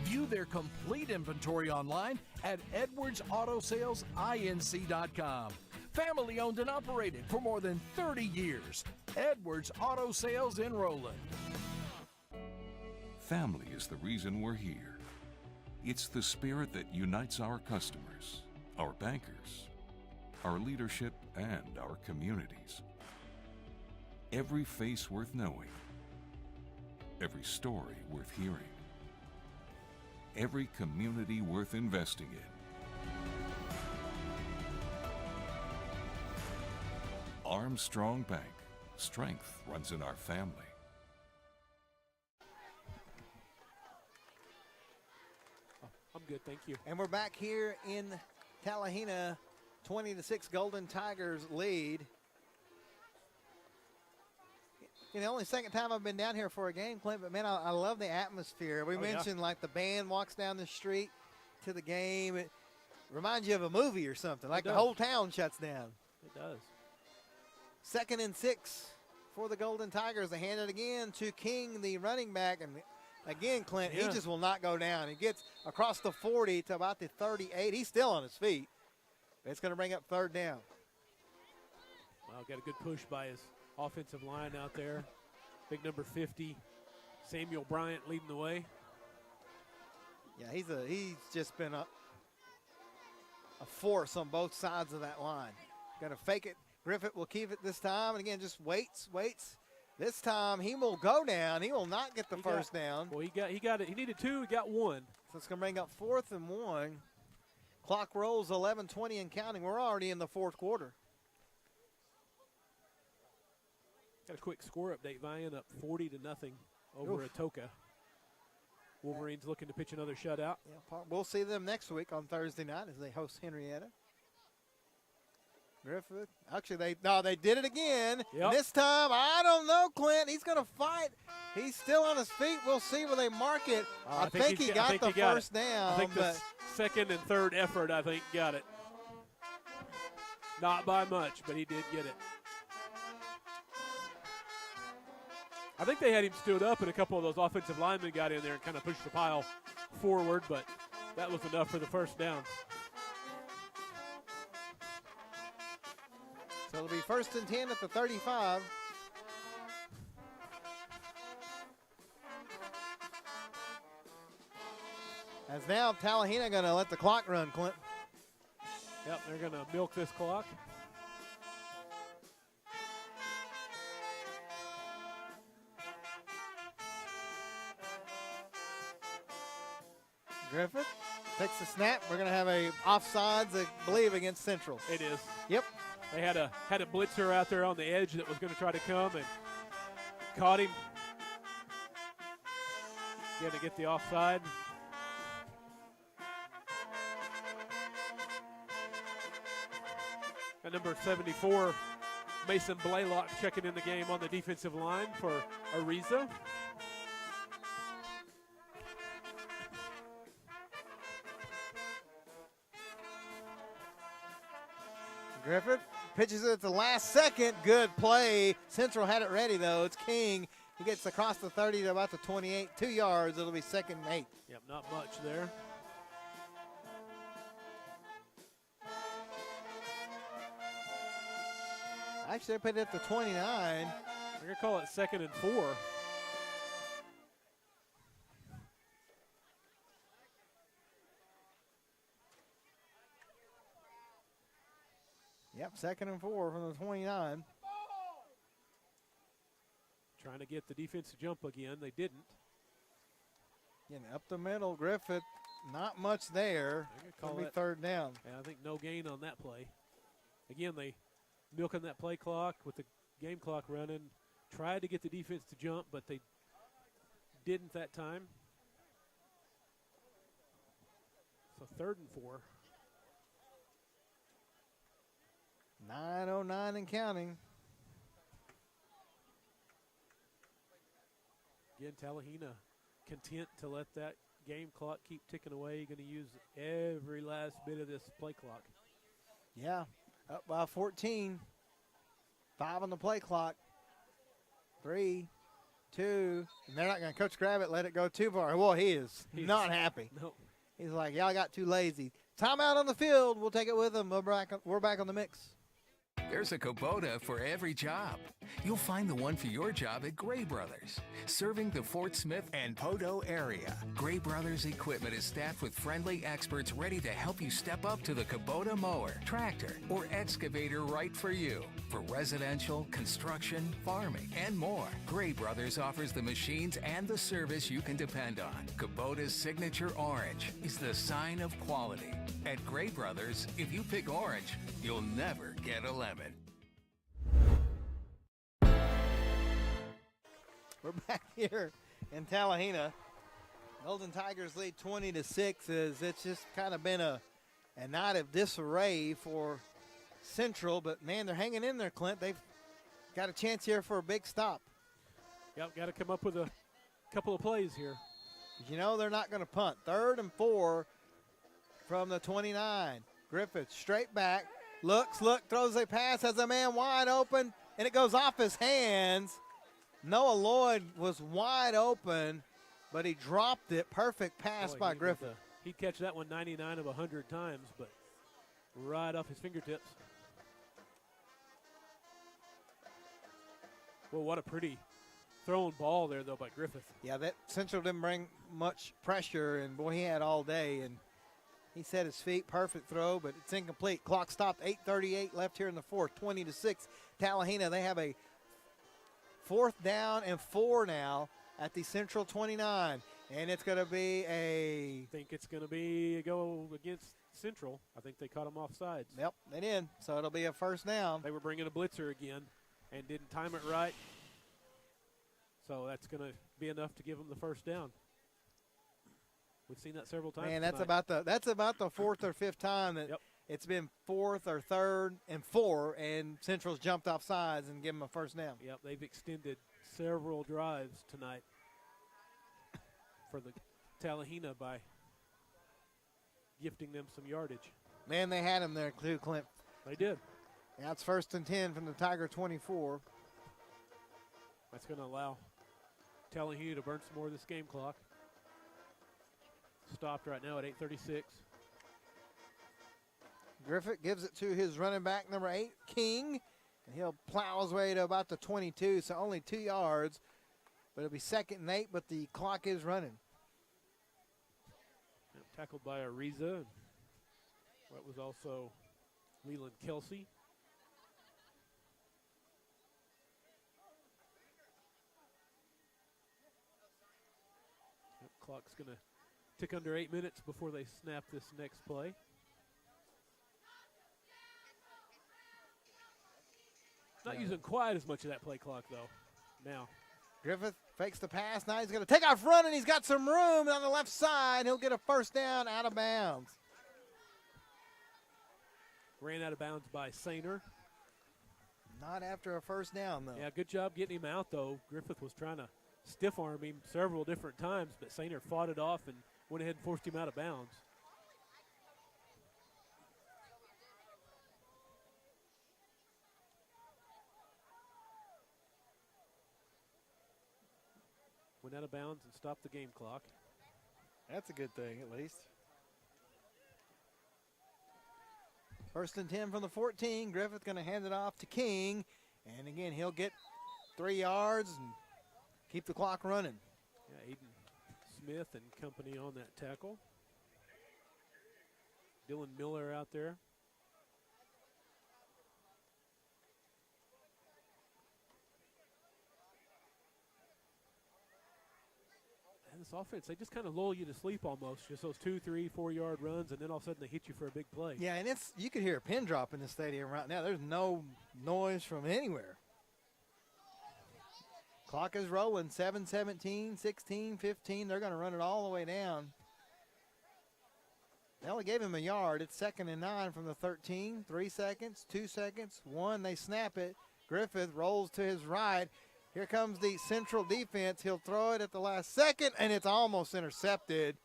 View their complete inventory online at edwardsautosalesinc.com. Family owned and operated for more than 30 years. Edwards Auto Sales in Roland. Family is the reason we're here. It's the spirit that unites our customers, our bankers, our leadership, and our communities. Every face worth knowing, every story worth hearing, every community worth investing in. Armstrong Bank. Strength runs in our family. I'm good, thank you. And we're back here in Talihina, 20-6 Golden Tigers lead. You know, only second time I've been down here for a game, Clint, but man, I love the atmosphere. We mentioned like the band walks down the street to the game. It reminds you of a movie or something, like the whole town shuts down. It does. 2nd and 6 for the Golden Tigers. They hand it again to King, the running back, and again, Clint, he just will not go down. He gets across the 40 to about the 38. He's still on his feet. It's going to bring up 3rd down. Well, got a good push by his offensive line out there. Big number 50, Samuel Bryant leading the way. Yeah, he's just been a force on both sides of that line. Going to fake it. Griffith will keep it this time, and again, just waits. This time he will go down. He will not get the first down. Well, he got it. He needed 2. He got 1. So it's going to bring up 4th and 1. Clock rolls 11:20 and counting. We're already in the 4th quarter. Got a quick score update. Vian up 40-0 over Atoka. Wolverines looking to pitch another shutout. Yeah, we'll see them next week on Thursday night as they host Henrietta. Griffith. Actually, they did it again. Yep. This time, I don't know, Clint. He's going to fight. He's still on his feet. We'll see where they mark it. I think he got the first down. I think the 2nd and 3rd effort, got it. Not by much, but he did get it. I think they had him stood up, and a couple of those offensive linemen got in there and kind of pushed the pile forward, but that was enough for the first down. So it'll be 1st and 10 at the 35. As now Talihina going to let the clock run, Clint. Yep, they're going to milk this clock. Griffith Takes the snap. We're going to have a offsides, I believe, against Central. It is. Yep. They had a blitzer out there on the edge that was going to try to come and caught him. Going to get the offside. And number 74, Mason Blaylock, checking in the game on the defensive line for Ariza. Griffith pitches it at the last second. Good play. Central had it ready, though. It's King. He gets across the 30 to about the 28. 2 yards. It'll be 2nd and 8. Yep, not much there. Actually, I put it at the 29. They're going to call it 2nd and 4. Yep, 2nd and 4 from the 29. Trying to get the defense to jump again. They didn't. Getting up the middle, Griffith. Not much there. It'll be 3rd down. Yeah, I think no gain on that play. Again, they milking that play clock with the game clock running. Tried to get the defense to jump, but they didn't that time. So 3rd and 4. 9:09 and counting. Again, Talihina content to let that game clock keep ticking away. Going to use every last bit of this play clock. Yeah, up by 14. 5 on the play clock. 3, 2, and they're not going to, Coach Gravitt let it go too far. Well, he's not happy. No. He's like, y'all got too lazy. Timeout on the field. We'll take it with them. We're back on the mix. There's a Kubota for every job. You'll find the one for your job at Gray Brothers, serving the Fort Smith and Poteau area. Gray Brothers equipment is staffed with friendly experts ready to help you step up to the Kubota mower, tractor, or excavator right for you. For residential, construction, farming, and more, Gray Brothers offers the machines and the service you can depend on. Kubota's signature orange is the sign of quality. At Gray Brothers, if you pick orange, you'll never get a lemon. We're back here in Talihina. Golden Tigers lead 20-6 as it's just kind of been a night of disarray for Central, but man, they're hanging in there, Clint. They've got a chance here for a big stop. Yep, got to come up with a couple of plays here. You know they're not going to punt. 3rd and 4 from the 29. Griffith straight back, looks, throws a pass, has a man wide open, and it goes off his hands. Noah Lloyd was wide open, but he dropped it. Perfect pass by Griffith. He'd catch that one 99 of 100 times, but right off his fingertips. Well, what a pretty thrown ball there, though, by Griffith. Yeah, that Central didn't bring much pressure, and, boy, he had all day. And he set his feet, perfect throw, but it's incomplete. Clock stopped, 8:38 left here in the 4th, 20-6. Talihina, they have a 4th down and 4 now at the Central 29. And it's going to be I think it's going to be a go against Central. I think they caught him off sides. Yep, they did. So it'll be a 1st down. They were bringing a blitzer again and didn't time it right. So that's going to be enough to give them the 1st down. We've seen that several times. Man, that's about the 4th or 5th time that it's been 4th or 3rd and 4, and Central's jumped off sides and given them a 1st down. Yep, they've extended several drives tonight for the Talihina by gifting them some yardage. Man, they had him there too, Clint. They did. Now it's 1st and 10 from the Tiger 24. That's going to allow Talihina to burn some more of this game clock. Stopped right now at 8:36. Griffith gives it to his running back, number 8, King. And he'll plow his way to about the 22, so only 2 yards. But it'll be 2nd and 8, but the clock is running. Tackled by Ariza. That was also Leland Kelsey. Clock's going to Tick under 8 minutes before they snap this next play. Not using quite as much of that play clock, though, now. Griffith fakes the pass. Now he's going to take off running. He's got some room on the left side. He'll get a first down out of bounds. Ran out of bounds by Sainer. Not after a first down, though. Yeah, good job getting him out, though. Griffith was trying to stiff arm him several different times, but Sainer fought it off and went ahead and forced him out of bounds. Went out of bounds and stopped the game clock. That's a good thing, at least. First and 10 from the 14. Griffith going to hand it off to King. And again, he'll get 3 yards and keep the clock running. Yeah, Aiden Smith and company on that tackle. Dylan Miller out there. And this offense, they just kind of lull you to sleep almost. Just those 2, 3, 4 yard runs, and then all of a sudden they hit you for a big play. Yeah, and you could hear a pin drop in the stadium right now. There's no noise from anywhere. Clock is rolling, 7-17, 16, 15. They're going to run it all the way down. They only gave him a yard. It's 2nd and 9 from the 13. 3 seconds, 2 seconds, 1. They snap it. Griffith rolls to his right. Here comes the Central defense. He'll throw it at the last second, and it's almost intercepted.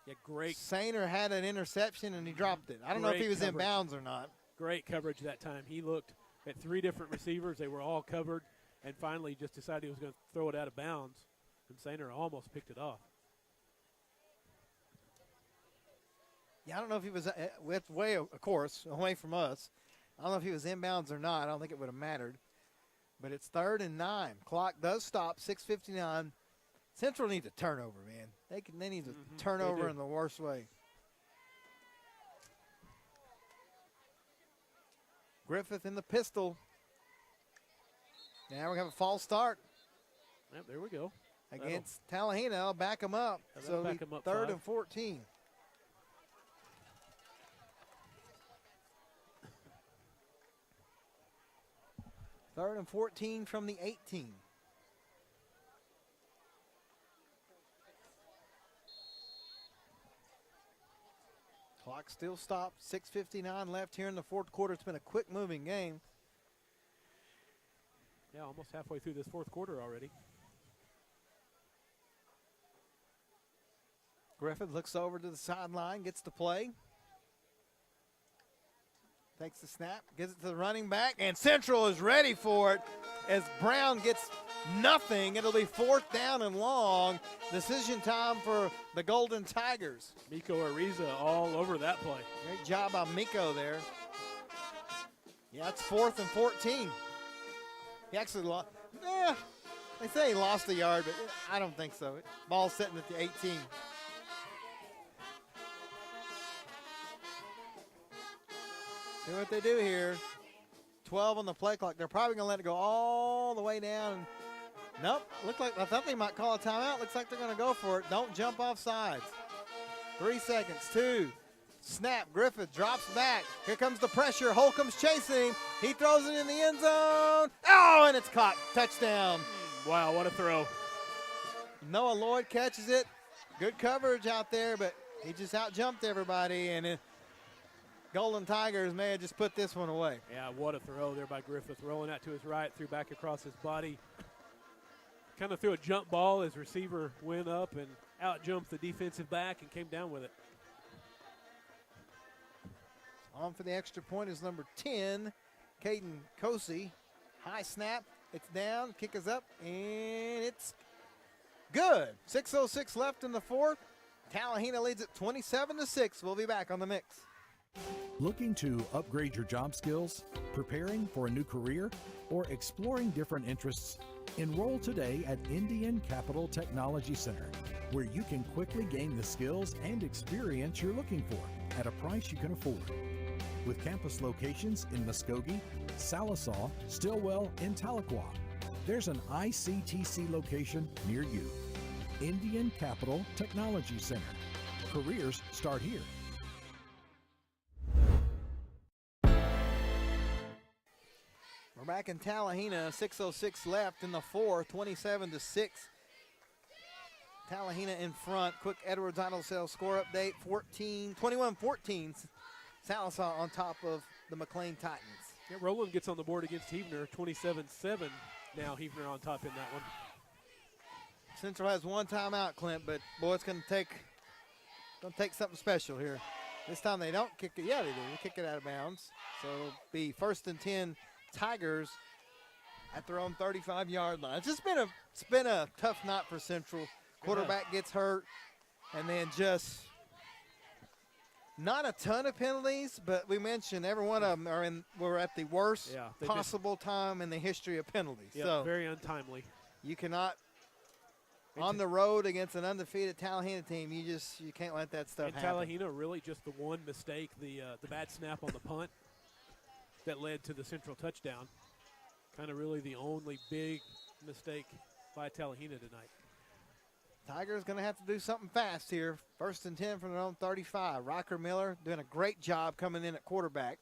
Yeah, great. Sainer had an interception, and he dropped it. I don't know if he was in bounds or not. Great coverage that time. He looked at 3 different receivers. They were all covered, and finally just decided he was going to throw it out of bounds, and Sainer almost picked it off. Yeah, I don't know if he was way, of course, away from us. I don't know if he was inbounds or not. I don't think it would have mattered. But it's 3rd and 9. Clock does stop, 6:59. Central needs a turnover, man. They need a turnover in the worst way. Griffith in the pistol. Now we have a false start. Yep, there we go. Against Talihina. I'll back him up. So back him up 3rd 5. and 14. Third and 14 from the 18. Clock still stopped. 6:59 left here in the fourth quarter. It's been a quick moving game. Yeah, almost halfway through this fourth quarter already. Griffith looks over to the sideline, gets the play. Takes the snap, gives it to the running back, and Central is ready for it as Brown gets nothing. It'll be 4th down and long. Decision time for the Golden Tigers. Miko Ariza all over that play. Great job by Miko there. Yeah, it's 4th and 14. He actually lost. They say he lost a yard, but I don't think so. Ball's sitting at the 18. See what they do here. 12 on the play clock. They're probably going to let it go all the way down. Nope. I thought they might call a timeout. Looks like they're going to go for it. Don't jump off sides. 3 seconds. 2. Snap. Griffith drops back. Here comes the pressure. Holcomb's chasing him. He throws it in the end zone. Oh, and it's caught. Touchdown. Wow, what a throw. Noah Lloyd catches it. Good coverage out there, but he just out-jumped everybody, and Golden Tigers may have just put this one away. Yeah, what a throw there by Griffith. Rolling out to his right, threw back across his body. Kind of threw a jump ball. His receiver went up and out-jumped the defensive back and came down with it. On for the extra point is number 10, Caden Kosey. High snap. It's down. Kick is up, and it's good. 6:06 left in the fourth. Talihina leads it 27-6. We'll be back on the mix. Looking to upgrade your job skills, preparing for a new career, or exploring different interests? Enroll today at Indian Capital Technology Center, where you can quickly gain the skills and experience you're looking for at a price you can afford. With campus locations in Muskogee, Salisaw, Stillwell, and Tahlequah, there's an ICTC location near you. Indian Capital Technology Center. Careers start here. We're back in Talihina, 6:06 left in the fourth, 27-6. Talihina in front. Quick Edwards Auto Sales score update, 21-14. Sallisaw on top of the McLean Titans. Yeah, Roland gets on the board against Heavener, 27-7. Now Heavener on top in that one. Central has one timeout, Clint, but boy, it's going to take something special here. This time they don't kick it. Yeah, they do. They kick it out of bounds. So it'll be 1st and 10 Tigers at their own 35-yard line. It's been a tough night for Central. Quarterback gets hurt, and then just not a ton of penalties, but we mentioned every one of them were at the worst possible time in the history of penalties. Yeah, so very untimely. You cannot, on the road against an undefeated Talihina team, you can't let that stuff happen. Talihina really just the one mistake, the bad snap on the punt that led to the Central touchdown. Kind of really the only big mistake by Talihina tonight. Tigers going to have to do something fast here. 1st and 10 from their own 35. Rocker Miller doing a great job coming in at quarterback.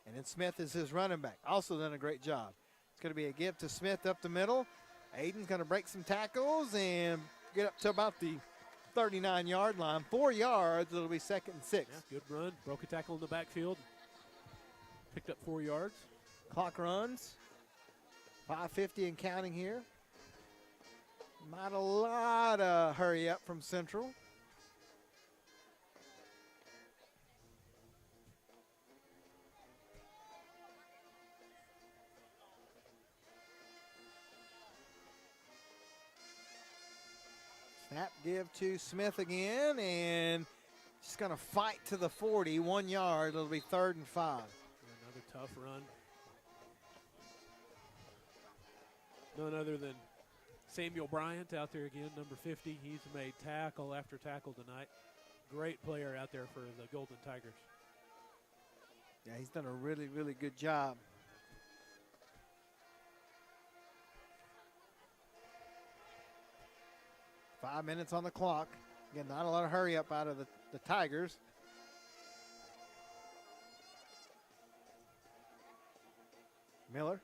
And then Smith is his running back. Also done a great job. It's going to be a give to Smith up the middle. Aiden's going to break some tackles and get up to about the 39-yard line. 4 yards, it'll be 2nd and 6. Yeah, good run. Broke a tackle in the backfield. Picked up 4 yards. Clock runs. 5:50 and counting here. Not a lot of hurry up from Central. Snap give to Smith again, and just going to fight to the 40, 1 yard. It'll be 3rd and 5. Another tough run. None other than Samuel Bryant out there again, number 50. He's made tackle after tackle tonight. Great player out there for the Golden Tigers. Yeah, he's done a really, really good job. Five minutes on the clock. Again, not a lot of hurry up out of the Tigers. Miller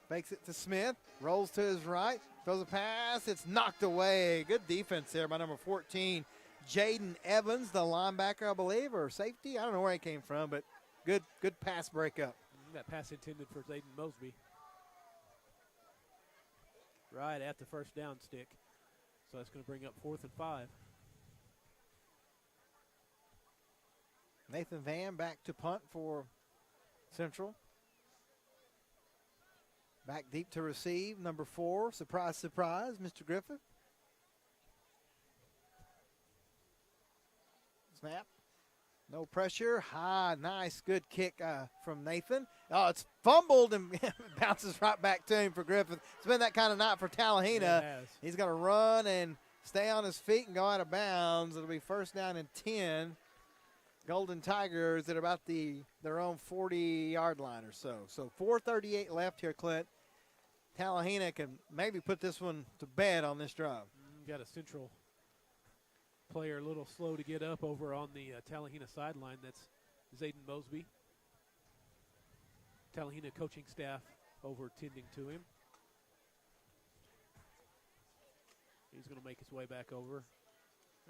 fakes it to Smith, rolls to his right, throws a pass. It's knocked away. Good defense there by number 14, Jaden Evans, the linebacker, I believe, or safety. I don't know where he came from, but good pass breakup. That pass intended for Zayden Mosby. Right at the first down stick. So that's going to bring up 4th and 5. Nathan Van back to punt for Central. Back deep to receive, number 4. Surprise, surprise, Mr. Griffith. Snap. No pressure. High, nice, good kick from Nathan. Oh, it's fumbled and bounces right back to him for Griffith. It's been that kind of night for Talihina. Yeah, he's going to run and stay on his feet and go out of bounds. It'll be 1st down and 10. Golden Tigers at about their own 40-yard line or so. So 4:38 left here, Clint. Talihina can maybe put this one to bed on this drive. Got a Central player a little slow to get up over on the Talihina sideline. That's Zayden Mosby. Talihina coaching staff over tending to him. He's going to make his way back over.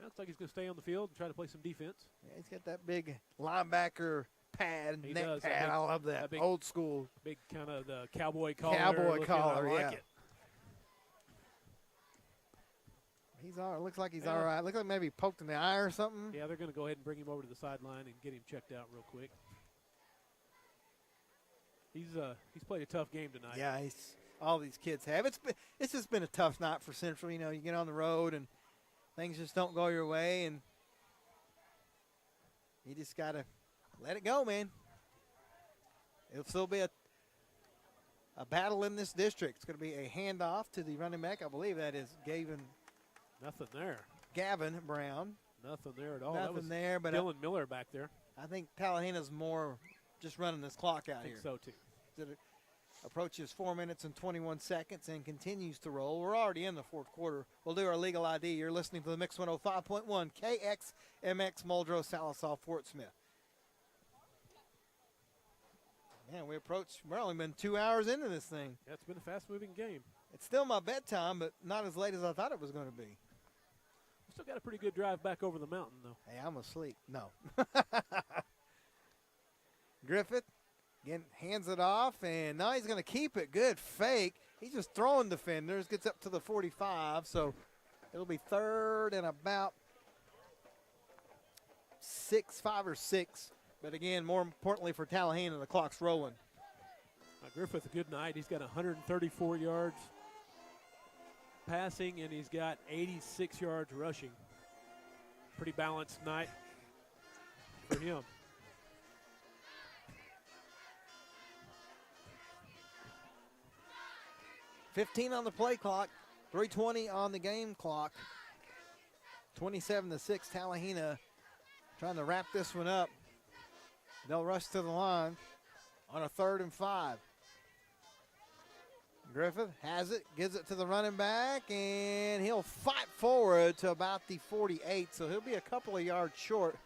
Looks like he's going to stay on the field and try to play some defense. Yeah, he's got that big linebacker pad, He neck does, pad. I love that. big, Old school. Big kind of the cowboy collar. Cowboy collar, I like yeah. it. He's all. Looks like he's all right. Looks like maybe poked in the eye or something. Yeah, they're going to go ahead and bring him over to the sideline and get him checked out real quick. He's played a tough game tonight. Yeah, all these kids have. It's just been a tough night for Central. You know, you get on the road and things just don't go your way, and you just got to let it go, man. It'll still be a battle in this district. It's going to be a handoff to the running back. I believe that is Nothing there. Gavin Brown. Nothing there at all. Nothing that was there, but Dylan Miller back there. I think Talihina's more just running this clock out I think here. so, too. approaches 4 minutes and 21 seconds and continues to roll. We're already in the fourth quarter. We'll do our legal ID. You're listening to the Mix 105.1 KXMX Muldrow, Sallisaw, Fort Smith. Man, we're only been 2 hours into this thing. Yeah, it's been a fast-moving game. It's still my bedtime, but not as late as I thought it was going to be. We still got a pretty good drive back over the mountain, though. Hey, I'm asleep. No. Griffith, again, hands it off, and now he's going to keep it. Good fake. He's just throwing defenders, gets up to the 45, so it'll be third and about 5 or 6. But again, more importantly for Talihina, the clock's rolling. Griffith, a good night. He's got 134 yards passing, and he's got 86 yards rushing. Pretty balanced night for him. $15 on the play clock, 3:20 on the game clock. 27-6, Talihina trying to wrap this one up. They'll rush to the line on a 3rd and 5. Griffith has it, gives it to the running back, and he'll fight forward to about the 48, so he'll be a couple of yards short.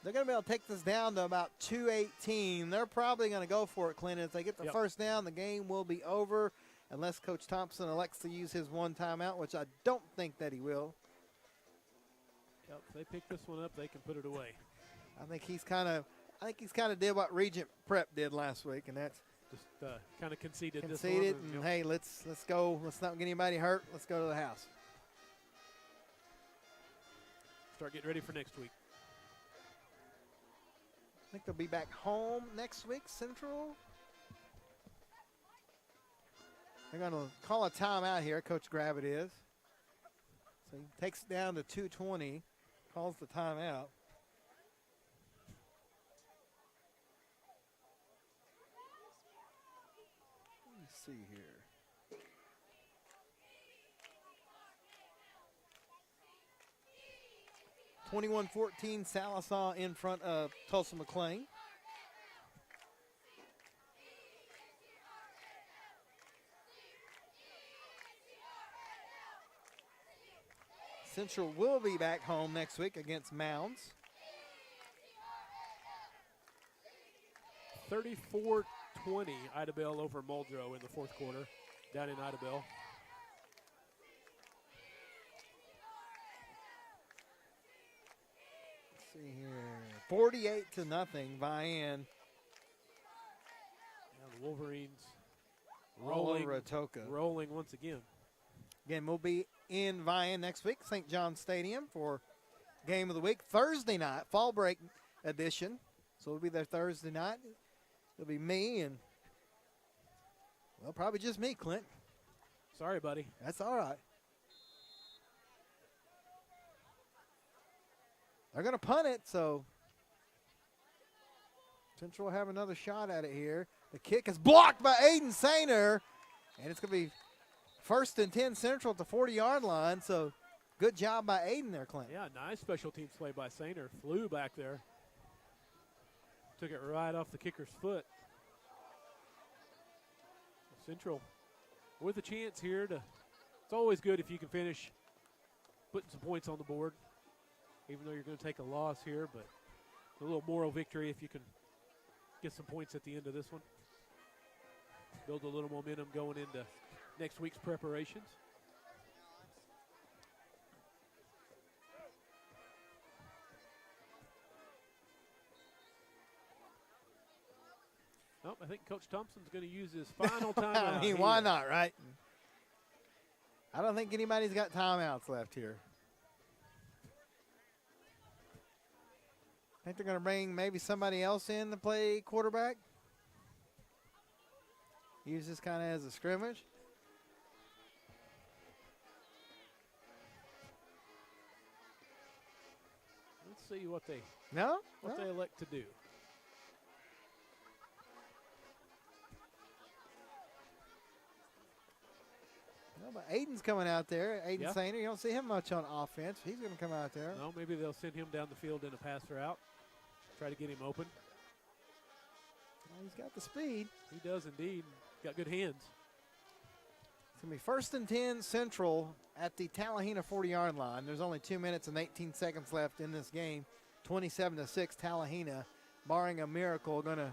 They're going to be able to take this down to about 2:18. They're probably going to go for it, Clinton. If they get the first down, the game will be over unless Coach Thompson elects to use his one timeout, which I don't think that he will. Yep, if they pick this one up, they can put it away. I think he's kind of did what Regent Prep did last week, and that's just kind of conceded this one. And hey, let's go. Let's not get anybody hurt. Let's go to the house. Start getting ready for next week. I think they'll be back home next week, Central. They're going to call a timeout here, Coach Gravitt is. So he takes it down to 2:20, calls the timeout. Let's see here. (21-14) Sallisaw in front of Tulsa McLean. Central will be back home next week against Mounds. 34-20, Idabel over Muldrow in the fourth quarter, down in Idabel. Let's see here, 48-0, Vian. Now the Wolverines rolling over Atoka. Rolling once again. Again, we'll be in Vian next week, St. John's Stadium for Game of the Week. Thursday night, fall break edition. So we'll be there Thursday night. It'll be me and, well, probably just me, Clint. Sorry, buddy. That's all right. They're going to punt it, so Central will have another shot at it here. The kick is blocked by Aiden Sainer, and it's going to be 1st and 10 Central at the 40-yard line, so good job by Aiden there, Clint. Yeah, nice special teams play by Sainer. Flew back there. Took it right off the kicker's foot. Central with a chance here to, it's always good if you can finish putting some points on the board, even though you're going to take a loss here, but a little moral victory if you can get some points at the end of this one. Build a little momentum going into next week's preparations. Oh, I think Coach Thompson's going to use his final timeout. I mean, why not, right? I don't think anybody's got timeouts left here. I think they're going to bring maybe somebody else in to play quarterback. Use this kind of as a scrimmage. Let's see what they they elect to do. No, but Aiden's coming out there. Aiden Sainer, you don't see him much on offense. He's going to come out there. No, maybe they'll send him down the field in a pass route. Try to get him open. Well, he's got the speed. He does indeed. got good hands. It's going to be 1st and 10 Central at the Talihina 40-yard line. There's only 2 minutes and 18 seconds left in this game. 27-6 Talihina, barring a miracle, going to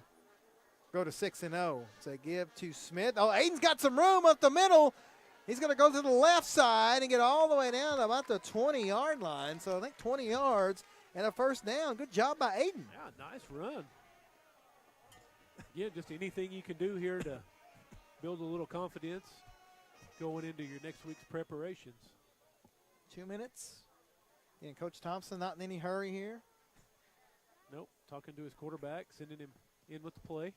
go to 6-0. So give to Smith. Oh, Aiden's got some room up the middle. He's going to go to the left side and get all the way down to about the 20-yard line. So I think 20 yards and a first down. Good job by Aiden. Yeah, nice run. Yeah, just anything you can do here to build a little confidence going into your next week's preparations. 2 minutes. And Coach Thompson not in any hurry here. Nope, talking to his quarterback, sending him in with the play.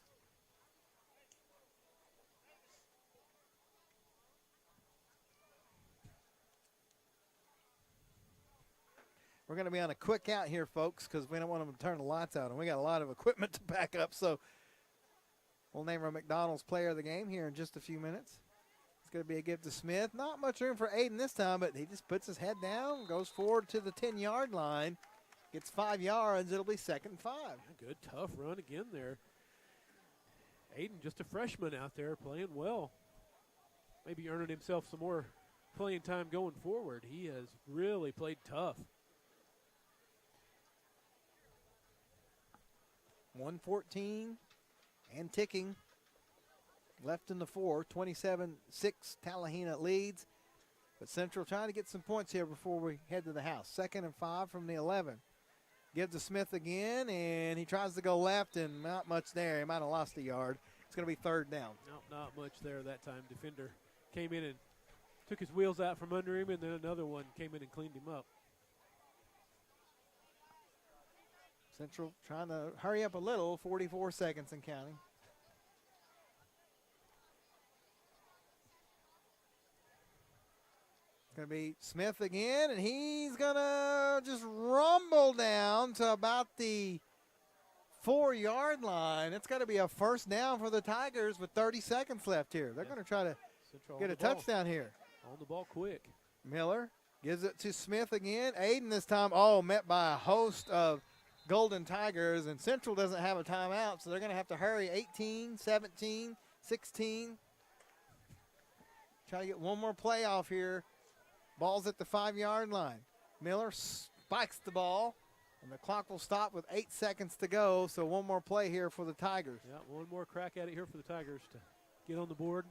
We're going to be on a quick out here, folks, because we don't want them to turn the lights out, and we got a lot of equipment to back up. So we'll name our McDonald's player of the game here in just a few minutes. It's going to be a give to Smith. Not much room for Aiden this time, but he just puts his head down, goes forward to the 10-yard line, gets 5 yards. It'll be 2nd and 5. Yeah, good, tough run again there. Aiden, just a freshman out there, playing well. Maybe earning himself some more playing time going forward. He has really played tough. 1:14 and ticking left in the 4. 27-6 Talihina leads. But Central trying to get some points here before we head to the house. 2nd and 5 from the 11. Gives to Smith again, and he tries to go left, and not much there. He might have lost a yard. It's going to be 3rd down. No, not much there that time. Defender came in and took his wheels out from under him, and then another one came in and cleaned him up. Central trying to hurry up a little, 44 seconds and counting. It's going to be Smith again, and he's going to just rumble down to about the 4-yard line. It's got to be a first down for the Tigers with 30 seconds left here. They're going to try to get a touchdown here. On the ball quick. Miller gives it to Smith again. Aiden this time, met by a host of Golden Tigers, and Central doesn't have a timeout, so they're going to have to hurry. 18, 17, 16. Try to get one more play off here. Ball's at the 5-yard line. Miller spikes the ball, and the clock will stop with 8 seconds to go, so one more play here for the Tigers. Yeah, one more crack at it here for the Tigers to get on the board.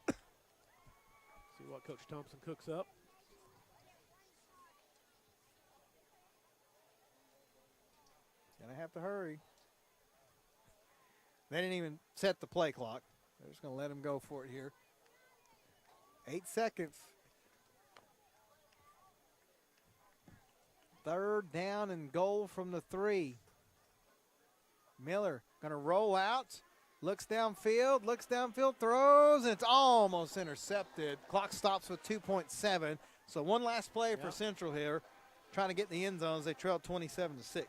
See what Coach Thompson cooks up. Gonna have to hurry. They didn't even set the play clock. They're just gonna let him go for it here. 8 seconds. 3rd down and goal from the 3. Miller gonna roll out, looks downfield, throws, and it's almost intercepted. Clock stops with 2.7. So one last play for Central here, trying to get in the end zones. They trailed 27-6.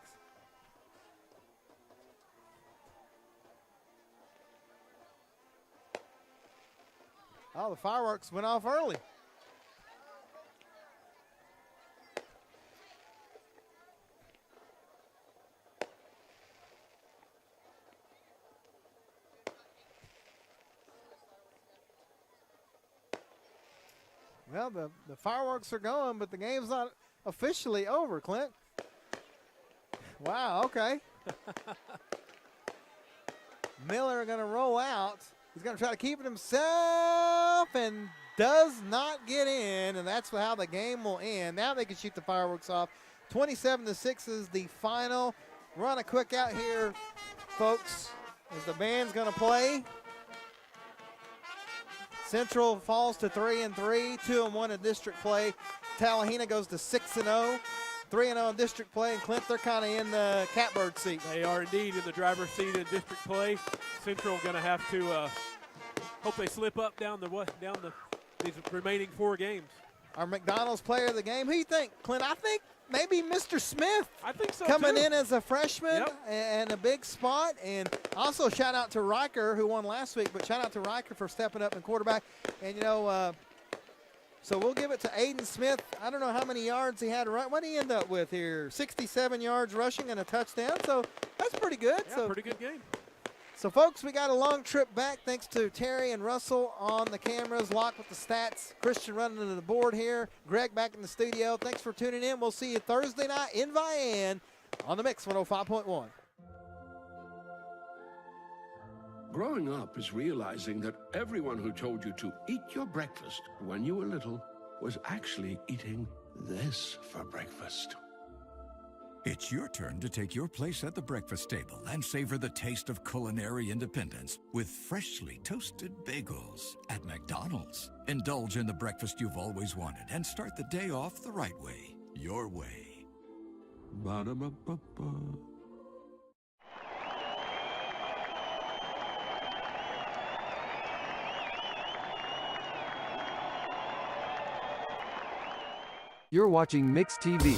Oh, the fireworks went off early. Well, the fireworks are going, but the game's not officially over, Clint. Wow, okay. Miller going to roll out. He's going to try to keep it himself and does not get in, and that's how the game will end. Now they can shoot the fireworks off. 27-6 is the final. Run a quick out here, folks, as the band's going to play. Central falls to 3-3, 2-1 in district play. Talihina goes to 6-0. 3-0 in district play, and Clint, they're kind of in the catbird seat. They are indeed in the driver's seat in district play. Central going to have to hope they slip up down these remaining 4 games. Our McDonald's player of the game. Who do you think, Clint? I think maybe Mr. Smith. I think so, coming too. in as a freshman and a big spot. And also shout out to Riker, who won last week, but shout out to Riker for stepping up in quarterback. And, so we'll give it to Aiden Smith. I don't know how many yards he had to run. What did he end up with here? 67 yards rushing and a touchdown. So that's pretty good. Yeah, so pretty good game. So, folks, we got a long trip back thanks to Terry and Russell on the cameras, Locke with the stats, Christian running to the board here, Greg back in the studio. Thanks for tuning in. We'll see you Thursday night in Vian on the Mix 105.1. Growing up is realizing that everyone who told you to eat your breakfast when you were little was actually eating this for breakfast. It's your turn to take your place at the breakfast table and savor the taste of culinary independence with freshly toasted bagels at McDonald's. Indulge in the breakfast you've always wanted and start the day off the right way, your way. Ba-da-ba-ba-ba. You're watching Mix TV.